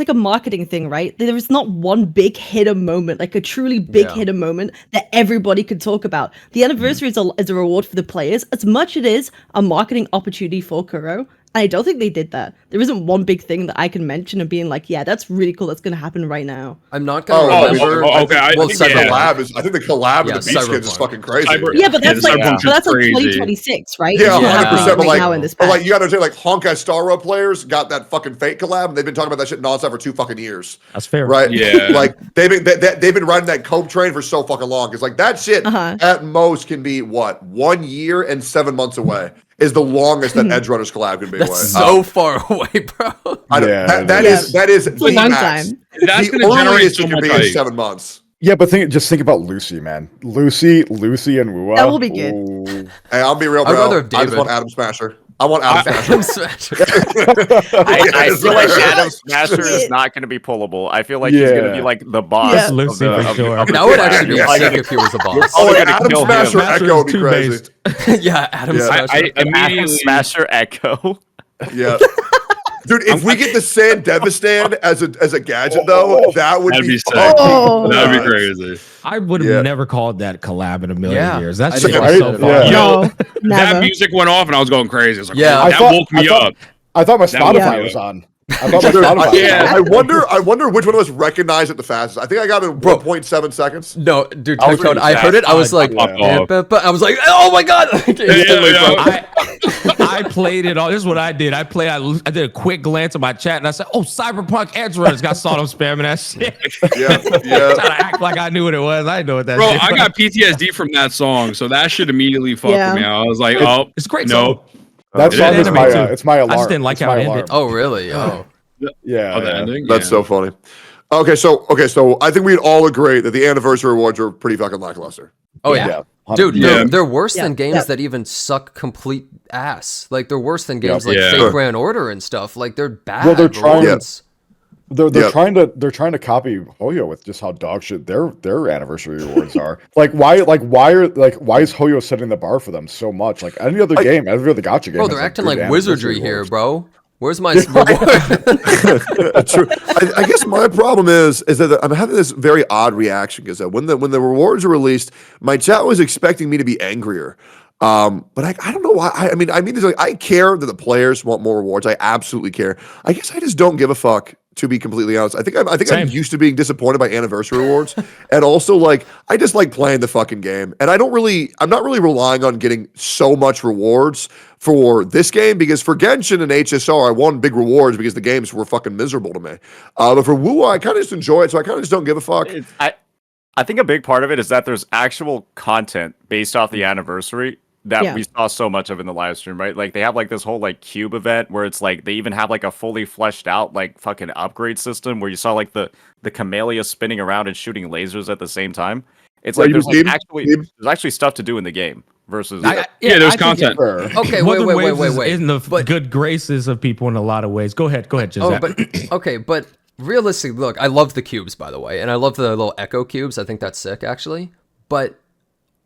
like a marketing thing, right? There is not one big hitter moment, like a truly big hitter moment that everybody could talk about. The anniversary is a reward for the players as much as it is a marketing opportunity for Kuro. I don't think they did that. There isn't one big thing that I can mention of being like, yeah, that's really cool. That's going to happen right now. I'm not going to remember. Okay, I think Cyber collab is. I think the collab of the beach skins is fucking crazy. Yeah, but that's like 2026, right? Yeah, 100%. But now in this patch. like you got to say, like Honkai Star Rail players got that fucking Fate collab, and they've been talking about that shit nonstop for 2 fucking years. That's fair, right? Yeah, like they've been riding that cope train for so fucking long. It's like that shit at most can be what 1 year and 7 months away. Is the longest that Edge Runners collab can be away. That's so far away, bro. I know. That is it's a long time. That's the going to generate earliest so it can much be hype. is 7 months. Yeah, but just think about Lucy, man. Lucy, and Wua. That will be good. Ooh. Hey, I'll be real, I'd bro. rather have I just David. want Adam Smasher. I want Adam Smasher. I feel like Adam Smasher is not going to be pullable. I feel like he's going to be like the boss. Yeah. Lucy for sure. That would actually be sick if he was a boss. Oh, Adam Smasher Echo would be too crazy. Yeah, Adam Smasher. I Adam immediately Smasher Echo. Yeah. Dude, if we get the Sand Devistan as a gadget, though, that would that'd be sick. Oh. That'd be crazy. I would have never called that collab in a million Yeah. years. That's I shit didn't. was so Yeah. fun. Yo, No, that never. music went off and I was going crazy. I was like, Yeah. that woke me up. I thought my That woke Spotify me was up. on. I thought my Dude, Spotify was on. I wonder which one of us recognized it the fastest. I think I got it in 1.7 seconds. No, dude, I was Tectone, I pretty heard it. I was fast. like, I popped off. but I was like, oh my god! Instantly, bro. I played it all. This is what I did. I did a quick glance at my chat and I said, "Oh, Cyberpunk Edge Runners got saw them spamming that shit." Yeah, Trying to act like I knew what it was. I didn't know what that. Bro, shit I was. got PTSD from that song, so that shit immediately fucked Yeah. with me. I was like, It's a great no. song. That song is anime too. it's my alarm. I just didn't like It's how my it alarm. ended. Oh really? Oh. Yeah, Oh, the yeah. ending? That's Yeah. so funny. Okay, so I think we'd all agree that the anniversary awards are pretty fucking lackluster. Oh yeah. Yeah. Dude, Yeah. they're worse than Yeah. games Yeah. that even suck complete ass. Like they're worse than games Yeah. like Yeah. Fate Grand Order and stuff. Like they're bad. Well, they're trying- awards. They're Yeah. trying to copy Hoyo with just how dog shit their anniversary awards are. Why is Hoyo setting the bar for them so much? Like any other game, every other Gacha game. Bro, has, they're acting good like wizardry anniversary here, awards. bro. Where's my reward? True. I guess my problem is that I'm having this very odd reaction because when the rewards are released, my chat was expecting me to be angrier. But I don't know why. I mean, it's like I care that the players want more rewards. I absolutely care. I guess I just don't give a fuck. To be completely honest, I think I'm used to being disappointed by anniversary rewards, and also like I just like playing the fucking game, and I'm not really relying on getting so much rewards for this game because for Genshin and HSR I won big rewards because the games were fucking miserable to me. But for Wuwa, I kind of just enjoy it, so I kind of just don't give a fuck. I think a big part of it is that there's actual content based off the anniversary that we saw so much of in the live stream, right? Like they have like this whole like cube event where it's like they even have like a fully fleshed out like fucking upgrade system where you saw like the Camellia spinning around and shooting lasers at the same time. It's like there's like there's actually stuff to do in the game versus there's content. Okay, Wuthering wait. Waves is in the good graces of people in a lot of ways. Go ahead, Gisette. But realistically, look, I love the cubes, by the way, and I love the little echo cubes. I think that's sick, actually. But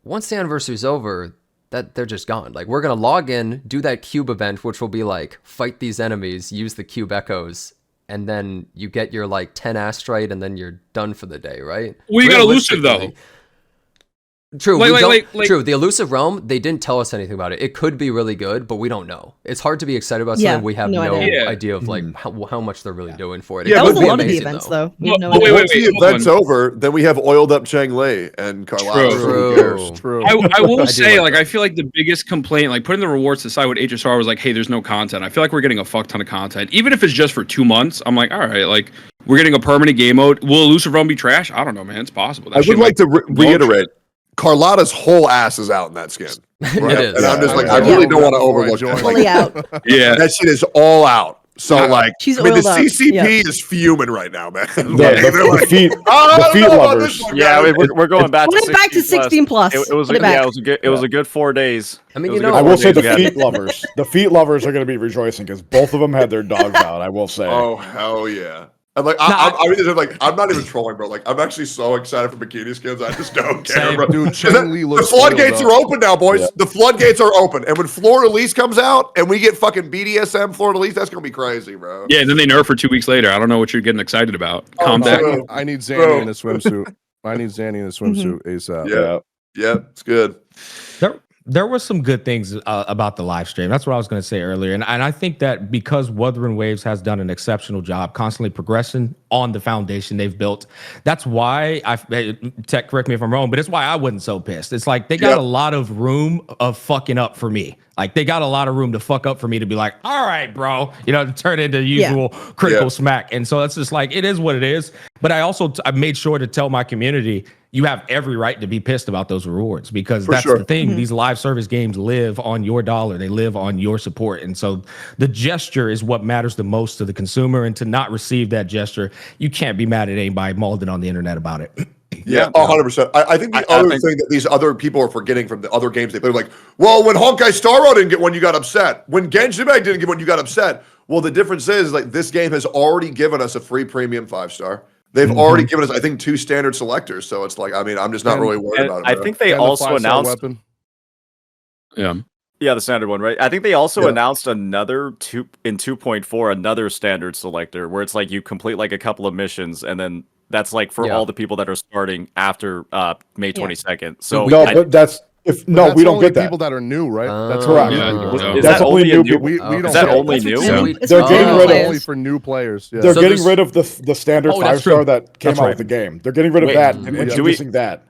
once the anniversary's over, that they're just gone. Like we're gonna log in, do that cube event, which will be like fight these enemies, use the cube echoes, and then you get your like 10 astrite, and then you're done for the day, right? Well, you got elusive though. True. Like, True. The elusive realm, they didn't tell us anything about it. It could be really good, but we don't know. It's hard to be excited about something we have no idea of like how much they're really doing for it. Yeah, that was a but lot of the events, though. We have no Once idea. the event's over, then we have oiled up Chang Li and Carlisle. True. I will say, like, I feel like the biggest complaint, like putting the rewards aside with HSR was like, hey, there's no content. I feel like we're getting a fuck ton of content. Even if it's just for 2 months, I'm like, all right, like, we're getting a permanent game mode. Will Elusive Realm be trash? I don't know, man. It's possible. That I shit would like to might- reiterate, Carlotta's whole ass is out in that skin. Right? It is. And I'm just like, I really don't want to overlook that. Fully out. Yeah. That shit is all out. So like, She's I mean, the oiled up. CCP Yeah. is fuming right now, man. The feet "Oh, lovers. Yeah, we're going back to Went back to 16 plus. It was Put a, it back. it was a good 4 days. I mean, It was you a know, good I will 4 say days the we had. feet lovers. The feet lovers are going to be rejoicing because both of them had their dogs out. I will say. Oh hell yeah! I'm like, I'm not even trolling, bro. Like, I'm actually so excited for bikini skins. I just don't care, Same. bro. Dude, Chang Li The looks floodgates oiled are up. open now, boys. Yeah. The floodgates are open, and when Florida Lease comes out, and we get fucking BDSM Florida Lease, that's gonna be crazy, bro. Yeah, and then they nerf for 2 weeks later. I don't know what you're getting excited about. Calm down. bro. I need Zani Bro. in a swimsuit. I need Zani in a swimsuit ASAP. Yeah, it's good. There were some good things about the live stream. That's what I was going to say earlier. And I think that because Wuthering Waves has done an exceptional job constantly progressing on the foundation they've built, that's why Tech, correct me if I'm wrong, but it's why I wasn't so pissed. It's like they got a lot of room of fucking up for me. Like they got a lot of room to fuck up for me to be like, all right, bro, to turn into usual critical smack. And so it's just like, it is what it is. But I made sure to tell my community, you have every right to be pissed about those rewards because that's the thing. These live service games live on your dollar. They live on your support. And so the gesture is what matters the most to the consumer. And to not receive that gesture, you can't be mad at anybody mauling on the internet about it. Yeah, 100%. I think the other thing that these other people are forgetting from the other games they play, like, well, when Honkai Star Rail didn't get one, you got upset. When Genshin Impact didn't get one, you got upset. Well, the difference is, like, this game has already given us a free premium 5-star. They've already given us, I think, 2 standard selectors. So it's like, I mean, I'm just not really worried about it. I think they also announced. Yeah, the standard one, right? I think they also announced another 2.4, another standard selector where it's like you complete like a couple of missions and then that's like for all the people that are starting after May 22nd. So no, but that's we don't get that. People that are new, right? That's correct. Is that only new? We don't. Is that only new? They're getting rid of only for new players. Yeah. They're getting rid of the standard 5-star that came out of the game. They're getting rid of that and introducing that.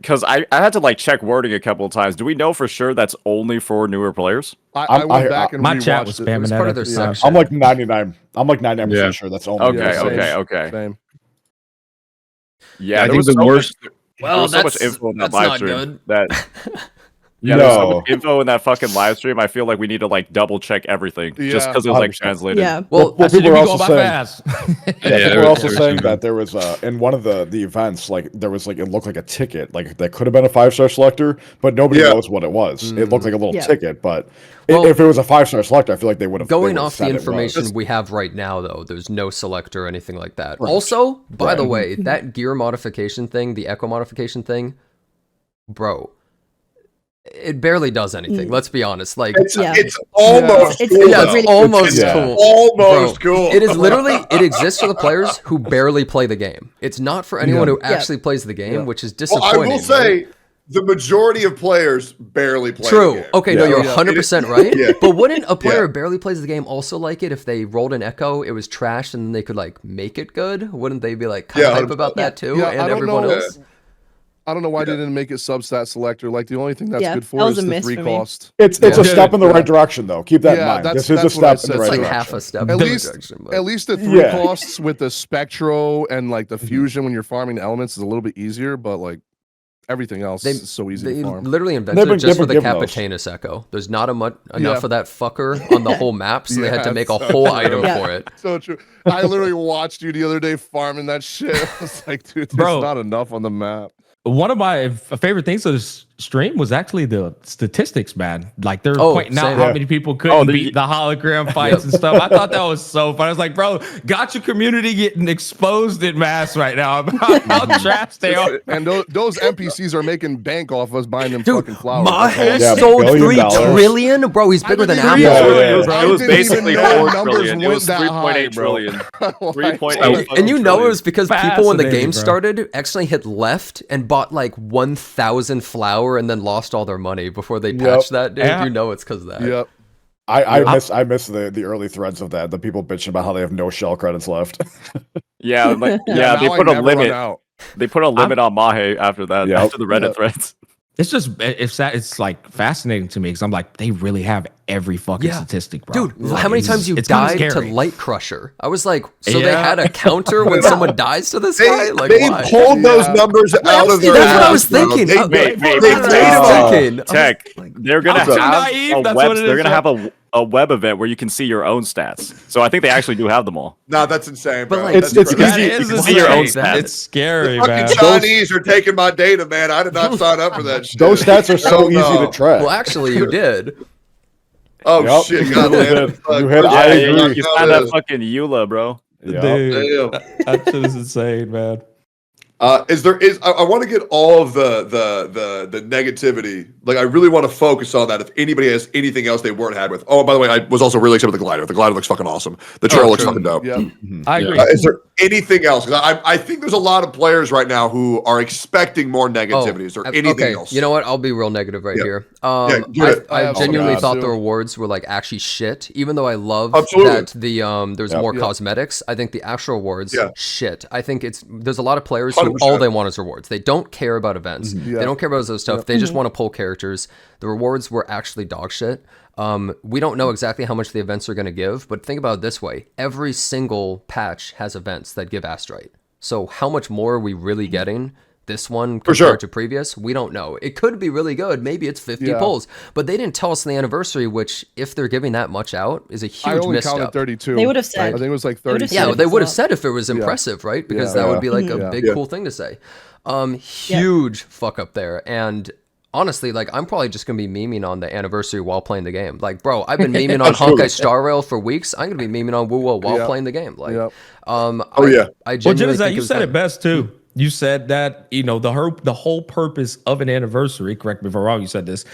Because I had to like check wording a couple of times. Do we know for sure that's only for newer players? I went back and my chat was spamming part of their section. I'm like 99. I'm like 99% sure that's only. Okay. Same. Yeah, I think the worst. Well, so much info in that live stream good. that. There's so much info in that fucking live stream. I feel like we need to like double check everything just because it was like translated. Yeah. Well, people were also saying. They were also saying that there was in one of the events, like there was like it looked like a ticket, like that could have been a 5-star selector, but nobody knows what it was. It looked like a little ticket, but if it was a 5-star selector, I feel like they would have. Going off the information we have right now, though, there's no selector or anything like that. Right. Also, by the way, that gear modification thing, the echo modification thing, bro. It barely does anything. Let's be honest. Like it's almost cool. It's almost cool. Almost cool. It is literally. It exists for the players who barely play the game. It's not for anyone who actually plays the game, which is disappointing. Well, I will say the majority of players barely play. True. The game. Okay. No, you're 100% right. But wouldn't a player who barely plays the game also like it if they rolled an echo, it was trashed, and then they could like make it good? Wouldn't they be like kind of hype about that too? Yeah, and everyone else. I don't know why they didn't make it substat selector. Like the only thing that's good for is the 3 cost. It's a step in the right direction, though. Keep that in mind. This is a step in the right direction. It's like half a step. At least the 3 costs with the spectro and like the fusion when you're farming the elements is a little bit easier, but like everything else is so easy to farm. They literally invented it just for the Capitanus echo. There's not enough of that fucker on the whole map, so they had to make a whole item for it. So true. I literally watched you the other day farming that shit. I was like, dude, there's not enough on the map. One of my favorite things of this stream was actually the statistics, man. Like they're pointing out how many people couldn't beat the hologram fights and stuff. I thought that was so fun. I was like, bro, Gacha community getting exposed in mass right now about how trash they are. And those NPCs are making bank off us buying them fucking flowers. Mahe sold $3 trillion, bro. He's bigger than Apple. It was basically 4 trillion. It was 3.8 trillion. 3.8. And you know it was because people when the game started actually hit left and bought like 1,000 flour and then lost all their money before they patched that, dude. You know it's because of that. Yep. I miss the early threads of that. The people bitching about how they have no shell credits left. They put a limit. They put a limit on Mahe after that. After the Reddit threads. It's just it's like fascinating to me because I'm like they really have every fucking statistic, bro. Dude, how many times you died to Light Crusher? I was like, so they had a counter when someone dies to this guy? Like, they pulled those numbers out of their That's what I was thinking. Tech, they're gonna have a web event where you can see your own stats. So I think they actually do have them all. No, that's insane, bro. But like, it's easy. You can see your own stats. It's scary, the man. fucking Chinese are taking my data, man. I did not sign up for that shit. Those stats are so easy to track. Well, actually, you did. Oh shit! God, you hit. I agree. You signed that fucking EULA, bro. Dude, that shit is insane, man. I want to get all of the negativity. Like, I really want to focus on that. If anybody has anything else they weren't had with. Oh, by the way, I was also really excited with the glider. The glider looks fucking awesome. The trail looks fucking dope. Yeah. I agree. anything else. Because I think there's a lot of players right now who are expecting more negativities or anything else. You know what? I'll be real negative right here. I genuinely thought the rewards were like actually shit. Even though I love that there's more cosmetics, I think the actual rewards shit. I think there's a lot of players who all they want is rewards. They don't care about events. They don't care about those stuff. They just want to pull characters. The rewards were actually dog shit. We don't know exactly how much the events are going to give, but think about it this way. Every single patch has events that give Astrite. So how much more are we really getting this one compared to previous? We don't know. It could be really good. Maybe it's 50 pulls, but they didn't tell us in the anniversary, which if they're giving that much out is a huge misstep. Counted 32. They would have said. I think it was like 30. Yeah, they would have said if it was impressive, right? Because that would be like a big cool thing to say. Huge fuck up there. And honestly, like, I'm probably just gonna be memeing on the anniversary while playing the game. Like, bro, I've been memeing on Honkai Star Rail for weeks. I'm gonna be memeing on Wuwo while playing the game. Like, I genuinely think you said it best too. You said that, you know, the whole purpose of an anniversary, correct me if I'm wrong, you said this,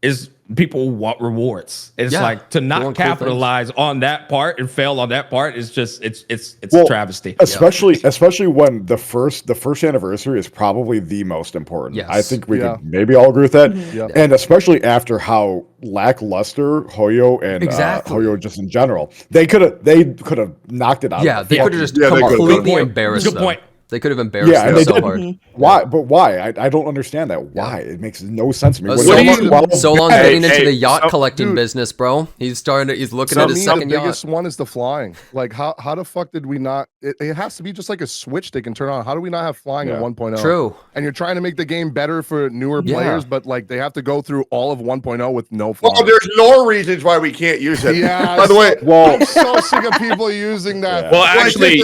is people want rewards. It's like to not capitalize on that part and fail on that part is just it's a travesty. Especially when the first anniversary is probably the most important. Yes. I think we could maybe all agree with that. And especially after how lackluster Hoyo and Hoyo just in general. They could have knocked it out. Yeah, they could have just completely embarrassed them. Good point. They could have embarrassed them so hard. Why? But why? I don't understand that. Why? It makes no sense to me. Solon's getting into the yacht collecting business, bro. He's looking at his second yacht. The biggest one is the flying. Like, how the fuck did we not? It has to be just like a switch they can turn on. How do we not have flying in 1.0? True. And you're trying to make the game better for newer players, but like they have to go through all of 1.0 with no flying. Well, there's no reasons why we can't use it. Yeah. By the way, I'm so sick of people using that. Well, actually,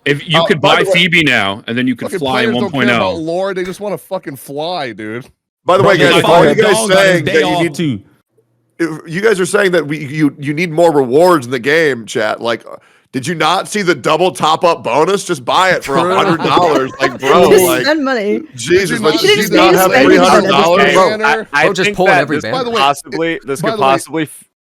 if you could buy Phoebe now, and then you could fly in 1.0. Don't care about lore, they just want to fucking fly, dude. By the way, guys, are you guys saying that you need to? You guys are saying that you need more rewards in the game, chat. Like, did you not see the double top up bonus? Just buy it for $100. Like, bro, like spend money. Jesus, like, you you not have $300, bro. I think that this could possibly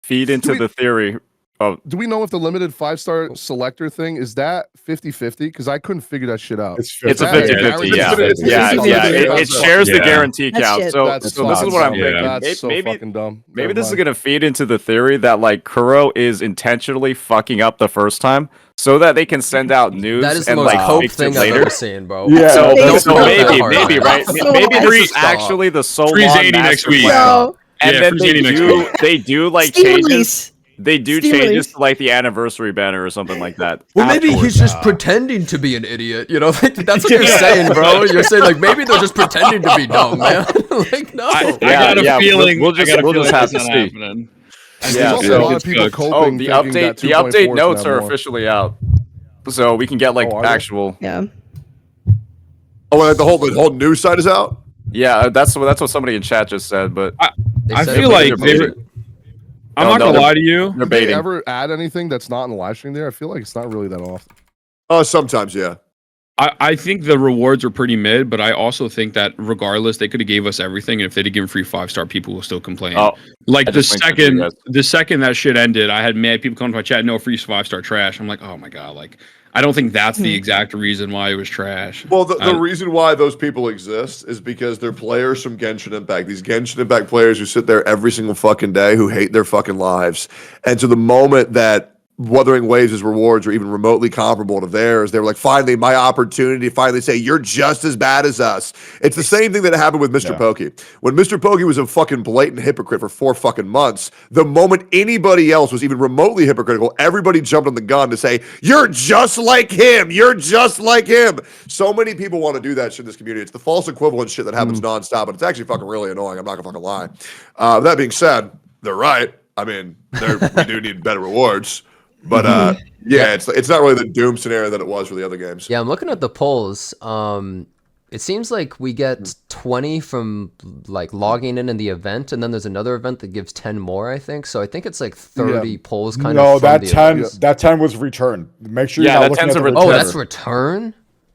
feed into the theory. Do we know if the limited 5-star selector thing is that 50-50? Because I couldn't figure that shit out. It's a 50-50. Yeah. It shares the guarantee count. So this is what I'm thinking. That's so fucking dumb. Maybe this is gonna feed into the theory that like Kuro is intentionally fucking up the first time so that they can send out news. That is the and most like hope thing I've ever seen, bro. Yeah. So maybe right. Maybe this is actually the Solon next week. And then they do like changes. They do changes to like the anniversary banner or something like that. Well, maybe he's just pretending to be an idiot. You know, like, that's what you're saying, bro. You're saying like maybe they're just pretending to be dumb, man. Like, no. I got a feeling. We'll just have to see. Yeah. So a lot of people coping. The update notes are officially out, so we can get like actual. Yeah. Oh, and the whole news site is out. Yeah, that's what somebody in chat just said. But I feel like I'm not gonna lie to you. Did they ever add anything that's not in the live stream there? I feel like it's not really that often. Sometimes, yeah. I think the rewards are pretty mid, but I also think that regardless, they could have gave us everything, and if they did give free 5-star, people will still complain. Like the second that shit ended, I had mad people come to my chat, no free 5-star trash. I'm like, oh my god, like I don't think that's the exact reason why it was trash. Well, the reason why those people exist is because they're players from Genshin Impact. These Genshin Impact players who sit there every single fucking day, who hate their fucking lives. And so the moment that Wuthering Waves' rewards are even remotely comparable to theirs, they were like, finally, my opportunity to finally say, you're just as bad as us. It's the same thing that happened with Mr. Pokey. When Mr. Pokey was a fucking blatant hypocrite for 4 fucking months, the moment anybody else was even remotely hypocritical, everybody jumped on the gun to say, you're just like him. You're just like him. So many people want to do that shit in this community. It's the false equivalent shit that happens nonstop, but it's actually fucking really annoying. I'm not gonna fucking lie. That being said, they're right. I mean, we do need better rewards. But yeah, it's not really the doom scenario that it was for the other games. Yeah, I'm looking at the polls. It seems like we get 20 from like logging in the event, and then there's another event that gives 10 more, I think. So I think it's like 30 polls kind of. No, that 10 was returned. Make sure you're not looking at the return. Oh, that's return?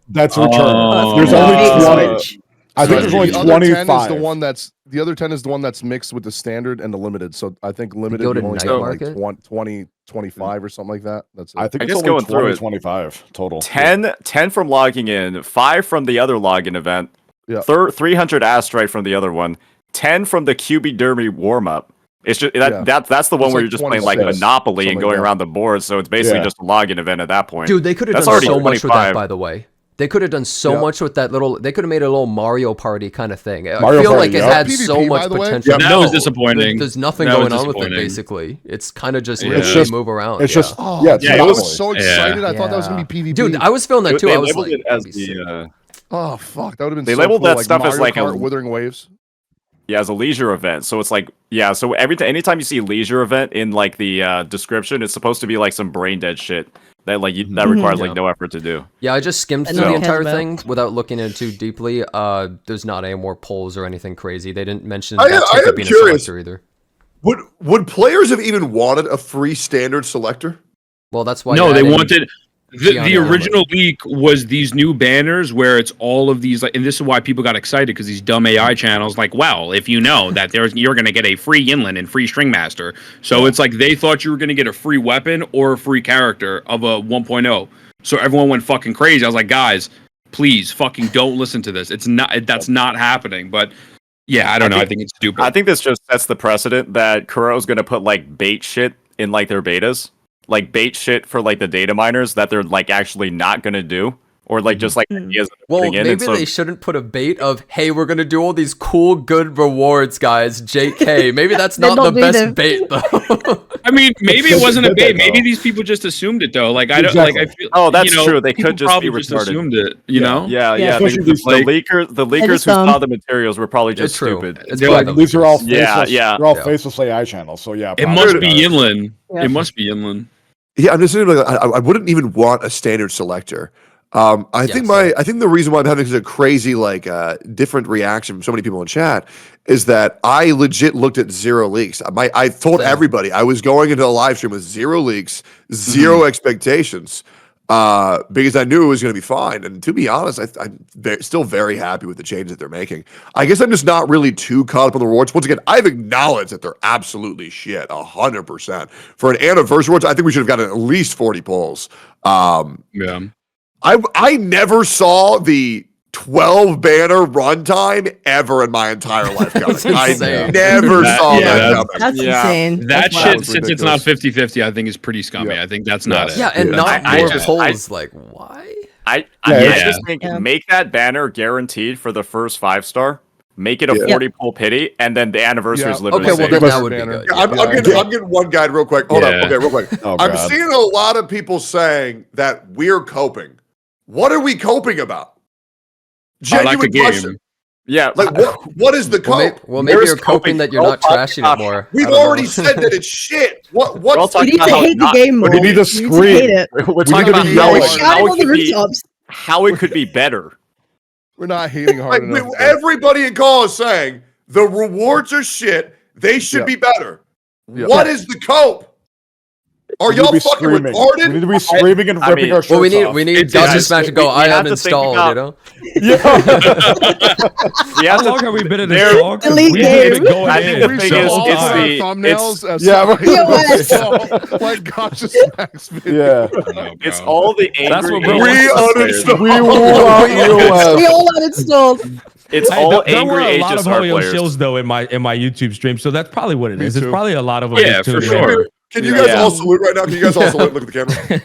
That's return. There's only 20. I think there's only the other 10 is 25. the other 10 is the one that's mixed with the standard and the limited. So I think limited go to you only night get like market? 20, 25 or something like that. That's it. I think I it's guess only going through 20, it, 25 total. 10 from logging in, 5 from the other login event, Yeah. 300 Astrite from the other one, 10 from the QB Derby warm up. It's just that's the one It's where like you're just playing like 26, Monopoly and something going like that. around the board, so it's basically just a login event at that point. Dude, they could have That's done already so much with that, 25. by the way. They could have done so much with that little. They could have made a little Mario Party kind of thing. I Mario feel Party, like it yeah. had PvP, so by much the way? potential. That was disappointing. There's nothing That was going on with it. disappointing. Basically, it's kind of just Yeah. really It's just- move around. It's just Oh, yeah. It's I Monopoly. was so excited. I thought that was gonna be PvP. Dude, I was feeling that too. They I was labeled like, it as that'd be sick. the Oh fuck, that would have been. They so labeled cool, that like stuff as Mario like a- Kart Wuthering Waves. Yeah, as a leisure event. So it's like, yeah, so anytime you see leisure event in like the description, it's supposed to be like some brain dead shit that like that requires like no effort to do. Yeah, I just skimmed And through no the one cares entire about. thing without looking in too deeply. There's not any more polls or anything crazy. They didn't mention I that am ticket being curious. a selector either. Would players have even wanted a free standard selector? Well, that's why. No, you're they adding wanted the Gianni original leak was these new banners where it's all of these like, and this is why people got excited because these dumb AI channels like, well, if you know that you're going to get a free Yinlin and free String Master, so it's like they thought you were going to get a free weapon or a free character of a 1.0. So everyone went fucking crazy. I was like, guys, please fucking don't listen to this. It's not that's not happening. But yeah, I don't know. I think it's stupid. I think this just sets the precedent that Kuro's gonna put like bait shit in like their betas, like bait shit for like the data miners that they're like actually not gonna do, or like just like ideas that they're Well, putting in. maybe they shouldn't put a bait of, hey, we're gonna do all these cool, good rewards, guys. JK. Maybe that's not the best bait, though. I mean, maybe it wasn't a bait. Maybe these people just assumed it though. Like I don't like. I feel. Oh, that's you know, true. They people could just be probably just retarded. assumed it. You know. Yeah. especially The these, like- leakers who saw the materials were probably just true. stupid. It's They're probably like, the These are all leakers. faceless. Yeah. They're all faceless AI channels. So yeah, It probably. must be Yinlin. Yeah. It must be Yinlin. Yeah, I'm just saying, like, I wouldn't even want a standard selector. I think the reason why I'm having such a crazy like different reaction from so many people in chat is that I legit looked at 0 leaks. I told everybody I was going into a live stream with 0 leaks, 0 expectations, because I knew it was going to be fine. And to be honest, I'm still very happy with the changes that they're making. I guess I'm just not really too caught up on the rewards. Once again, I've acknowledged that they're absolutely shit, 100%. For an anniversary rewards, I think we should have gotten at least 40 polls. Yeah. I never saw the 12 banner runtime ever in my entire life coming. I insane. never saw that coming. That's insane. That That's shit, wild. since it's not 50-50, I think is pretty scummy. I think that's not it. Yeah, and not I more just- polls. Like, why? I Yeah. just think make that banner guaranteed for the first 5-star. Make it a Yeah. 40 poll pity, and then the anniversary is literally Okay, well, safe. then that would be good. I'm getting one guide real quick. Hold up. Yeah. Okay, real quick. Oh, I'm God. seeing a lot of people saying that we're coping. What are we coping about? I like the Genuine game. question. Yeah, Like, what is the cope? Maybe There's you're coping that you're not trashing it more. We've I don't know. already said that it's shit. What's all You talking need to about hate the not- game more. We need to You scream. hate it. We're We talking need to about be how yelling. Shout on the rooftops. how it could be better. We're not hating hard Like, enough. everybody in call is saying the rewards are shit. They should be better. Yeah. What is the cope? Are We need to y'all be fucking screaming. retarded? We need to be screaming and I ripping mean- our shirts Well, off. we need It's Gacha just- Smash to go. we I have to think uninstalled. about- You know. You have How to- long have we been in there- this talk? Delete We've been game. going I in. think the thing the is, whole it's time. the- thumbnails as Yeah, like Gacha Smacks video. Yeah. It's all the angry. That's what bro We wants to say. uninstalled. We will out US. We all uninstalled. It's Hey, all there were angry a lot of HSR Hoyo players. shills though in my YouTube stream, so that's probably what it is. It's too. probably a lot of them. Yeah, just for tuning in. sure. Can you guys Yeah. all salute right now? Can you guys all salute? Look at the camera.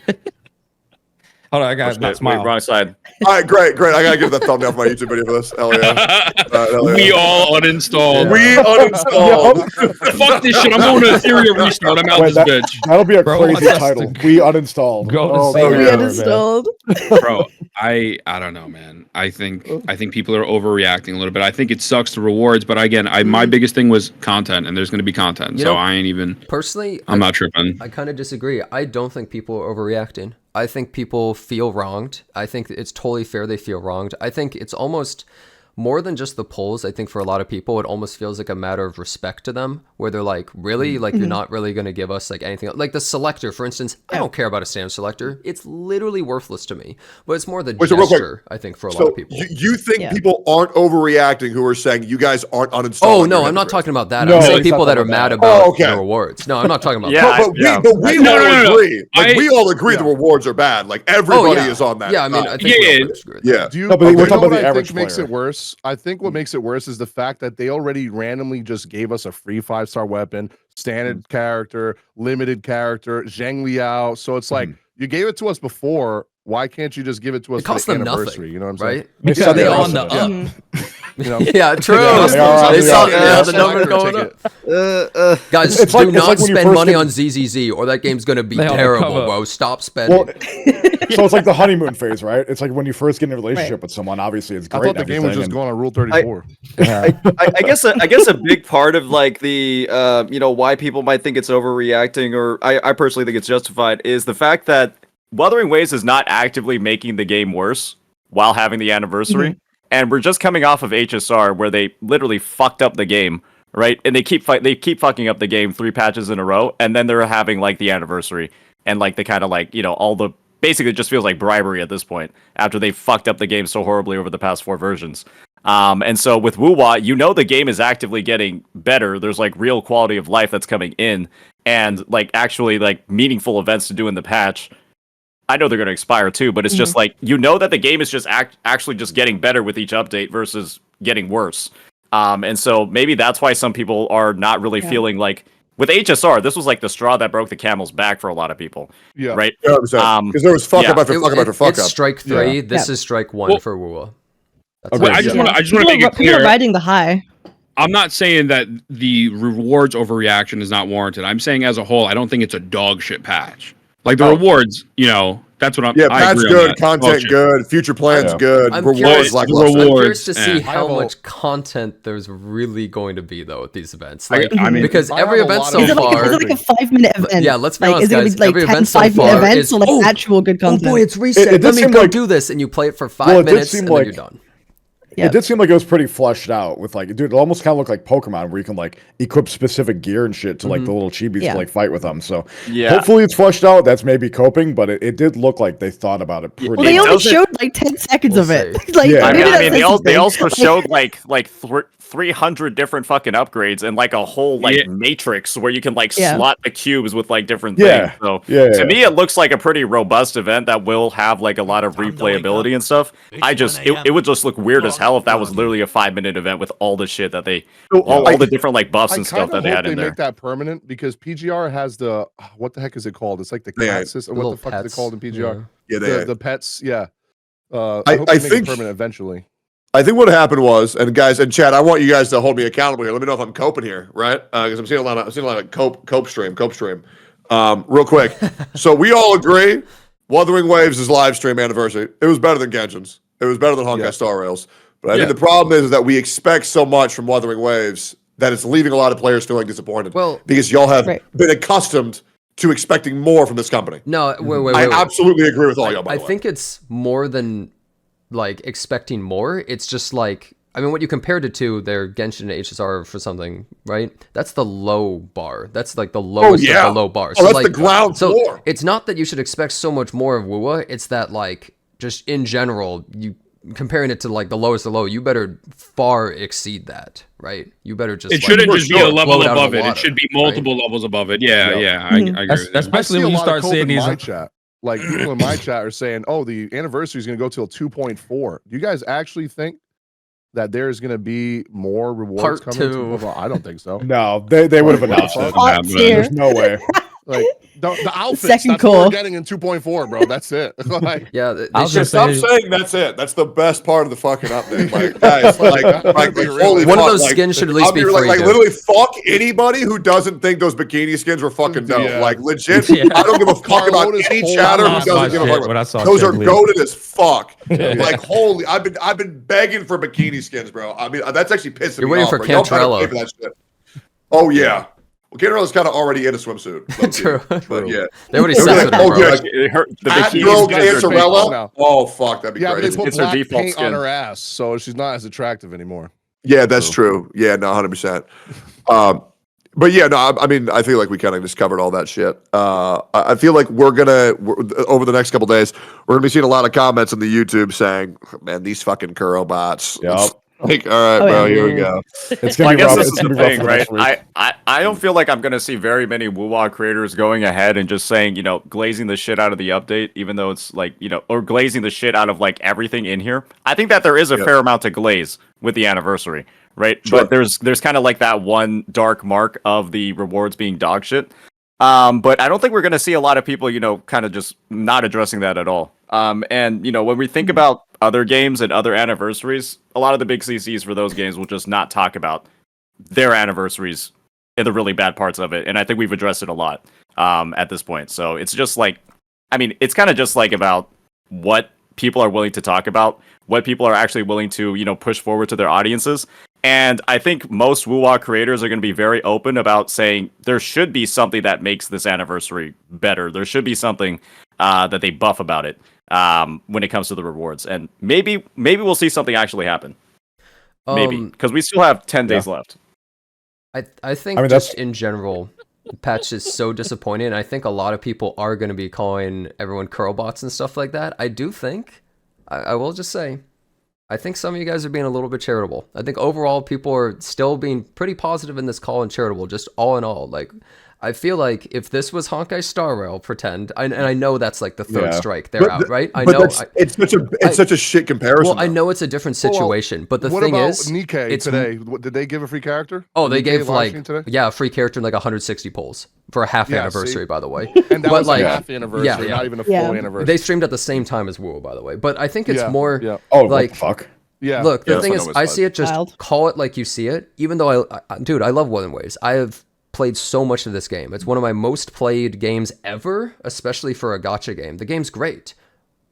Hold on, I got my Wait, smile. wrong side. All right, great. I gotta give that thumbnail for my YouTube video for this. Hell yeah. Hell yeah. We all uninstalled. We uninstalled. Fuck this shit. I'm going to Ethereum restart. I'm out Wait, this bitch. that'll be a Bro, crazy that's title. the- We uninstalled. Go Oh, to We Yeah, uninstalled. Bro, I don't know, man. I think people are overreacting a little bit. I think it sucks the rewards, but again, my biggest thing was content, and there's going to be content, You so know, I ain't even. Personally, I'm not tripping. I kind of disagree. I don't think people are overreacting. I think people feel wronged. I think it's totally fair they feel wronged. I think it's almost more than just the polls, I think for a lot of people, it almost feels like a matter of respect to them, where they're like, really? Like, you're not really going to give us like anything? Like the selector, for instance, I don't care about a standard selector. It's literally worthless to me. But it's more the gesture, I think, for a lot of people. You think people aren't overreacting who are saying you guys aren't uninstalling? Oh, no, I'm not talking about that. I'm saying people that are mad about the rewards. No, I'm not talking about that. But we all agree. Like, we all agree the rewards are bad. Like, everybody is on that. Yeah, I mean, I think yeah. No, but we're talking about the I average think makes player. it worse. I think what makes it worse is the fact that they already randomly just gave us a free 5-star weapon, standard character, limited character, Zheng Liao. So it's like you gave it to us before. Why can't you just give it to us? It costs for the them anniversary? nothing, You know what I'm right? saying? Because they're on the up. You know? Yeah, true. They saw the number going up. Guys, do not spend money on ZZZ or that game's going to be terrible, bro. Stop spending. So it's like the honeymoon phase, right? It's like when you first get in a relationship with someone, obviously it's great. I thought the game was just going on Rule 34. I guess a big part of like the why people might think it's overreacting, or I personally think it's justified, is the fact that Wuthering Waves is not actively making the game worse while having the anniversary. And we're just coming off of HSR where they literally fucked up the game, right? And they keep fucking up the game 3 patches in a row, and then they're having like the anniversary and like the kind of like, all the basically it just feels like bribery at this point after they fucked up the game so horribly over the past 4 versions. And so with Wuwa, the game is actively getting better. There's like real quality of life that's coming in, and like actually like meaningful events to do in the patch. I know they're going to expire too, but it's just like, that the game is just actually just getting better with each update versus getting worse. And so maybe that's why some people are not really feeling like, with HSR, this was like the straw that broke the camel's back for a lot of people. Yeah. Right? Because there was fuck up after fuck up after fuck up. It's strike 3. This is strike 1 for Wuwa. I just want to make it clear. People are riding the high. I'm not saying that the rewards overreaction is not warranted. I'm saying as a whole, I don't think it's a dog shit patch. Like the rewards, that's what I'm. Yeah, patch good, content good, future plans good, rewards like I'm curious to see how much content there's really going to be though at these events. Like, because every event so far, is it like a 5-minute event? Yeah, let's be honest, is it guys. like Every 10 event so 5-minute far events is or like actual good content? Oh boy, it's reset. Let me go do this, and you play it for 5 minutes, and then you're done. It did seem like it was pretty fleshed out with like, dude, it almost kind of looked like Pokemon where you can like equip specific gear and shit to like the little chibis to like fight with them. So hopefully it's fleshed out. That's maybe coping, but it did look like they thought about it pretty well, they only showed like 10 seconds of it. Like, they also showed like 300 different fucking upgrades and like a whole like matrix where you can like slot the cubes with like different things. So to me, it looks like a pretty robust event that will have like a lot of replayability and stuff. It would just look weird as hell if that was literally a 5-minute event with all the shit that they, all the different like buffs and stuff that they had in there. Make that permanent because PGR has the what the heck is it called? It's like the cat system. What the fuck is it called in PGR? Yeah, the pets. Yeah, I hope they make it permanent eventually. I think what happened was, and guys, and Chad, I want you guys to hold me accountable here. Let me know if I'm coping here, right? Because I'm seeing a lot of cope stream. Real quick. So we all agree, Wuthering Waves' live stream anniversary. It was better than Genshin's. It was better than Honkai Star Rails. But I think the problem is that we expect so much from Wuthering Waves that it's leaving a lot of players feeling disappointed. Well, because y'all have been accustomed to expecting more from this company. No, wait. I absolutely agree with all y'all. I think it's more than like expecting more. It's just like, I mean, what you compared it to, their Genshin and HSR for something, right? That's the low bar. That's like the lowest of the low bar. So that's like, the ground floor. So it's not that you should expect so much more of Wuwa. It's that like just in general, you comparing it to like the lowest of low, you better far exceed that, right? You better just. It shouldn't just be a level above it. It should be multiple levels above it. Yeah. I agree with that. Especially when you start seeing these. Chat. Like people in my chat are saying, "Oh, the anniversary is going to go till 2.4." Do you guys actually think that there's going to be more rewards Part coming? 2. I don't think so. No, they would have announced it. There's no way. Like the outfits, that's what we're getting in 2.4, bro. That's it. Like, yeah, they should stop saying that's it. That's the best part of the fucking update. Like, guys, like holy one fuck, of those skins should at least be free. Like literally, fuck anybody who doesn't think those bikini skins were fucking dope. Yeah. Like legit, I don't give a fuck about any chatter who doesn't give a fuck about. Those are goated as fuck. Like holy, I've been begging for bikini skins, bro. I mean, that's actually pissing me off. You're waiting for Cantrella. Oh yeah. Well, Gatorade kind of already in a swimsuit. True. But yeah. They already censored like, her, bro. like, The at bikini girl is her Cancerella. Oh fuck, that'd be Yeah, but great. they put It's her black default paint on skin. her ass, so she's not as attractive anymore. Yeah, that's true. Yeah, no, 100%. But yeah, no, I mean, I feel like we kind of just covered all that shit. I feel like we're over the next couple days, we're gonna be seeing a lot of comments on the YouTube saying, "Man, these fucking Kuro bots." Yep. Like, all right, bro, here we go. It's gonna be I guess rough. this It's is gonna the be rough thing, for the right? next week. I don't feel like I'm gonna see very many Wuwa creators going ahead and just saying, glazing the shit out of the update, even though it's like, or glazing the shit out of like everything in here. I think that there is a fair amount to glaze with the anniversary, right? Sure. But there's kind of like that one dark mark of the rewards being dog shit. But I don't think we're gonna see a lot of people, kind of just not addressing that at all. And when we think about other games and other anniversaries, a lot of the big CCs for those games will just not talk about their anniversaries and the really bad parts of it. And I think we've addressed it a lot at this point. So it's just like, it's kind of just like about what people are willing to talk about, what people are actually willing to, push forward to their audiences. And I think most Wuwa creators are going to be very open about saying there should be something that makes this anniversary better. There should be something that they buff about it when it comes to the rewards. And maybe we'll see something actually happen. Maybe, because we still have 10 days left. I think just in general, the patch is so disappointing. And I think a lot of people are going to be calling everyone curl bots and stuff like that. I do think, I will just say, I think some of you guys are being a little bit charitable. I think overall people are still being pretty positive in this call and charitable, just all in all. Like, I feel like if this was Honkai Star Rail, pretend, and I know that's like the third strike, they're out, right? I know. It's such a shit comparison. Well, I know it's a different situation, but the thing is, Nikkei today, did they give a free character? Oh, they Nikkei gave like, today? a free character and like 160 polls for a half anniversary, by the way. And that was like half anniversary, not even a full anniversary. They streamed at the same time as WoW, by the way. But I think it's more Oh, like, what the fuck? Yeah. Look, the thing that's is, what I was see it just call it like you see it. Even though dude, I love Wuthering Waves. I have played so much of this game. It's one of my most played games ever, especially for a gacha game. The game's great,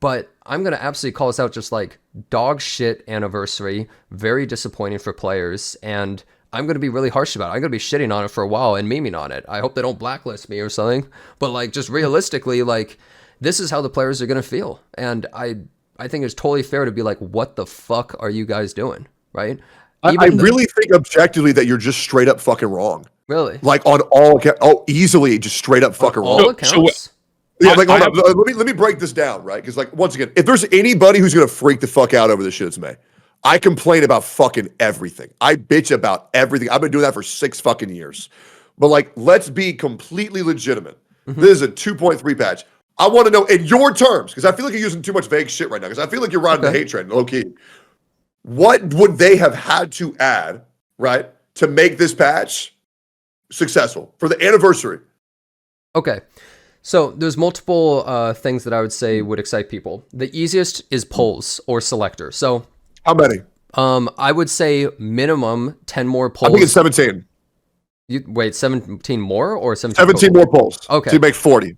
but I'm gonna absolutely call this out just like dog shit anniversary. Very disappointing for players, and I'm gonna be really harsh about it. I'm gonna be shitting on it for a while and memeing on it. I hope they don't blacklist me or something. But like, just realistically, like, this is how the players are gonna feel, and I think it's totally fair to be like, what the fuck are you guys doing, right? I really think objectively that you're just straight up fucking wrong. Really? Like on easily just straight up fucking wrong. All accounts? Yeah, like hold on. Let me break this down, right? Because like once again, if there's anybody who's gonna freak the fuck out over this shit, it's me. I complain about fucking everything. I bitch about everything. I've been doing that for 6 fucking years. But like, let's be completely legitimate. This is a 2.3 patch. I want to know in your terms, because I feel like you're using too much vague shit right now, because I feel like you're riding the hate train, low key. What would they have had to add, right, to make this patch successful for the anniversary? Okay. So there's multiple things that I would say would excite people. The easiest is polls or selector. So how many? I would say minimum 10 more polls. I think it's 17. Wait, 17 more or 17? 17 more polls. Okay. So you make 40.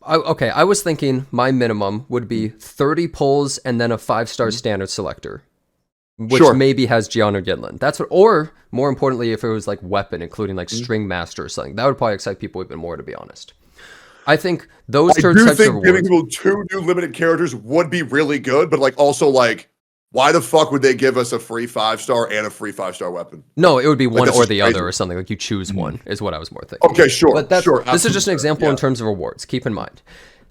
Okay, I was thinking my minimum would be 30 polls and then a 5-star standard selector, which maybe has Gian or Yinlin. That's what, or more importantly, if it was like weapon, including like string master or something, that would probably excite people even more, to be honest. I think those I types do of think rewards, giving people 2 new limited characters would be really good, but like also like, why the fuck would they give us a free 5-star and a free 5-star weapon? No, it would be one or the crazy. other or something. Like you choose one is what I was more thinking. Okay, sure. But that's, sure. This is just an example in Yeah. terms of rewards. Keep in mind.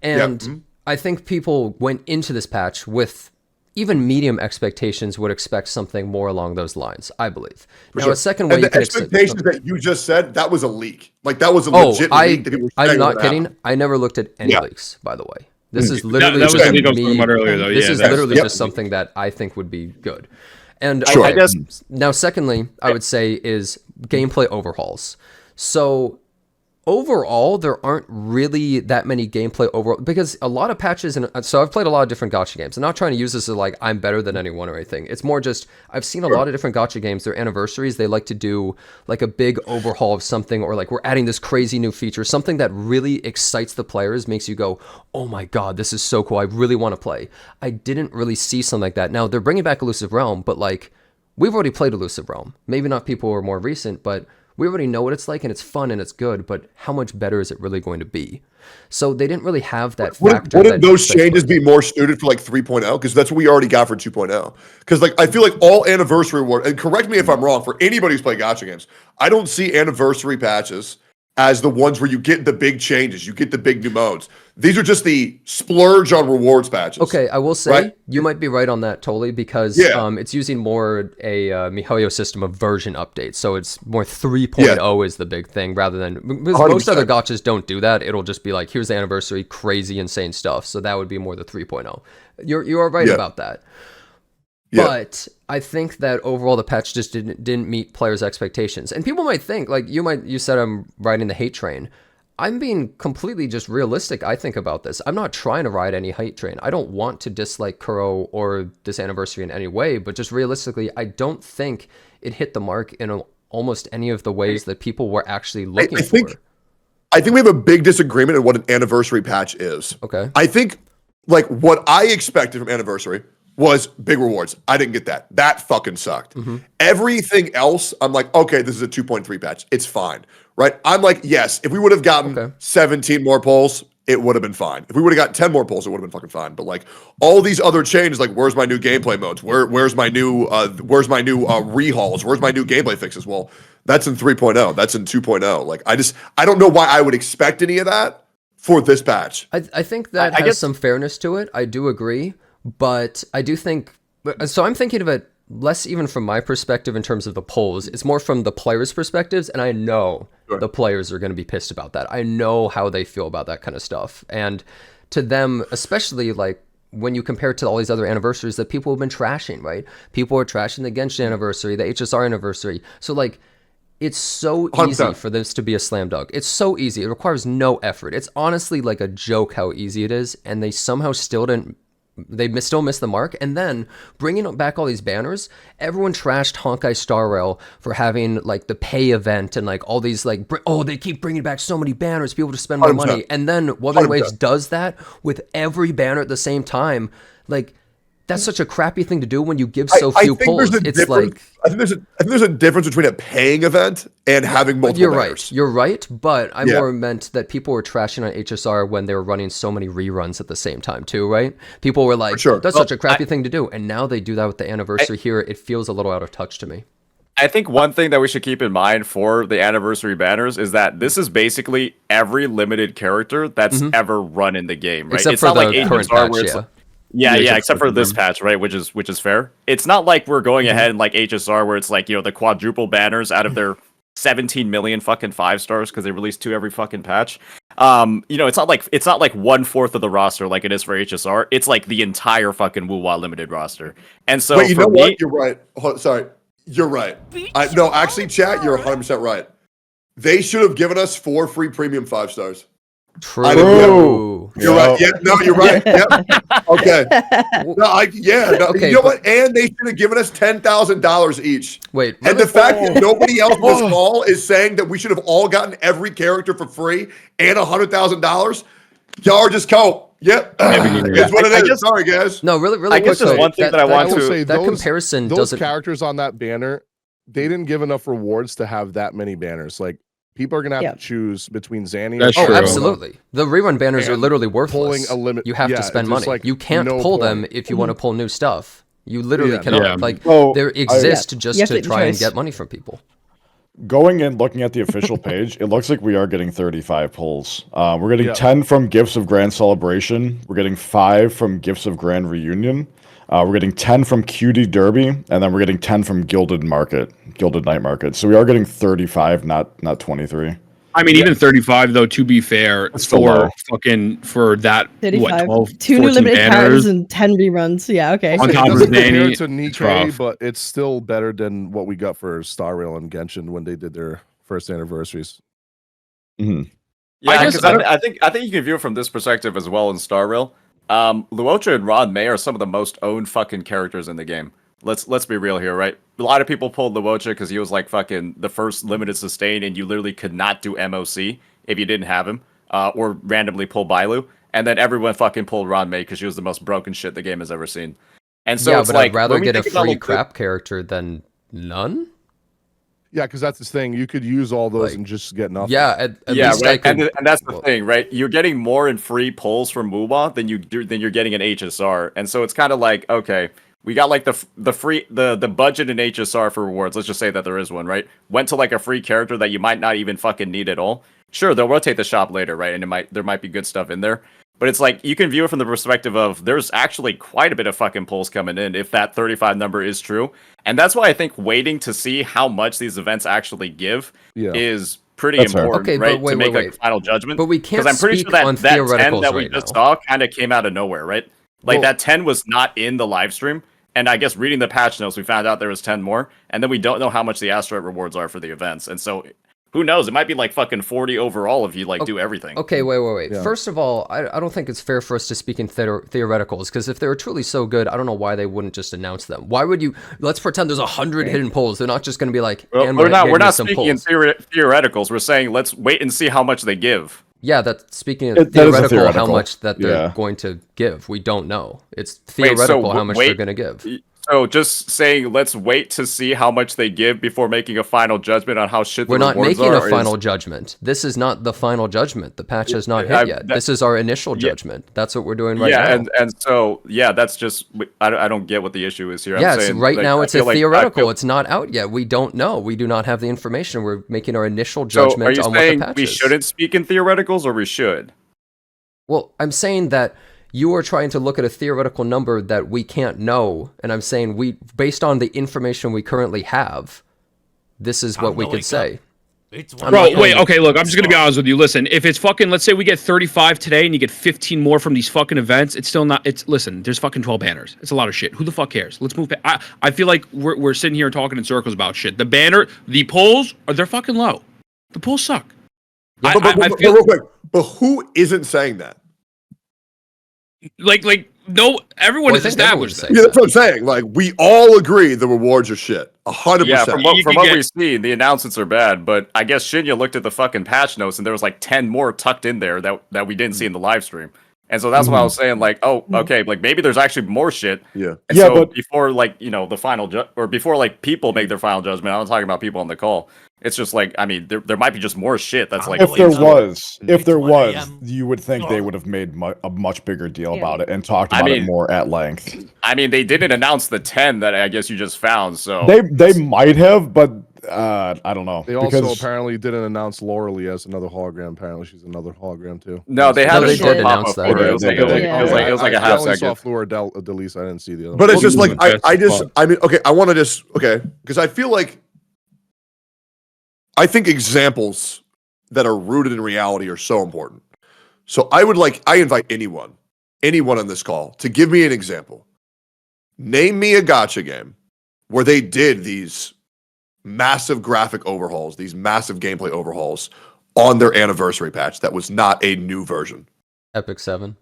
And I think people went into this patch with even medium expectations would expect something more along those lines, I believe. For now, sure. a second way and you the can expectations that you just said, that was a leak. Like that was a legit leak that people were saying I'm not would kidding. happen. I never looked at any leaks, by the way. This is That literally was just the leak I was talking me. about earlier, though. This Yeah, is that's- literally Yep. just something that I think would be good. And I guess now, secondly, I would say is gameplay overhauls. So overall, there aren't really that many gameplay overall, because a lot of patches, and so I've played a lot of different gacha games. I'm not trying to use this as like I'm better than anyone or anything. It's more just I've seen a lot of different gacha games, their anniversaries, they like to do like a big overhaul of something, or like we're adding this crazy new feature, something that really excites the players, makes you go, oh my god, this is so cool, I really want to play. I didn't really see something like that. Now they're bringing back Elusive Realm, but like we've already played Elusive Realm. Maybe not people who are more recent, but We already know what it's like, and it's fun and it's good, but how much better is it really going to be? So they didn't really have that factor. Wouldn't those changes be more suited for like 3.0? Because that's what we already got for 2.0. Because like I feel like all anniversary reward, and correct me if I'm wrong, for anybody who's played gacha games, I don't see anniversary patches as the ones where you get the big changes, you get the big new modes. These are just the splurge on rewards patches. Okay, I will say you might be right on that totally, because it's using more a MiHoYo system of version updates. So it's more 3.0 is the big thing rather than, because most other gachas don't do that. It'll just be like, here's the anniversary, crazy, insane stuff. So that would be more the 3.0. You are right about that. But I think that overall the patch just didn't meet players' expectations. And people might think, like you said I'm riding the hate train. I'm being completely just realistic, I think, about this. I'm not trying to ride any hate train. I don't want to dislike Kuro or this anniversary in any way, but just realistically, I don't think it hit the mark in almost any of the ways that people were actually looking for. I think we have a big disagreement on what an anniversary patch is. Okay. I think like what I expected from anniversary was big rewards. I didn't get that. That fucking sucked. Everything else, I'm like, okay, this is a 2.3 patch. It's fine, right? I'm like, yes, if we would have gotten 17 more polls, it would have been fine. If we would have got 10 more polls, it would have been fucking fine. But like all these other changes, like where's my new gameplay modes? Where's my new rehauls? Where's my new gameplay fixes? Well, that's in 3.0. That's in 2.0. Like I don't know why I would expect any of that for this patch. I think that has some fairness to it. I do agree. But I do think, so I'm thinking of it less even from my perspective in terms of the polls. It's more from the players' perspectives, and I know the players are going to be pissed about that. I know how they feel about that kind of stuff. And to them, especially like when you compare it to all these other anniversaries that people have been trashing, right? People are trashing the Genshin anniversary, the HSR anniversary. So like, it's so easy for this to be a slam dunk. It's so easy. It requires no effort. It's honestly like a joke how easy it is, and they somehow still didn't. They still missed the mark. And then bringing back all these banners, everyone trashed Honkai Star Rail for having like the pay event and like all these like, they keep bringing back so many banners, people to spend more money. And then Wuthering Waves does that with every banner at the same time. Like, that's such a crappy thing to do when you give so few polls. It's like I think there's a difference between a paying event and having multiple banners. You're right, but I more meant that people were trashing on HSR when they were running so many reruns at the same time too, right? People were like, that's such a crappy thing to do. And now they do that with the anniversary here. It feels a little out of touch to me. I think one thing that we should keep in mind for the anniversary banners is that this is basically every limited character that's ever run in the game, right? Except it's for not the like current HSR patch, where it's Yeah, except for this patch, right? Which is fair. It's not like we're going ahead and like HSR where it's like, the quadruple banners out of their 17 million fucking 5 stars because they release 2 every fucking patch. It's not like 1/4 of the roster like it is for HSR. It's like the entire fucking Wuwa limited roster. And so But you know what? You're right. Sorry. You're right. No, actually, chat, you're 100% right. They should have given us 4 free premium 5 stars. True. You're right. Yeah, no, you're right. Yep. Okay. You know what? And they should have given us $10,000 each. Wait. And the fact that nobody else was all is saying that we should have all gotten every character for free and $100,000. Y'all are just cold. Yep. It's what it is. Sorry, guys. No, really I guess there's one thing that I want to say. That comparison those doesn't. Characters on that banner, they didn't give enough rewards to have that many banners. Like, people are gonna have to choose between Zani and Oh, absolutely. The rerun banners are literally worthless. Pulling a limit. You have to spend money. Like you can't pull them if you want to pull new stuff. You literally cannot. Yeah. Like, Well, they exist just to try and choice. get money from people. Going and looking at the official page, it looks like we are getting 35 pulls. We're getting 10 from Gifts of Grand Celebration. We're getting 5 from Gifts of Grand Reunion. We're getting 10 from QD Derby, and then we're getting 10 from Gilded Night Market. So we are getting 35, not 23. I mean, even 35 though. To be fair, for that 35. what 12, 2 new 14 limited banners. cards and 10 reruns. Yeah, okay. On It top of doesn't compare Zani, to it's Nikkei, rough. but it's still better than what we got for Star Rail and Genshin when they did their first anniversaries. Mm-hmm. Yeah, I guess I think you can view it from this perspective as well in Star Rail. Luocha and Ron May are some of the most owned fucking characters in the game. Let's be real here, right? A lot of people pulled Luocha because he was like fucking the first limited sustain, and you literally could not do MOC if you didn't have him, or randomly pull Bailu. And then everyone fucking pulled Ron May because she was the most broken shit the game has ever seen. And so yeah, it's but like, I'd rather when we get a think about free like crap character than none. Yeah, because that's the thing. You could use all those and just get nothing. Yeah, at least right. I could, and that's the thing, right? You're getting more in free pulls from MUBA than you're getting in HSR, and so it's kind of like, okay, we got like the budget in HSR for rewards. Let's just say that there is one, right? Went to like a free character that you might not even fucking need at all. Sure, they'll rotate the shop later, right? And there might be good stuff in there. But it's like, you can view it from the perspective of there's actually quite a bit of fucking pulls coming in if that 35 number is true. And that's why I think waiting to see how much these events actually give is pretty important, okay, right? But to make a final judgment. But we can't Because I'm pretty sure on that 10 theoreticals that we right just now. saw kind of came out of nowhere, right? Like that 10 was not in the live stream. And I guess reading the patch notes, we found out there was 10 more. And then we don't know how much the asteroid rewards are for the events. And so who knows? It might be like fucking 40 overall if you like do everything. Okay, wait. Yeah. First of all, I don't think it's fair for us to speak in theoreticals, because if they were truly so good, I don't know why they wouldn't just announce them. Why would you? Let's pretend there's 100 hidden polls. They're not just going to be like, Well, we're not speaking in theoreticals. We're saying let's wait and see how much they give. Yeah, that's speaking That of is a theoretical, how theoretical. much that they're going to give. We don't know. It's theoretical how much they're going to give. So just saying, let's wait to see how much they give before making a final judgment on how shit the We're not rewards making are, a final judgment. This is not the final judgment. The patch has not hit yet. This is our initial judgment. That's what we're doing right now. and so that's just I don't get what the issue is here. Yeah, I'm saying, right like, now I it's a feel like- theoretical. It's not out yet. We don't know. We do not have the information. We're making our initial So judgment are you on what saying the patch we is. shouldn't speak in theoreticals, or we should? Well, I'm saying that you are trying to look at a theoretical number that we can't know, and I'm saying based on the information we currently have, this is what we could say. Bro, wait, okay, look, I'm just gonna be honest with you. Listen, if it's fucking, let's say we get 35 today and you get 15 more from these fucking events, it's still not, listen, there's fucking 12 banners. It's a lot of shit. Who the fuck cares? Let's move. I feel like we're sitting here talking in circles about shit. The polls, they're fucking low. The polls suck. I feel real quick, but who isn't saying that? like no, everyone has established that. Yeah, that's what I'm saying. Like, we all agree the rewards are shit. 100%. Yeah, from what we've seen, the announcements are bad, but I guess Shinya looked at the fucking patch notes and there was like 10 more tucked in there that we didn't see in the live stream. And so that's why I was saying, like, oh, okay, like maybe there's actually more shit. Yeah. And so before, like, you know, the final or before like people make their final judgment, I'm not talking about people on the call. It's just like, I mean, there might be just more shit that's like. If there was, you would think they would have made a much bigger deal about it and talked about it more at length. I mean, they didn't announce the 10 that I guess you just found, so They might have, but I don't know. They also apparently didn't announce Lauralee as another hologram. Apparently, she's another hologram too. No, they had a short pop-up photo. photo. It was like a half I only saw second. Fleur Delise. I didn't see the other. But one. it's just like, I mean, okay, I want to just, okay, because I feel like, I think examples that are rooted in reality are so important. So I invite anyone on this call to give me an example. Name me a gacha game where they did these massive graphic overhauls, these massive gameplay overhauls on their anniversary patch that was not a new version. Epic 7.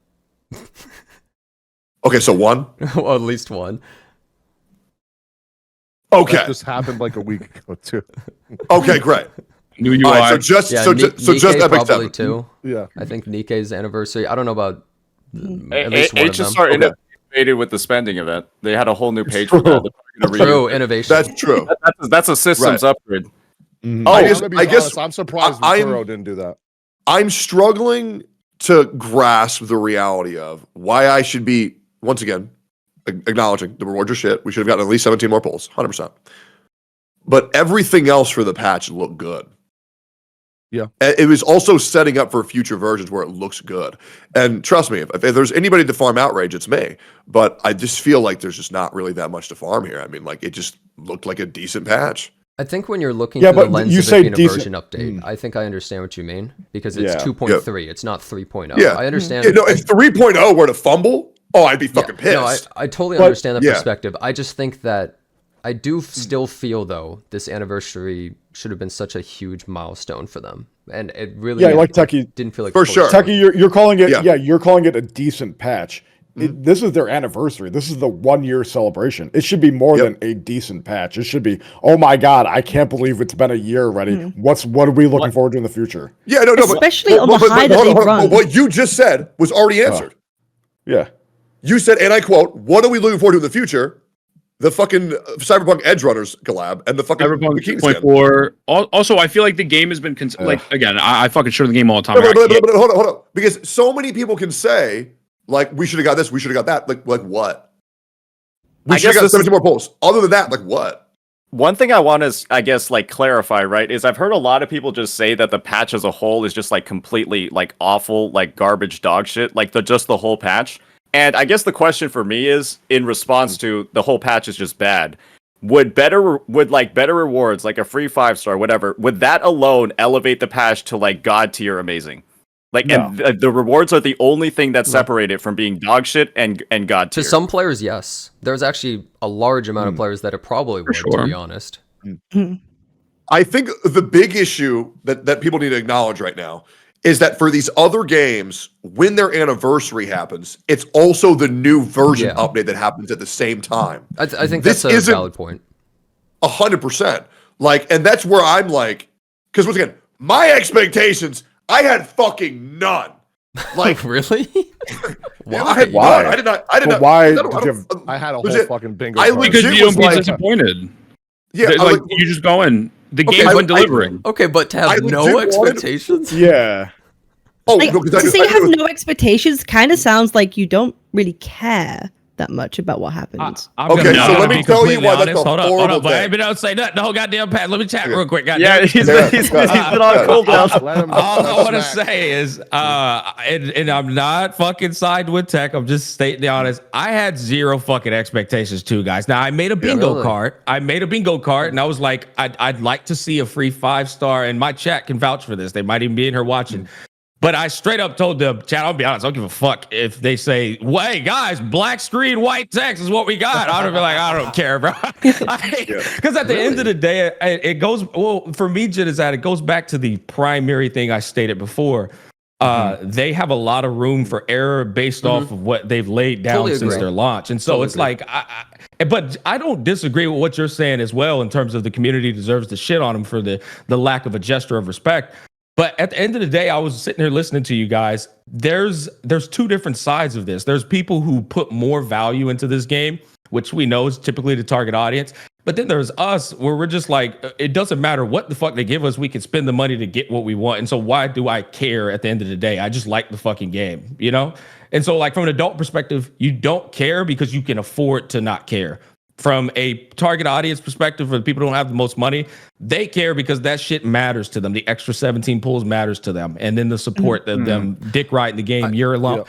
Okay, so one? Well, at least one. Okay. That just happened like a week ago too. Okay, great. New UI. All right, so just Nikkei Epic probably 7. too. Yeah. I think Nikkei's anniversary. I don't know about at least one of them. HSR innovated with the spending event. They had a whole new page for that. True innovation. That's true. That's a systems upgrade. Oh, I guess I'm surprised Kuro didn't do that. I'm struggling to grasp the reality of why I should be, once again, acknowledging the rewards are shit. We should have gotten at least 17 more polls, 100%. But everything else for the patch looked good. Yeah. It was also setting up for future versions where it looks good. And trust me, if there's anybody to farm Outrage, it's me. But I just feel like there's just not really that much to farm here. I mean, like, it just looked like a decent patch. I think when you're looking through the lens of it being a version update, I think I understand what you mean, because it's 2.3, it's not 3.0. Yeah. I understand. Yeah, no, if 3.0 were to fumble, I'd be fucking pissed. No, I totally understand that perspective. I just think that I do still feel, though, this anniversary should have been such a huge milestone for them, and it really like Techie didn't feel like for sure. Techie, you're calling it you're calling it a decent patch. This is their anniversary. This is the 1-year celebration. It should be more than a decent patch. It should be, oh my god, I can't believe it's been a year already. What are we looking forward to in the future? Yeah, no, especially on the high that they've run. What you just said was already answered. Yeah. You said, and I quote, "What are we looking forward to in the future?" the fucking Cyberpunk Edge Runners collab and the fucking Cyberpunk bikini 2.4. Also, I feel like the game has been like again. I fucking show the game all the time. But hold on, because so many people can say like we should have got this, we should have got that. Like what? We should have got 17 more polls. Other than that, like what? One thing I want to, I guess, like clarify, right, is I've heard a lot of people just say that the patch as a whole is just like completely like awful, like garbage dog shit, like just the whole patch. And I guess the question for me is, in response to the whole patch is just bad, would better rewards, like a free 5-star, whatever, would that alone elevate the patch to like god tier amazing? Like, no. And the rewards are the only thing that separate it from being dog shit and god tier. To some players, yes. There's actually a large amount of players that it probably would, to be honest. I think the big issue that people need to acknowledge right now is that for these other games, when their anniversary happens, it's also the new version update that happens at the same time. I think that's a valid point. 100%. Like, and that's where I'm like, because once again, my expectations, I had fucking none. Like really? Why? Why? I did not. I did not. Why? I had a whole legit, fucking bingo. Because you don't be disappointed. Yeah, like you just go in. The game's been delivering. Okay, but to have no expectations? Yeah. Oh, like, to say you have no expectations kind of sounds like you don't really care that much about what happens. Okay, so let me tell you why that's a horrible thing. I ain't been able to say nothing the whole goddamn patch. Let me chat real quick. Yeah, he's been on cooldown. All I want to say is, and I'm not fucking siding with tech. I'm just stating the honest. I had zero fucking expectations too, guys. Now I made a bingo card. And I was like, I'd like to see a free 5-star, and my chat can vouch for this. They might even be in here watching. But I straight up told them, chat, I'll be honest, I don't give a fuck if they say, hey, guys, black screen, white text is what we got. I'd be like, I don't care, bro. Because at the end of the day, it goes, well, for me, Jit, is that it goes back to the primary thing I stated before. They have a lot of room for error based off of what they've laid down since their launch. And so it's like, but I don't disagree with what you're saying as well in terms of the community deserves to shit on them for the lack of a gesture of respect. But at the end of the day, I was sitting here listening to you guys. There's two different sides of this. There's people who put more value into this game, which we know is typically the target audience. But then there's us where we're just like, it doesn't matter what the fuck they give us. We can spend the money to get what we want. And so why do I care at the end of the day? I just like the fucking game, you know? And so like from an adult perspective, you don't care because you can afford to not care. From a target audience perspective, for the people who don't have the most money, they care because that shit matters to them. The extra 17 pulls matters to them. And then the support of them dick riding the game year long.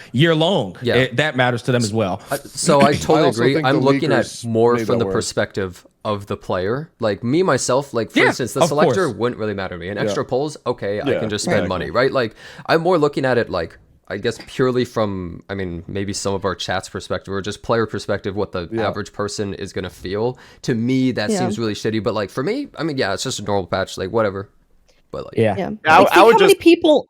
That matters to them as well. So I totally agree. I'm looking at more from the perspective of the player. Like me, myself, like for instance, the selector wouldn't really matter to me. And extra pulls, okay, I can just spend money, right? Like I'm more looking at it like, I guess purely from, I mean, maybe some of our chat's perspective or just player perspective, what the average person is going to feel. To me, that seems really shitty. But like for me, I mean, yeah, it's just a normal patch, like whatever. But like, Like, think how many people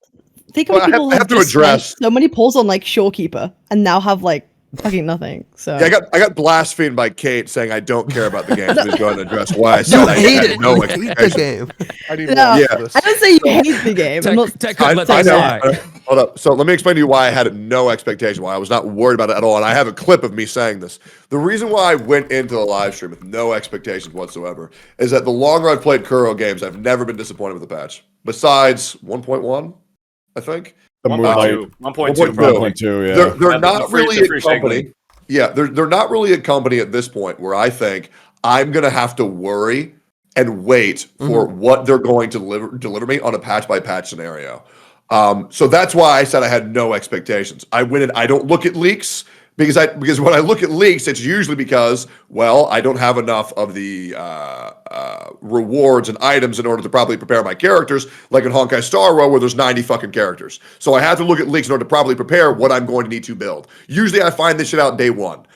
have to address so many polls on like Shorekeeper and now have like fucking nothing. So yeah, I got blasphemed by Kate saying I don't care about the game. Please go ahead and address why I said I had no expectation. I need I don't say you hate the game. I know. Hold up. So let me explain to you why I had no expectation, why I was not worried about it at all. And I have a clip of me saying this. The reason why I went into the live stream with no expectations whatsoever is that the longer I've played Kuro games, I've never been disappointed with the patch. Besides 1.1, I think. 1.2, yeah. They're not really a company. Yeah, they're not really a company at this point where I think I'm gonna have to worry and wait for what they're going to deliver me on a patch by patch scenario. So that's why I said I had no expectations. I went in. I don't look at leaks because when I look at leaks, it's usually because, well, I don't have enough of the rewards and items in order to properly prepare my characters, like in Honkai Star Rail, where there's 90 fucking characters. So I have to look at leaks in order to properly prepare what I'm going to need to build. Usually I find this shit out day one.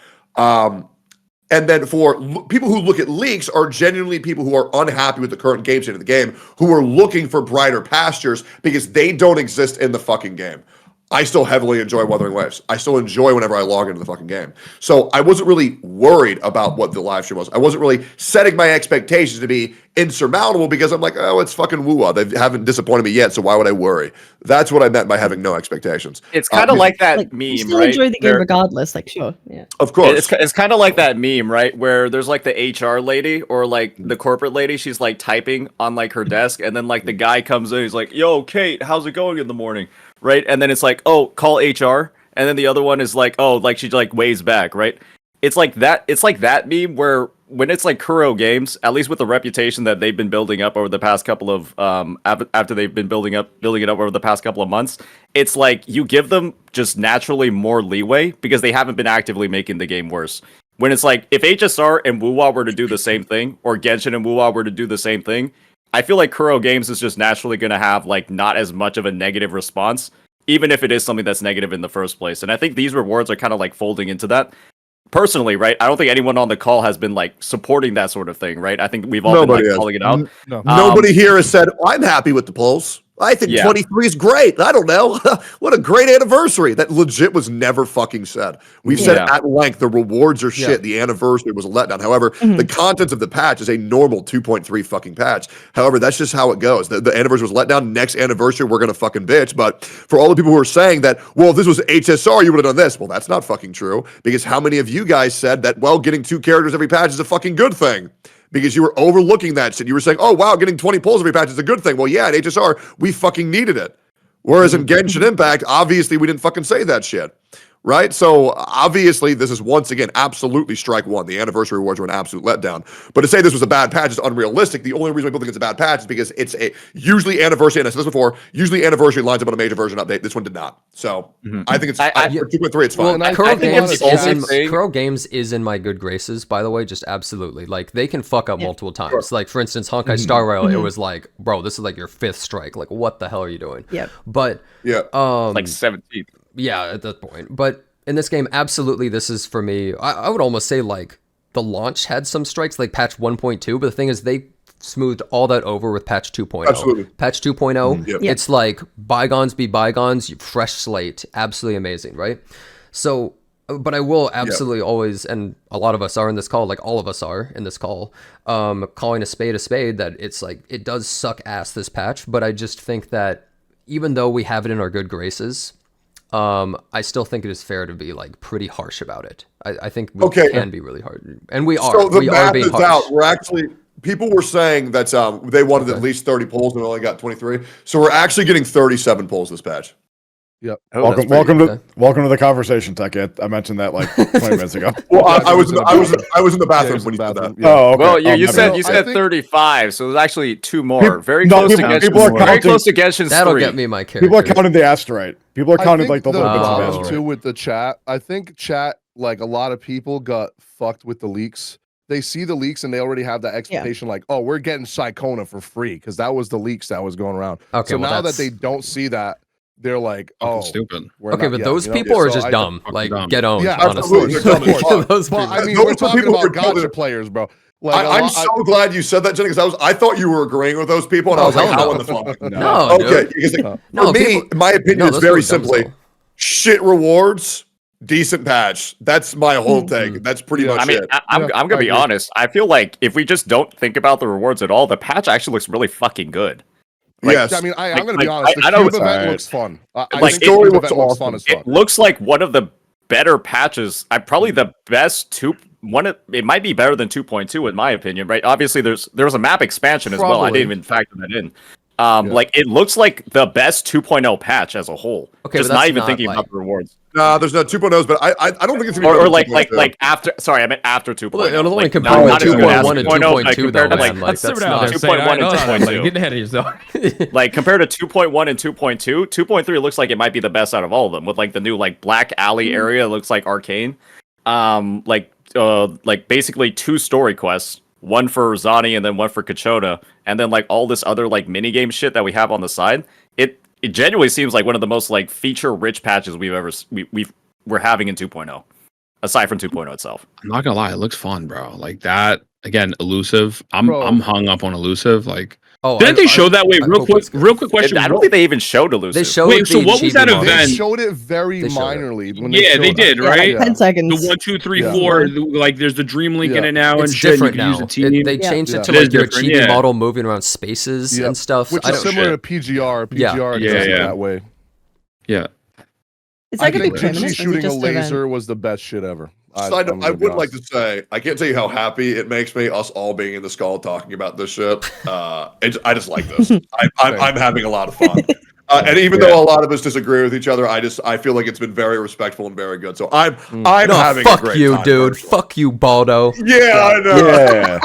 And then for people who look at leaks are genuinely people who are unhappy with the current game state of the game, who are looking for brighter pastures because they don't exist in the fucking game. I still heavily enjoy Wuthering Waves. I still enjoy whenever I log into the fucking game. So I wasn't really worried about what the live stream was. I wasn't really setting my expectations to be insurmountable because I'm like, oh, it's fucking woo-wah. They haven't disappointed me yet, so why would I worry? That's what I meant by having no expectations. It's kind of like that meme, You still right? enjoy the game Where- regardless, like sure, yeah. Of course. It's kind of like that meme, right? Where there's like the HR lady or like the corporate lady. She's like typing on like her desk, and then like the guy comes in. He's like, "Yo, Kate, how's it going in the morning?" Right? And then it's like, "Oh, call HR." And then the other one is like, "Oh, like she like waves back." Right? It's like that. It's like that meme where when it's like Kuro Games, at least with the reputation that they've been building up over the past couple of after they've been building it up over the past couple of months, it's like you give them just naturally more leeway because they haven't been actively making the game worse. When it's like if HSR and Wuwa were to do the same thing, or Genshin and Wuwa were to do the same thing, I feel like Kuro Games is just naturally going to have like not as much of a negative response, even if it is something that's negative in the first place. And I think these rewards are kind of like folding into that. Personally, right? I don't think anyone on the call has been like supporting that sort of thing, right? I think we've all been like calling it out. Nobody here has said, I'm happy with the polls. I think 23 is great. I don't know. What a great anniversary. That legit was never fucking said. We've said at length the rewards are shit. The anniversary was a letdown. However, the contents of the patch is a normal 2.3 fucking patch. However, that's just how it goes. The anniversary was let down. Next anniversary, we're going to fucking bitch. But for all the people who are saying that, well, if this was HSR, you would have done this. Well, that's not fucking true. Because how many of you guys said that, well, getting 2 characters every patch is a fucking good thing? Because you were overlooking that shit. You were saying, oh, wow, getting 20 pulls every patch is a good thing. Well, yeah, at HSR, we fucking needed it. Whereas in Genshin Impact, obviously, we didn't fucking say that shit. Right? So, obviously, this is once again absolutely strike one. The anniversary rewards were an absolute letdown. But to say this was a bad patch is unrealistic. The only reason people think it's a bad patch is because it's a usually anniversary, and I said this before, usually anniversary lines up on a major version update. This one did not. So, I think it's for 2.3, it's fine. Kuro Games is in my good graces, by the way, just absolutely. Like, they can fuck up multiple times. Like, for instance, Honkai Star Rail, it was like, bro, this is like your 5th strike. Like, what the hell are you doing? But, like 17th. Yeah, at that point. But in this game, absolutely, this is for me. I would almost say like the launch had some strikes, like patch 1.2. But the thing is, they smoothed all that over with patch 2.0. Absolutely. Patch 2.0, it's like bygones be bygones, fresh slate. Absolutely amazing, right? So, but I will absolutely always, and a lot of us are in this call, like all of us are in this call, calling a spade, that it's like, it does suck ass this patch. But I just think that even though we have it in our good graces, I still think it is fair to be like pretty harsh about it. I think we can be really hard, and we are. So the we math are being is harsh. out. We're actually people were saying that they wanted at least 30 polls and we only got 23. So we're actually getting 37 polls this patch. Yep. Welcome to the conversation, Tech. I mentioned that like 20 minutes ago. Well, I was in the bathroom when you said that. Oh, okay. Well, you said 35, so there's actually 2 more. Very close to Genshin's That'll 3. get me my character. People are counting the asteroid. People are counting like the little bits of problem asteroid. too with the chat. I think chat, like a lot of people got fucked with the leaks. They see the leaks and they already have that expectation, like, oh, we're getting Ciacona for free because that was the leaks that was going around. Okay, so well, now that they don't see that, they're like, oh, stupid. Okay, but those people are just dumb. Like, get owned, yeah, honestly. Those Well, I mean, people we're talking about are killing Gacha it. players, bro. Like, I'm so glad you said that, Jenny, because I thought you were agreeing with those people, and I was like, how in the fuck? No, okay, dude. because No, for me, people- in my opinion, no, it's those very people are dumb as simply hell. shit rewards, decent patch. That's my whole take. That's pretty much I mean, it. I'm gonna be honest. I feel like if we just don't think about the rewards at all, the patch actually looks really fucking good. Like, Yes. I mean, I'm going to be honest. The I know Cube it's event alright. looks fun. I Like, think the story Cube looks event looks awesome. fun as fuck. It looks like one of the better patches. Probably the best it might be better than 2.2 in my opinion, right? Obviously, there was a map expansion as well. I Probably. didn't even factor that in. Like it looks like the best 2.0 patch as a whole. Okay, just but not that's even not, thinking like- about the rewards. Nah, there's no 2.0s, but I don't think it's gonna be Or better than 2.0. like after. Sorry, I meant after 2.0. Well, it'll only like, compare not as good as 2.1 and 2.0, 2.2 but though, compared to, man. Like, that's not... 2.1 and 2.2. Getting ahead of yourself. Like compared to 2.1 and 2.2, 2.3 looks like it might be the best out of all of them. With like the new like Black Alley area, it looks like Arcane. Like basically 2 story quests, one for Zani and then one for Ciacona, and then like all this other like mini game shit that we have on the side. It genuinely seems like one of the most like feature rich patches we're having in 2.0, aside from 2.0 itself. I'm not gonna lie, it looks fun, bro. Like that again, elusive. I'm hung up on elusive. Like Oh, didn't they show that? Wait, real quick question. I don't think they even showed elusive. They showed. Wait, so what was that They event? showed it very minorly. When Yeah, they did, right? 10 seconds. The 1, 2, 3, 4. Like, there's the dream link in it now, It's and shit. different You can now. use the team. They changed it to It is like your different, chibi model moving around spaces and stuff. Which I is don't- similar to PGR. PGR exists that way. Yeah. It's like I a think big tournament. Jinxie shooting a just an laser event? was the best shit ever. Side note, I would like to say, I can't tell you how happy it makes me, us all being in the skull talking about this shit. I just like this. I'm having a lot of fun. And even though a lot of us disagree with each other, I feel like it's been very respectful and very good. So I'm No, having fuck a great you, time dude. personally. Fuck you, Baldo. Yeah, I know.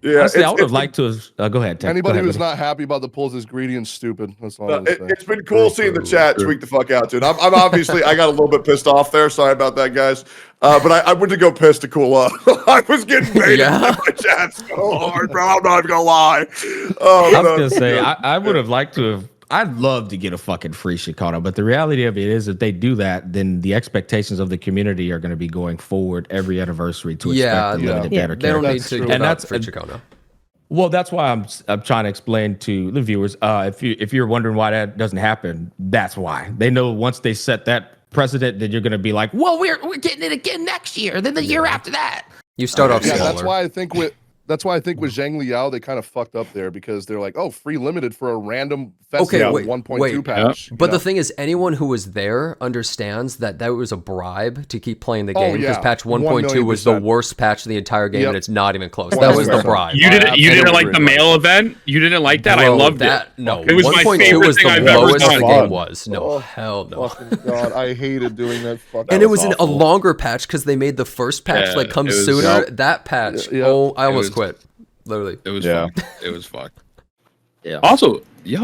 Yeah, Honestly, I would have liked to have. Go ahead, Tech. Anybody Go ahead, who's buddy. not happy about the polls is greedy and stupid. That's all I'm saying. It's been cool seeing the chat tweak the fuck out, dude. I'm obviously I got a little bit pissed off there. Sorry about that, guys. But I went to go piss to cool up. I was getting baited in my chat so hard, bro. I'm not even gonna lie. Oh, I was gonna say I would have liked to have. I'd love to get a fucking free Ciacona, but the reality of it is, if they do that, then the expectations of the community are going to be going forward every anniversary to expect the limited better They don't need characters. to give And out that's free Ciacona. well, that's why I'm trying to explain to the viewers. If you're wondering why that doesn't happen, that's why. They know once they set that precedent, then you're going to be like, well, we're getting it again next year, then the year after that. You start off Yeah, smaller. that's why I think with Zhang Liao they kind of fucked up there because they're like, oh, free limited for a random festival 1.2 patch. But the thing is, anyone who was there understands that was a bribe to keep playing the game because patch 1.2 was the worst patch of the entire game, and it's not even close. That was the bribe. You didn't like the mail event? You didn't like that? I Bro, loved that, it. No, it was my 1.2 favorite was thing the I've ever lowest the done. game was. No, hell no. Fucking God, I hated doing that. And it was a longer patch because they made the first patch come it was- sooner. That patch, I almost quit. Literally, it was fucked. It was fucked. Yeah. Also,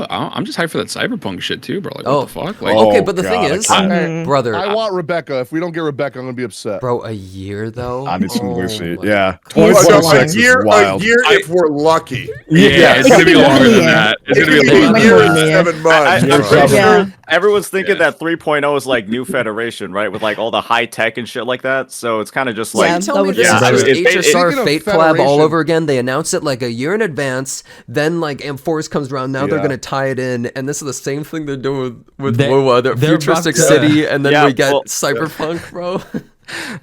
I'm just hyped for that cyberpunk shit too, bro. Like, what the fuck? Like, okay, but the thing is, brother, I want Rebecca. If we don't get Rebecca, I'm gonna be upset. Bro, a year though. I need some Lucy. Yeah, A 2026 year, is wild. if we're lucky. Yeah, it's gonna be longer than that. It's gonna be a longer year than and that. 7 months. I'm pretty sure everyone's thinking that 3.0 is like New Federation, right? With like all the high tech and shit like that. So it's kind of just like, Tell me this is just HSR Fate collab all over again. They announce it like a year in advance. Then like Amphorus comes around. Now they're gonna tie it in, and this is the same thing they're doing with WoA. They're Futuristic City, and then we get Cyberpunk, bro.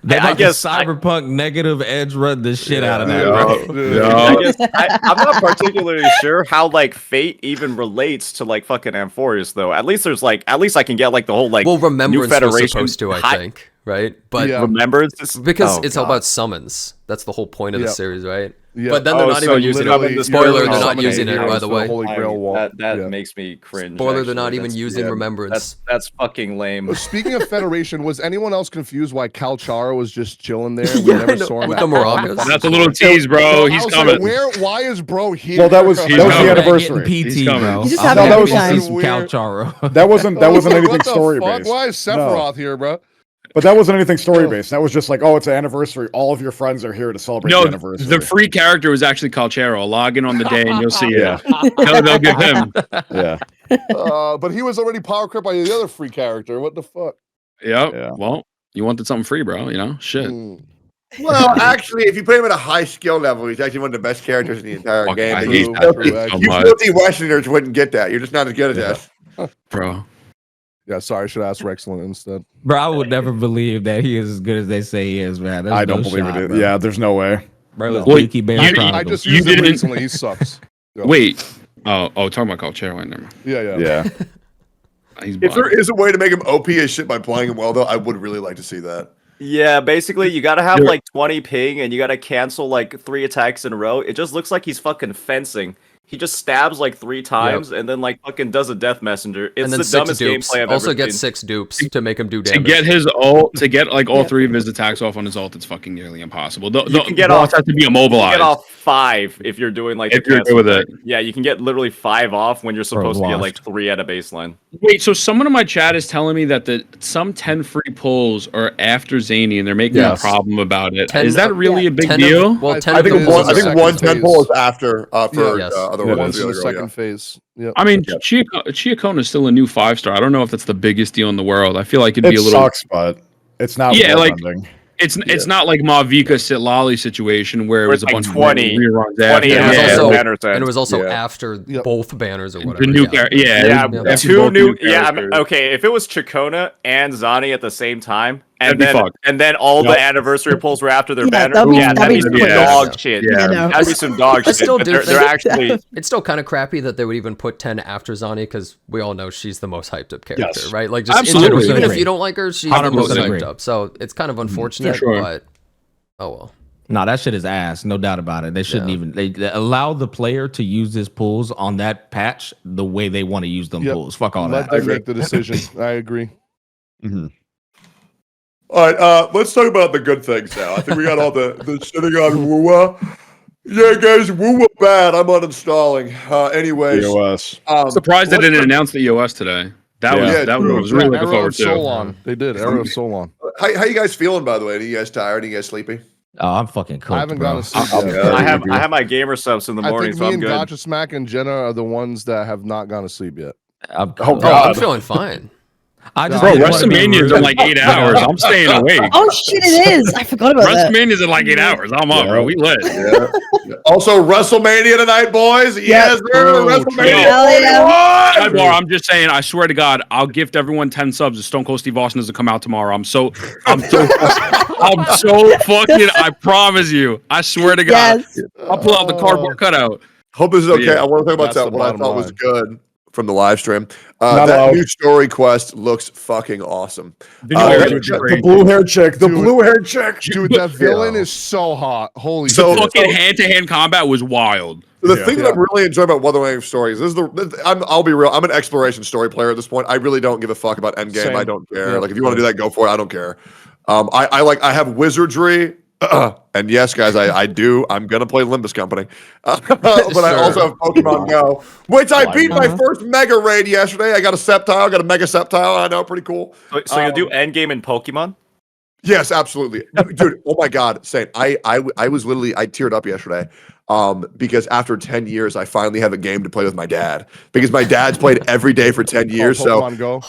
I guess Cyberpunk negative edge run the shit out of that, bro. I'm not particularly sure how like Fate even relates to like fucking Amphorus though. At least I can get like the whole like Remembrance New Federation was supposed to, I think, right? But Remembrance because it's all about summons. That's the whole point of the series, right? Yeah. But then they're not even using it. Spoiler, they're not using it, by the way. That makes me cringe. Spoiler, they're not even using Remembrance. That's fucking lame. Speaking of Federation, was anyone else confused why Kalchara was just chilling there? We never saw him with at the maracas. That's a little tease, bro. He's coming. Why is bro here? Well, that was the anniversary. PT, bro. He's just having a good time. That wasn't anything what the story fuck? based. Why is Sephiroth here, bro? But that wasn't anything story based. That was just like, oh, it's an anniversary. All of your friends are here to celebrate the anniversary. The free character was actually Calchero. Log in on the day and you'll see it. They'll give him. Yeah. But he was already power crept by the other free character. What the fuck? Yep. Well, you wanted something free, bro. You know, shit. Well, actually, if you put him at a high skill level, he's actually one of the best characters in the entire game. I And hate you that so much. filthy Westerners wouldn't get that. You're just not as good as us. Bro. Yeah, sorry, I should ask Rexlin instead. Bro, I would never believe that he is as good as they say he is, man. There's I don't no believe shot, it. bro. Yeah, there's no way. Bro, Leaky Bear I Chronicles. just used him recently. He sucks. Yeah. Wait. Oh, talking about Calchero. Never mind. Yeah. He's If there is a way to make him OP as shit by playing him well, though, I would really like to see that. Yeah, basically you gotta have like 20 ping and you gotta cancel like 3 attacks in a row. It just looks like he's fucking fencing. He just stabs like 3 times and then like fucking does a death messenger. It's And then the 6 dumbest dupes. gameplay I've Also ever get seen. 6 dupes to make him do To damage. get his ult, to get like all 3 of his attacks off on his ult, it's fucking nearly impossible. The can get boss off- has to be You can immobilized. get off 5 if you're doing like If the you're cancel good with attack. Yeah, you can get literally 5 off when you're supposed to get like 3 at a baseline. Wait, so someone in my chat is telling me that some 10 free pulls are after Zany and they're making a problem about it. 10 Is that really a big 10 deal? Well, 10 I think of them one was- 10 pull is after for Yes. other Yeah, ones. one's in the second phase. Yep. I mean, Ciacona is still a new 5-star. I don't know if that's the biggest deal in the world. I feel like it'd be It a little. sucks, but it's not. Yeah, like ending. It's not like Mavica Sitlali situation where it was a bunch of reruns. And it was also after both banners or whatever. The new two new. Okay, if it was Ciacona and Zani at the same time, and then all the anniversary polls were after their banner, that'd be some dog shit. That'd be some dog shit. They're actually. It's still kind of crappy that they would even put 10 after Zani because we all know she's the most hyped up character, right? Like just in general, even if you don't like her, she's the most hyped up. So it's kind of unfortunate, but oh well. No, that shit is ass, no doubt about it. They shouldn't even they allow the player to use his pulls on that patch the way they want to use them pulls. Fuck all that. Let them make the decision. I agree. All right, let's talk about the good things now. I think we got all the shitting on Wua. Yeah, guys, Wua bad. I'm uninstalling. Anyways, EOS. Surprised they didn't announce the EOS today. That was really looking forward to. Solon. They did. Arrow of Solon. How you guys feeling, by the way? Are you guys tired? Are you guys sleepy? Oh, I'm fucking cooked, I haven't gone to sleep yet. I have my gamer subs in the morning, so I'm good. Gacha Smack and Jenna are the ones that have not gone to sleep yet. I'm feeling fine. WrestleMania's in like 8 hours. I'm staying awake. Oh shit, it is. I forgot about that. WrestleMania's in like 8 hours. I'm up, bro. We lit. Also, WrestleMania tonight, boys. Yes, sir. WrestleMania. Sidebar, I'm just saying. I swear to God, I'll gift everyone 10 subs if Stone Cold Steve Austin doesn't come out tomorrow. I'm so fucking. I promise you. I swear to God. Yes. I'll pull out the cardboard cutout. Hope this is okay. I want to talk about that. What I thought was good from the live stream. That new story quest looks fucking awesome. The blue-haired chick. The blue-haired chick. Dude, that villain is so hot. Holy shit. The fucking hand-to-hand combat was wild. The thing that I'm really enjoying about Wuthering stories is I'll be real. I'm an exploration story player at this point. I really don't give a fuck about endgame. Same. I don't care. Yeah. Like if you want to do that, go for it. I don't care. I have wizardry. And yes, guys, I do. I'm gonna play Limbus Company, but I also have Pokemon Go, which I beat my first Mega Raid yesterday. I got a Sceptile, got a Mega Sceptile. I know, pretty cool. So you'll do endgame in Pokemon? Yes, absolutely, dude. Oh my God, Saint, I was literally I teared up yesterday, because after 10 years, I finally have a game to play with my dad because my dad's played every day for 10 years. Pokemon Go.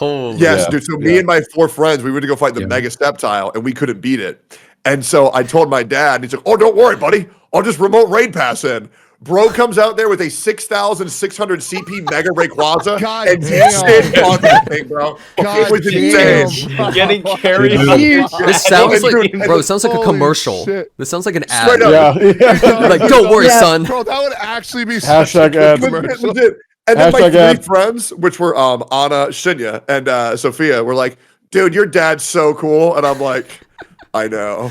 Dude. So me and my 4 friends, we went to go fight the Mega Sceptile, and we couldn't beat it. And so I told my dad, and he's like, "Oh, don't worry, buddy. I'll just remote raid pass in." Bro comes out there with a 6,600 CP Mega Rayquaza and did on that thing, bro. It was insane. Getting carried. This sounds like, bro, it sounds like a commercial. Shit. This sounds like an ad. Straight up. Like, don't worry, son. Bro, that would actually be hashtag ad. Legit. And then my 3 friends, which were Anna, Shinya, and Sophia, were like, "Dude, your dad's so cool." And I'm like, I know.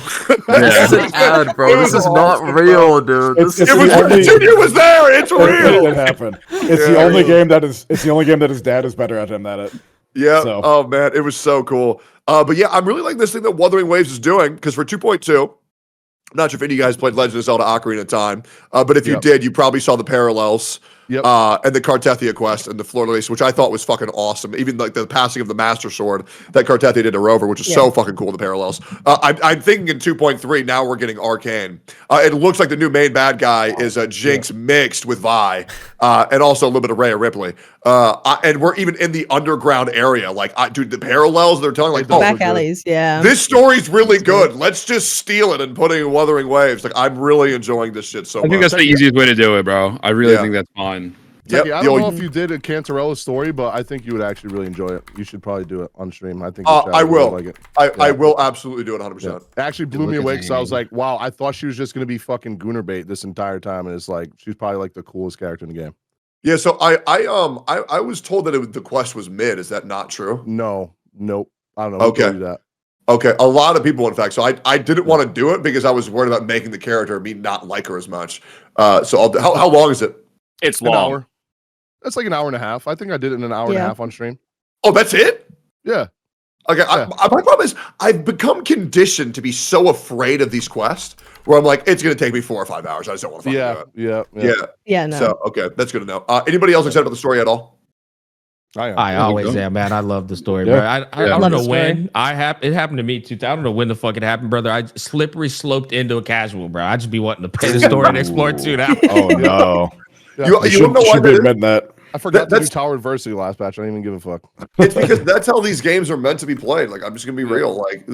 This is an ad, bro. This is not real, dude. Junior was there. It's real. It happened. It's the only game that is. It's the only game that his dad is better at him at it. Yeah. So. Oh man, it was so cool. But yeah, I'm really liking this thing that Wuthering Waves is doing because for 2.2, I'm not sure if any of you guys played Legend of Zelda Ocarina of Time, but if you did, you probably saw the parallels. Yep. And the Cartethia quest and the Fleur de Lis, which I thought was fucking awesome. Even like the passing of the Master Sword that Cartethia did to Rover, which is so fucking cool, the parallels. I'm thinking in 2.3, now we're getting Arcane. It looks like the new main bad guy is Jinx mixed with Vi, and also a little bit of Rhea Ripley. And we're even in the underground area. Like, dude, the parallels they're telling, like, back alleys, this story's really good. Let's just steal it and put it in Wuthering Waves. Like, I'm really enjoying this shit so much. I think that's the easiest way to do it, bro. I really think that's fine. Yep. I don't know if you did a Cantarella's story, but I think you would actually really enjoy it. You should probably do it on stream. I think I will. Like it. I will absolutely do it 100%. Yeah. It actually blew me away because I was like, wow, I thought she was just going to be fucking Gooner bait this entire time, and it's like she's probably like the coolest character in the game. Yeah. So I was told that the quest was mid. Is that not true? No. Nope. I don't know. Okay. That. Okay, a lot of people, in fact. So I didn't want to do it because I was worried about making the character me not like her as much. So how long is it? It's long. An hour. That's like an hour and a half. I think I did it in an hour and a half on stream. Oh, that's it? Yeah. Okay. Yeah. My problem is I've become conditioned to be so afraid of these quests where I'm like, it's going to take me 4 or 5 hours. I just don't want to fucking do it. Yeah. No. So, okay. That's good to know. Anybody else excited about the story at all? I always am, man. I love the story, bro. I don't know when. It happened to me too. I don't know when the fuck it happened, brother. I slippery sloped into a casual, bro. I just be wanting to play the story and explore too now. Oh no. You know why be admitting that. I forgot to do Tower Adversity last patch. I didn't even give a fuck. It's because that's how these games are meant to be played. Like, I'm just gonna be real. Like,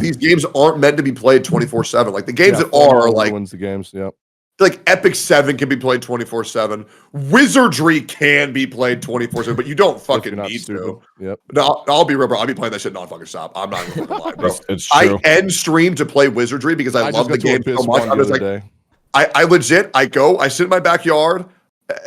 these games aren't meant to be played 24/7. Like the games that are like wins the games. Yep. Like Epic 7 can be played 24/7. Wizardry can be played 24/7, but you don't fucking need to. Yep. No, I'll be real, bro. I'll be playing that shit non-fucking stop. I'm not gonna lie, bro. It's true. I end stream to play Wizardry because I love the game so much. I'm just like, I legit, I sit in my backyard.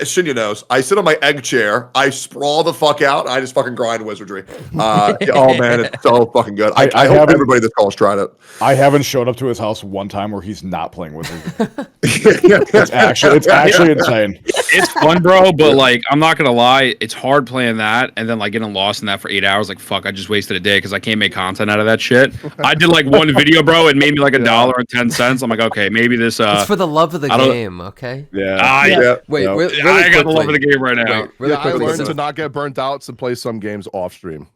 Shinya knows. I sit on my egg chair. I sprawl the fuck out. I just fucking grind Wizardry. Oh man, it's so fucking good. I hope everybody this call has tried it. I haven't showed up to his house one time where he's not playing Wizardry. It's actually insane. It's fun, bro, but like I'm not gonna lie, it's hard playing that and then like getting lost in that for 8 hours. Like fuck, I just wasted a day because I can't make content out of that shit. I did like one video, bro. It made me like $1.10. I'm like, okay, maybe this. It's for the love of the game, okay? Yeah. Wait, really I got the love of the game right now. Really I learned to not get burnt out to play some games off stream.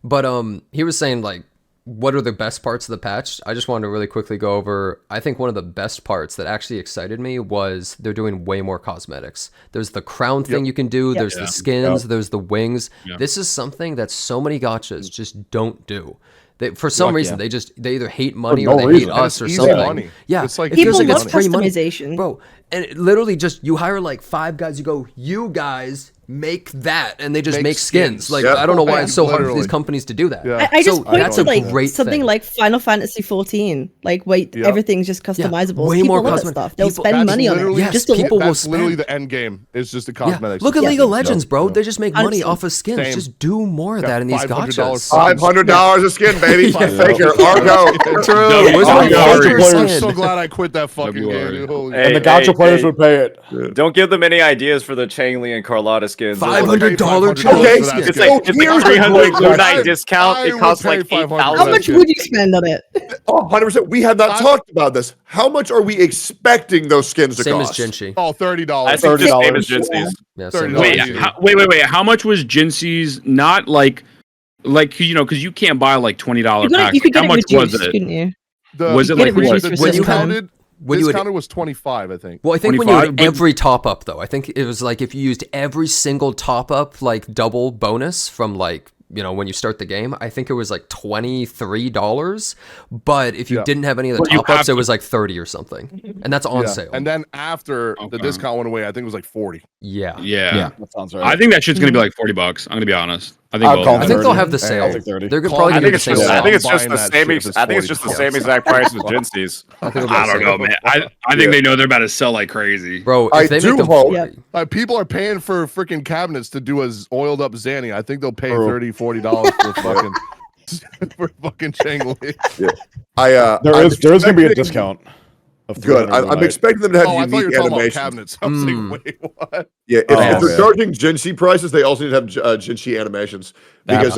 But he was saying like, what are the best parts of the patch? I just wanted to really quickly go over. I think one of the best parts that actually excited me was they're doing way more cosmetics. There's the crown thing you can do. There's the skins. There's the wings. This is something that so many gachas just don't do. They, for some reason, they either hate money or they hate us or something. Money. Yeah, it's like people love it's free money, customization, bro. And it literally just you hire like 5 guys. You go, you guys make that, and they just make skins. Like I don't know why it's so hard for these companies to do that. I just point that's to a like great something thing. like Final Fantasy 14. Like everything's just customizable. Way People more love that cosmetic. stuff. They'll spend money on it. Yes, Just to people will That's spend. literally the end game. It's just the cosmetics. Look at League of Legends, bro. They just make money 100%. off of skins. Same. Just do more of that in these gachas. $500 a skin, baby. Take your Argo. True. I'm so glad I quit that fucking game. Dude. And the gacha players would pay it. Don't give them any ideas for the Changli and Carlotta skins. $500 Okay, It's like 300 Blue Knight discount. It costs like 8,000. How much would you spend on it? Oh, 100%. We have not talked about this. How much are we expecting those skins to Same as cost? Jinshi. Oh, $30. I think just same as Jinxi's. Yeah, same $30. Wait. How much was Jinxi's? Not like you know, because you can't buy like $20 packs. You could get How it much was reduced, it? couldn't you? Was it Get like it reduced what? for Discounted was 25, I think. Well, I think when you 25, had every top up though, I think it was like if you used every single top up like double bonus from like, you know, when you start the game, I think it was like $23. But if you didn't have any of the top ups, it was like 30 or something. And that's on sale. And then after the discount went away, I think it was like 40. Yeah. That sounds right. I think that shit's gonna be like $40. I'm gonna be honest. I think I think they'll have the sale. They're probably I gonna think have the it's sale. I think it's just the same. I think it's just the same exact price as Jinxi's. I don't know, man. I think they know they're about to sell like crazy, bro. I do hope. People are paying for freaking cabinets to do as oiled up Zani. I think they'll pay $30, $40 for fucking for fucking Changli. There is gonna be a discount. Good. I'm expecting them to have I thought you unique were talking about animations. cabinets. I was like, wait, what? Yeah, if they're charging Jinshi prices, they also need to have Jinshi animations because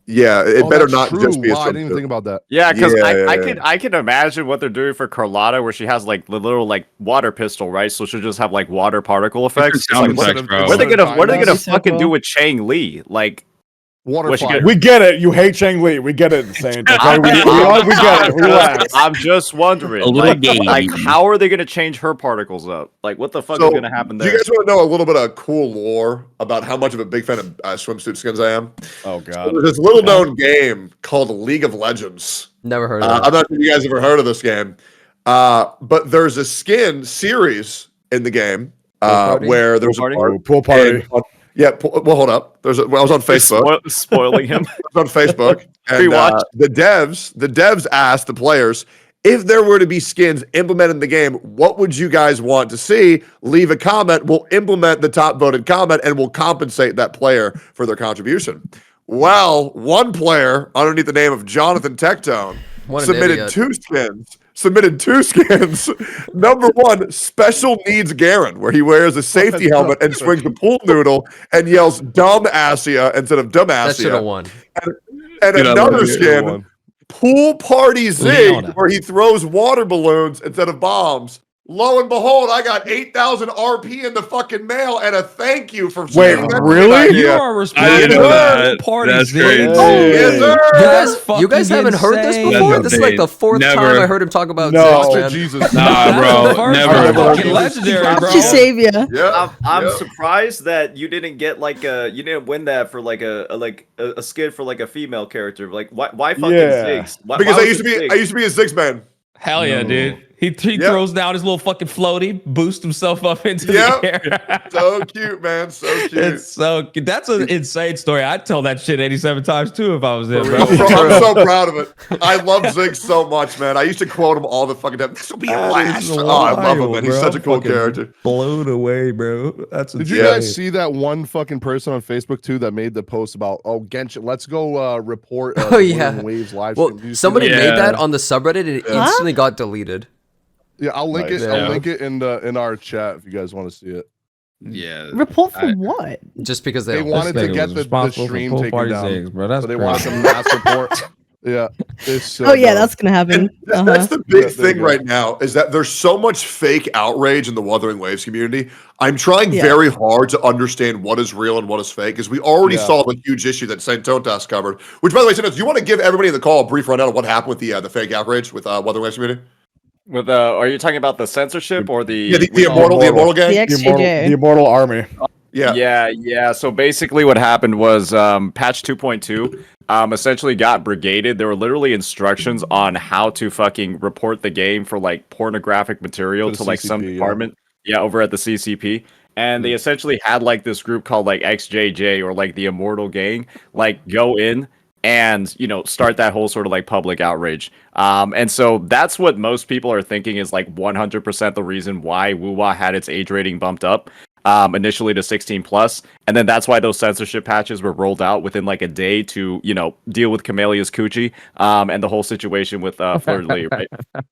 it better not just be. Wow, I didn't even think about that. Yeah, because I can imagine what they're doing for Carlotta, where she has like the little like water pistol, right? So she'll just have like water particle effects. Sound Like, effects, bro. what are they gonna fucking do with Chang Li? Like. We get it. You hate Chang Li. We get it. Saying, okay? we get it. Relax. I'm just wondering. A little game. Like, how are they going to change her particles up? Like, what the fuck is going to happen there? Do you guys want to know a little bit of cool lore about how much of a big fan of swimsuit skins I am? Oh, God. So there's this little known game called League of Legends. Never heard of it. I'm not sure if you guys ever heard of this game. But there's a skin series in the game where there's a pool party. Yeah, well, hold up. I was on Facebook. Spoiling him. I was on Facebook. And the devs asked the players, if there were to be skins implemented in the game, what would you guys want to see? Leave a comment. We'll implement the top voted comment and we'll compensate that player for their contribution. Well, one player underneath the name of Jonathan Tectone submitted two skins. Number one, Special Needs Garen, where he wears a safety helmet and swings the pool noodle and yells "Dumb Assia" instead of "Dumb Assia." That should have won. And another skin, Pool Party Zig, where he throws water balloons instead of bombs. Lo and behold, I got 8,000 RP in the fucking mail and a thank you for Wait, saying that really? You idea. are I responsible didn't know for that. the party, That's Zig. crazy. Yes, sir. That's You fucking guys haven't heard this insane. before? That's This is like the insane. fourth time Never. I heard him talk about No. Zig, man. Jesus. Nah, That's bro. the first Never. one. Never. Fucking legendary, That's bro. your savior. Yeah. I'm surprised that you didn't get like you didn't win that for like a skid for like a female character. Like why fucking Yeah. Ziggs? Why, Because why I was used to it be Ziggs? I used to be a Ziggs man. Hell yeah, dude. He throws down his little fucking floaty, boosts himself up into the air. So cute, man. So cute. It's so cute. That's an insane story. I'd tell that shit 87 times too if I was there, bro. Bro, I'm so proud of it. I love Ziggs so much, man. I used to quote him all the fucking time. This will be your last. Oh, I love him, man. He's such a cool character. Blown away, bro. That's Did you guys see that one fucking person on Facebook too that made the post about Genshin? Let's go report. Yeah. Waves live Well, stream. somebody made that on the subreddit and it instantly got deleted. Yeah, I'll link it. Yeah. I'll link it in our chat if you guys want to see it. Yeah. Report for what? Just because They wanted to get the stream taken down, Zigs, bro. That's so they wanted some mass report. Yeah. It's so Oh yeah, dumb. that's gonna happen. That's the big Yeah, there you thing go. right now is that there's so much fake outrage in the Wuthering Waves community. I'm trying Yeah. very hard to understand what is real and what is fake because we already Yeah. saw the huge issue that Saint Tontas covered. Which, by the way, Saint Tontas, do you want to give everybody in the call a brief rundown of what happened with the fake outrage with Wuthering Waves community? With are you talking about the censorship or the Yeah, the immortal gang, the immortal army. Yeah. So basically, what happened was patch 2.2 essentially got brigaded. There were literally instructions on how to fucking report the game for like pornographic material For the to like some CCP, department. Yeah, over at the CCP. And they essentially had like this group called like XJJ or like the Immortal Gang, like go in and start that whole sort of like public outrage. And so that's what most people are thinking is like 100% the reason why WuWa had its age rating bumped up initially to 16 plus, and then that's why those censorship patches were rolled out within like a day to deal with Camelia's coochie and the whole situation with Fleur de Lis, right?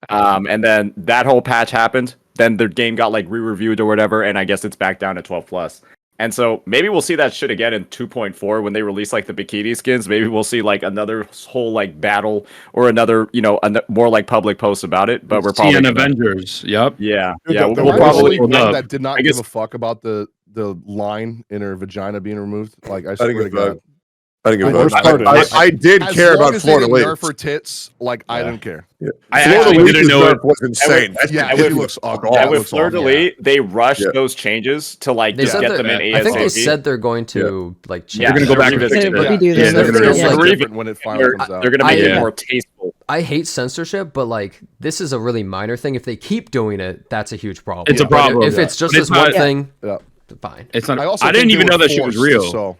And then that whole patch happened. Then the game got like re-reviewed or whatever, and I guess it's back down to 12 plus. And so maybe we'll see that shit again in 2.4 when they release like the bikini skins. Maybe we'll see like another whole like battle or another more like public posts about it. But we're probably TN Avengers. Yep. Yeah. Dude, Yeah. the We'll probably that did not give a fuck about the line in her vagina being removed. Like I swear to God. I didn't give The a worst fuck. part is- I did as care long about as they Florida didn't Lee. nerf her tits, like I didn't care. I Florida actually Lee's didn't know nerf it was insane. With- yeah, That it shit looks ugly. Yeah, It with looks Fleur de awful. Lis, they rushed those changes to like They just said get that- them in ASAP. I think they said they're going to like change. Yeah, They're gonna go back and revisit fix it. it. Redo this. Yeah, Yeah, they're yeah. gonna different when it finally comes out. They're gonna make it Yeah. more tasteful. I hate censorship, but like this is a really minor thing. If they keep doing it, that's a huge problem. It's a But problem. If it's just But this it's one not- thing, Yeah. fine. It's not. I also I didn't think even they know were that shit was forced, real. So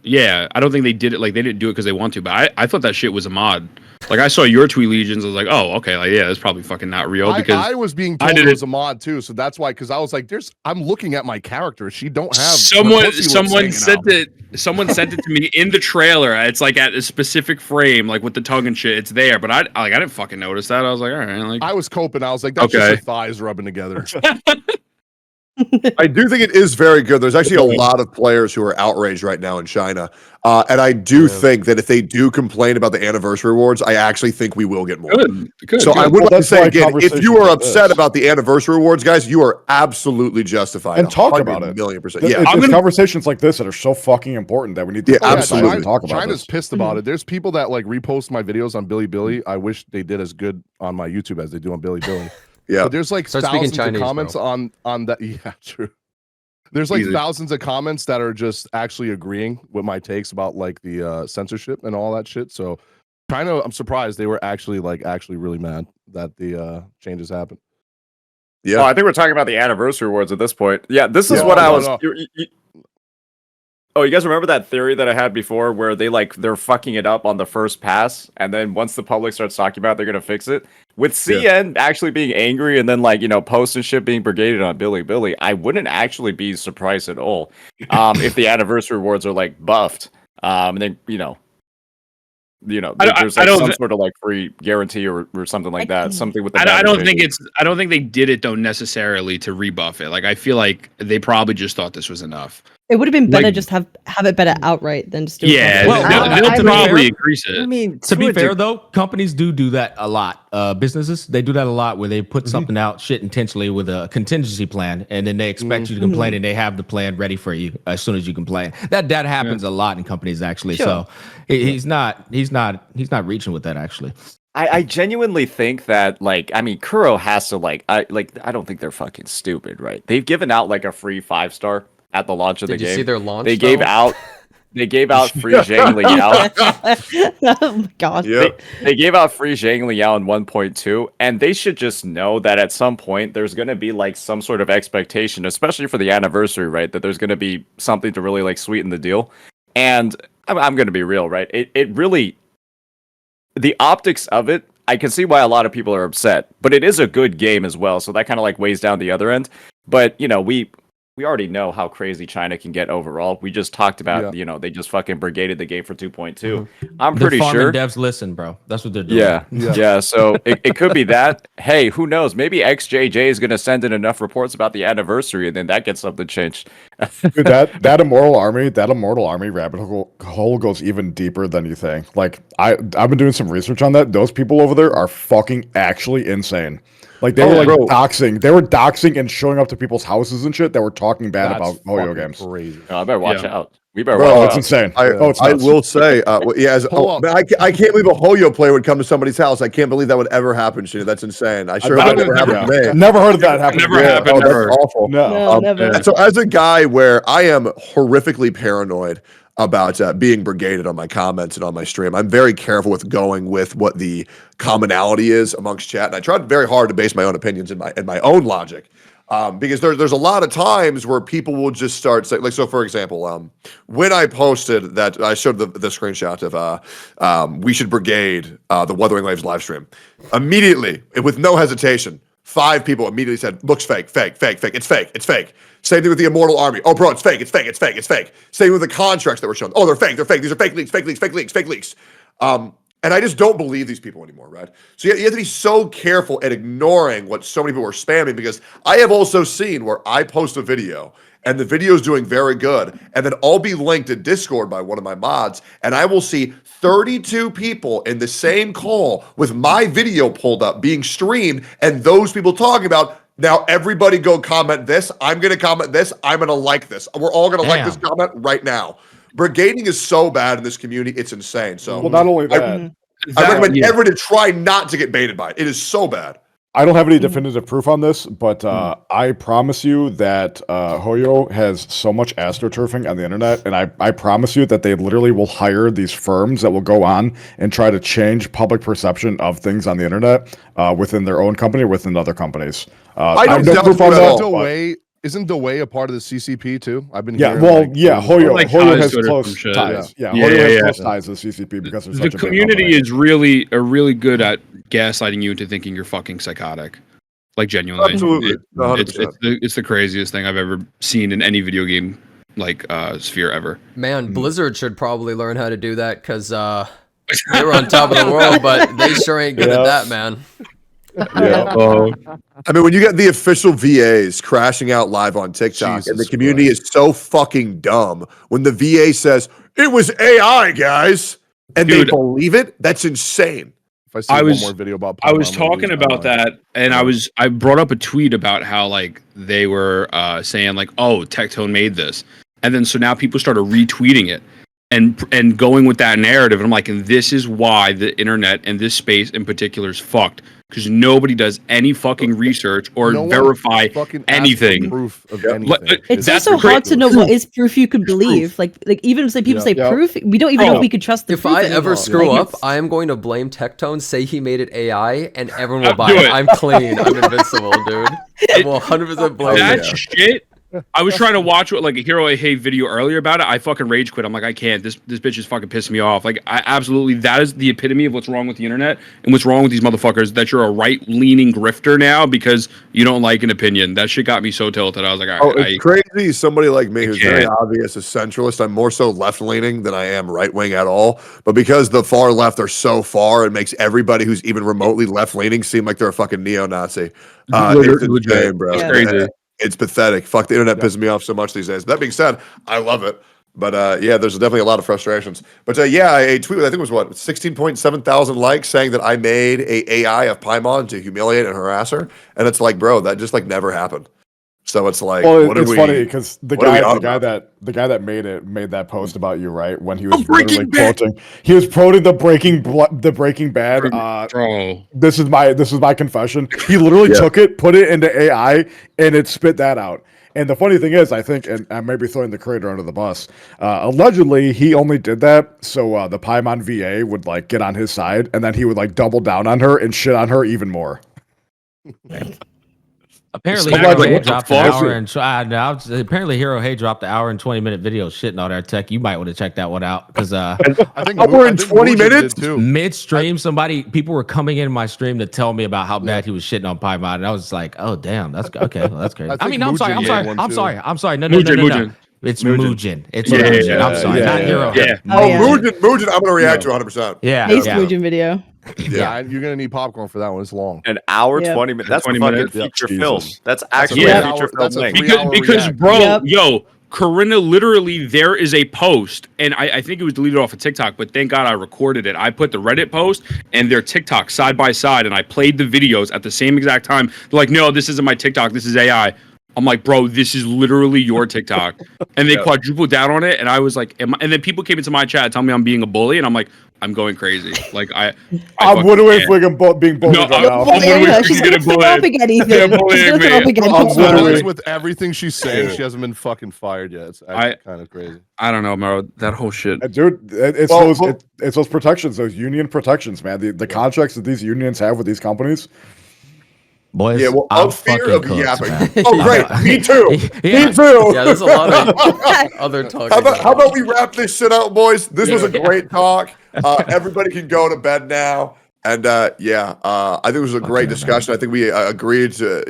Yeah, I don't think they did it. Like they didn't do it because they want to. But I thought that shit was a mod. Like I saw your tweet legions. I was like, oh, okay, like yeah, it's probably fucking not real because I was being I told did it it- was a mod too, so that's why. Because I was like, I'm looking at my character. She don't have her someone pussy lips someone hanging sent out. it. Someone sent it to me in the trailer. It's like at a specific frame, like with the tongue and shit. It's there, but I didn't fucking notice that. I was like, all right, like I was coping. I was like, that's Okay. just her thighs rubbing together. I do think it is very good. There's actually a lot of players who are outraged right now in China. And I do think that if they do complain about the anniversary rewards, I actually think we will get more. good. So I would Well, like to that's say why again, if you conversations are like upset this- about the anniversary rewards, guys, you are absolutely justified. And talk about it. 100,000,000%. It's, Yeah, it's conversations like this that are so fucking important that we need to Yeah, absolutely. China, talk about China's this. pissed about it. There's people that like repost my videos on Bilibili. I wish they did as good on my YouTube as they do on Bilibili. Yeah. But there's like Start speaking thousands Chinese, of comments bro. on that. Yeah, true. There's like Easy. thousands of comments that are just actually agreeing with my takes about like the censorship and all that shit. So China, I'm surprised they were actually really mad that the changes happened. Yeah. Oh, I think we're talking about the anniversary awards at this point. Yeah, this is Yeah. what I No, was. no. Oh, you guys remember that theory that I had before, where they're fucking it up on the first pass, and then once the public starts talking about it, they're gonna fix it. With CN actually being angry, and then posts and shit being brigaded on Billy, I wouldn't actually be surprised at all if the anniversary awards are like buffed, and then there's like some sort of like free guarantee or something like that, something with the. I don't think they did it though necessarily to rebuff it. Like I feel like they probably just thought this was enough. It would have been better Like- just have it better outright than just do Yeah, it. they'll probably increase it. I mean, To be fair, though, companies do that a lot. Businesses, they do that a lot where they put something out shit intentionally with a contingency plan, and then they expect you to complain, and they have the plan ready for you as soon as you complain. That happens a lot in companies, actually. Sure. So he's not reaching with that, actually. I genuinely think that, like, I mean, Kuro has to, I don't think they're fucking stupid, right? They've given out like a free 5-star at the launch of the game. Did you see their launch? They gave out free Zhang Liao. Oh my god. They gave out free Zhang Liao in 1.2, and they should just know that at some point there's going to be like some sort of expectation, especially for the anniversary, right? That there's going to be something to really like sweeten the deal. And I'm going to be real, right? It really, the optics of it, I can see why a lot of people are upset, but it is a good game as well. So that kind of like weighs down the other end. But, you know, we already know how crazy China can get overall. We just talked about, you know, they just fucking brigaded the game for 2.2. I'm pretty sure devs listen, bro. That's what they're doing. Yeah. So it could be that. Hey, who knows? Maybe XJJ is going to send in enough reports about the anniversary, and then that gets something changed. Dude, that Immortal Army rabbit hole goes even deeper than you think. Like I've been doing some research on that. Those people over there are fucking actually insane. Like they were like doxing. They were doxing and showing up to people's houses and shit that were talking bad about Hoyo games. Crazy. No, I better watch out. We better Bro, watch it's out. insane. I will say, man, I can't believe a Hoyo player would come to somebody's house. I can't believe that would ever happen, Shina. That's insane. I sure hope that never happened to me. Never heard of that happening. Never happened. That's awful. No, never. So as a guy where I am horrifically paranoid about being brigaded on my comments and on my stream, I'm very careful with going with what the commonality is amongst chat, and I tried very hard to base my own opinions in my own logic. Because there's a lot of times where people will just start saying, like, so for example, when I posted that, I showed the screenshot of we should brigade the Wuthering Waves live stream. Immediately, with no hesitation, 5 people immediately said, looks fake, it's fake. Same thing with the Immortal Army. Oh, bro, it's fake. Same with the contracts that were shown. Oh, they're fake. These are fake leaks. And I just don't believe these people anymore, right? So you have to be so careful at ignoring what so many people are spamming, because I have also seen where I post a video and the video is doing very good, and then I'll be linked to Discord by one of my mods, and I will see 32 people in the same call with my video pulled up being streamed, and those people talking about, now everybody go comment this, I'm going to comment this, I'm going to like this. We're all going to like this comment right now. Brigading is so bad in this community, it's insane. So, well, not only that, I recommend everyone to try not to get baited by it. It is so bad. I don't have any definitive proof on this, but I promise you that Hoyo has so much astroturfing on the internet, and I promise you that they literally will hire these firms that will go on and try to change public perception of things on the internet within their own company or within other companies. I don't have no proof on that. Isn't DeWay a part of the CCP too? I've been hearing, Hoyo has close ties. Hoyo has close ties to the CCP because the community is really good at gaslighting you into thinking you're fucking psychotic. Like genuinely, absolutely, it's the craziest thing I've ever seen in any video game sphere ever. Man, Blizzard should probably learn how to do that, because they were on top of the world, but they sure ain't good at that, man. I mean, when you get the official VAs crashing out live on TikTok, and the community is so fucking dumb when the VA says it was AI, guys, and they believe it, that's insane. If I see one more video about, I was talking about that, and I brought up a tweet about how they were saying oh, Tectone made this, and then so now people started retweeting it. And going with that narrative, and I'm like, and this is why the internet and this space in particular is fucked, because nobody does any fucking research or verify anything. Proof of anything. It's also hard to know what is proof you can believe. Like even if people say proof, we don't even know if we could trust the proof. If I ever screw up, I am going to blame Tectone, say he made it AI, and everyone will buy it. I'm clean. I'm invincible, dude. I will 100% blame that shit. I was trying to watch a Hero I Hate video earlier about it. I fucking rage quit. I'm like, I can't. This bitch is fucking pissing me off. I absolutely, that is the epitome of what's wrong with the internet and what's wrong with these motherfuckers, that you're a right-leaning grifter now because you don't like an opinion. That shit got me so tilted. I was like, it's crazy. Somebody like me who's very obvious a centralist. I'm more so left-leaning than I am right-wing at all. But because the far left are so far, it makes everybody who's even remotely left-leaning seem like they're a fucking neo-Nazi. It's insane, bro. It's crazy. It's pathetic. Fuck, the internet pisses me off so much these days. That being said, I love it. But yeah, there's definitely a lot of frustrations. But yeah, a tweet with, I think it was what, 16.7 thousand likes saying that I made a AI of Paimon to humiliate and harass her. And it's like, bro, that just like never happened. So it's like, well, what it's we, funny because the what are we guy on that made that post about you, right? When he was literally quoting, he was quoting the Breaking Bad. Bro, this is my confession. He literally took it, put it into AI, and it spit that out. And the funny thing is, I think, and I may be throwing the creator under the bus, allegedly he only did that so the Paimon VA would like get on his side, and then he would like double down on her and shit on her even more. Apparently, Hero Hay dropped an hour and apparently Hero Hay dropped the hour and 20-minute video shitting all their tech. You might want to check that one out because I think we're in 20 minutes. Mid-stream, people were coming in my stream to tell me about how bad he was shitting on Paimon, and I was like, "Oh damn, that's okay. Well, that's crazy." I mean, I'm sorry. No. It's Mugen. It's Mugen. I'm sorry, not Hero. Mugen. I'm gonna react to 100%. Yeah, Mugen video. Yeah, you're gonna need popcorn for that one. It's long. An hour, 20 minutes. That's 20 fucking minutes. feature film. That's actually a feature film. Because bro, yo, Corinna, literally, there is a post, and I think it was deleted off of TikTok, but thank God I recorded it. I put the Reddit post and their TikTok side by side, and I played the videos at the same exact time. They're like, no, this isn't my TikTok. This is AI. I'm like, bro, this is literally your TikTok. And they quadrupled down on it, and I was like, and then people came into my chat telling me I'm being a bully, and I'm like, I'm going crazy. Like, I'm wondering if we're being bullied right now. She's not stopping anything. With everything she's saying, she hasn't been fucking fired yet. It's kind of crazy. I don't know, bro. That whole shit. Dude, it's those protections, those union protections, man. The contracts that these unions have with these companies. Boys, yeah, well, I'm fear fucking of cooked, yapping. man. Oh, great. Me too. Yeah. Me too. Yeah, there's a lot of other talk. How about we wrap this shit out, boys? This was a great talk. Everybody can go to bed now. And I think it was a great discussion. I think we agreed to,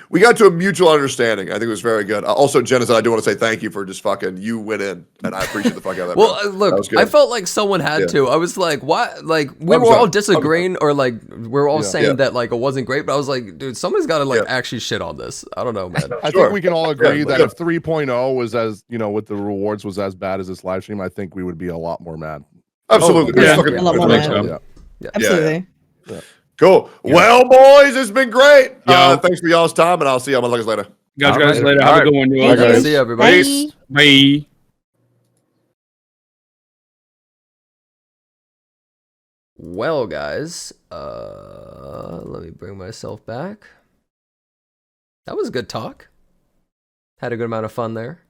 we got to a mutual understanding. I think it was very good. Also, Jenna said, I do want to say thank you for just fucking, you went in, and I appreciate the fuck out of that. Well, look, I felt like someone had to. I was like, what? Like, we were all disagreeing, or like, we were all saying that, like, it wasn't great, but I was like, dude, someone's got to, like, actually shit on this. I don't know, man. I think we can all agree that if 3.0 was as, with the rewards was as bad as this live stream, I think we would be a lot more mad. Absolutely. A lot more mad. Yeah. Absolutely. Yeah. Cool. Yeah. Well, boys, it's been great. Thanks for y'all's time, and I'll see y'all motherfuckers later. Guys, later. Have a good one. See you, everybody. Bye. Well, guys, let me bring myself back. That was a good talk. Had a good amount of fun there.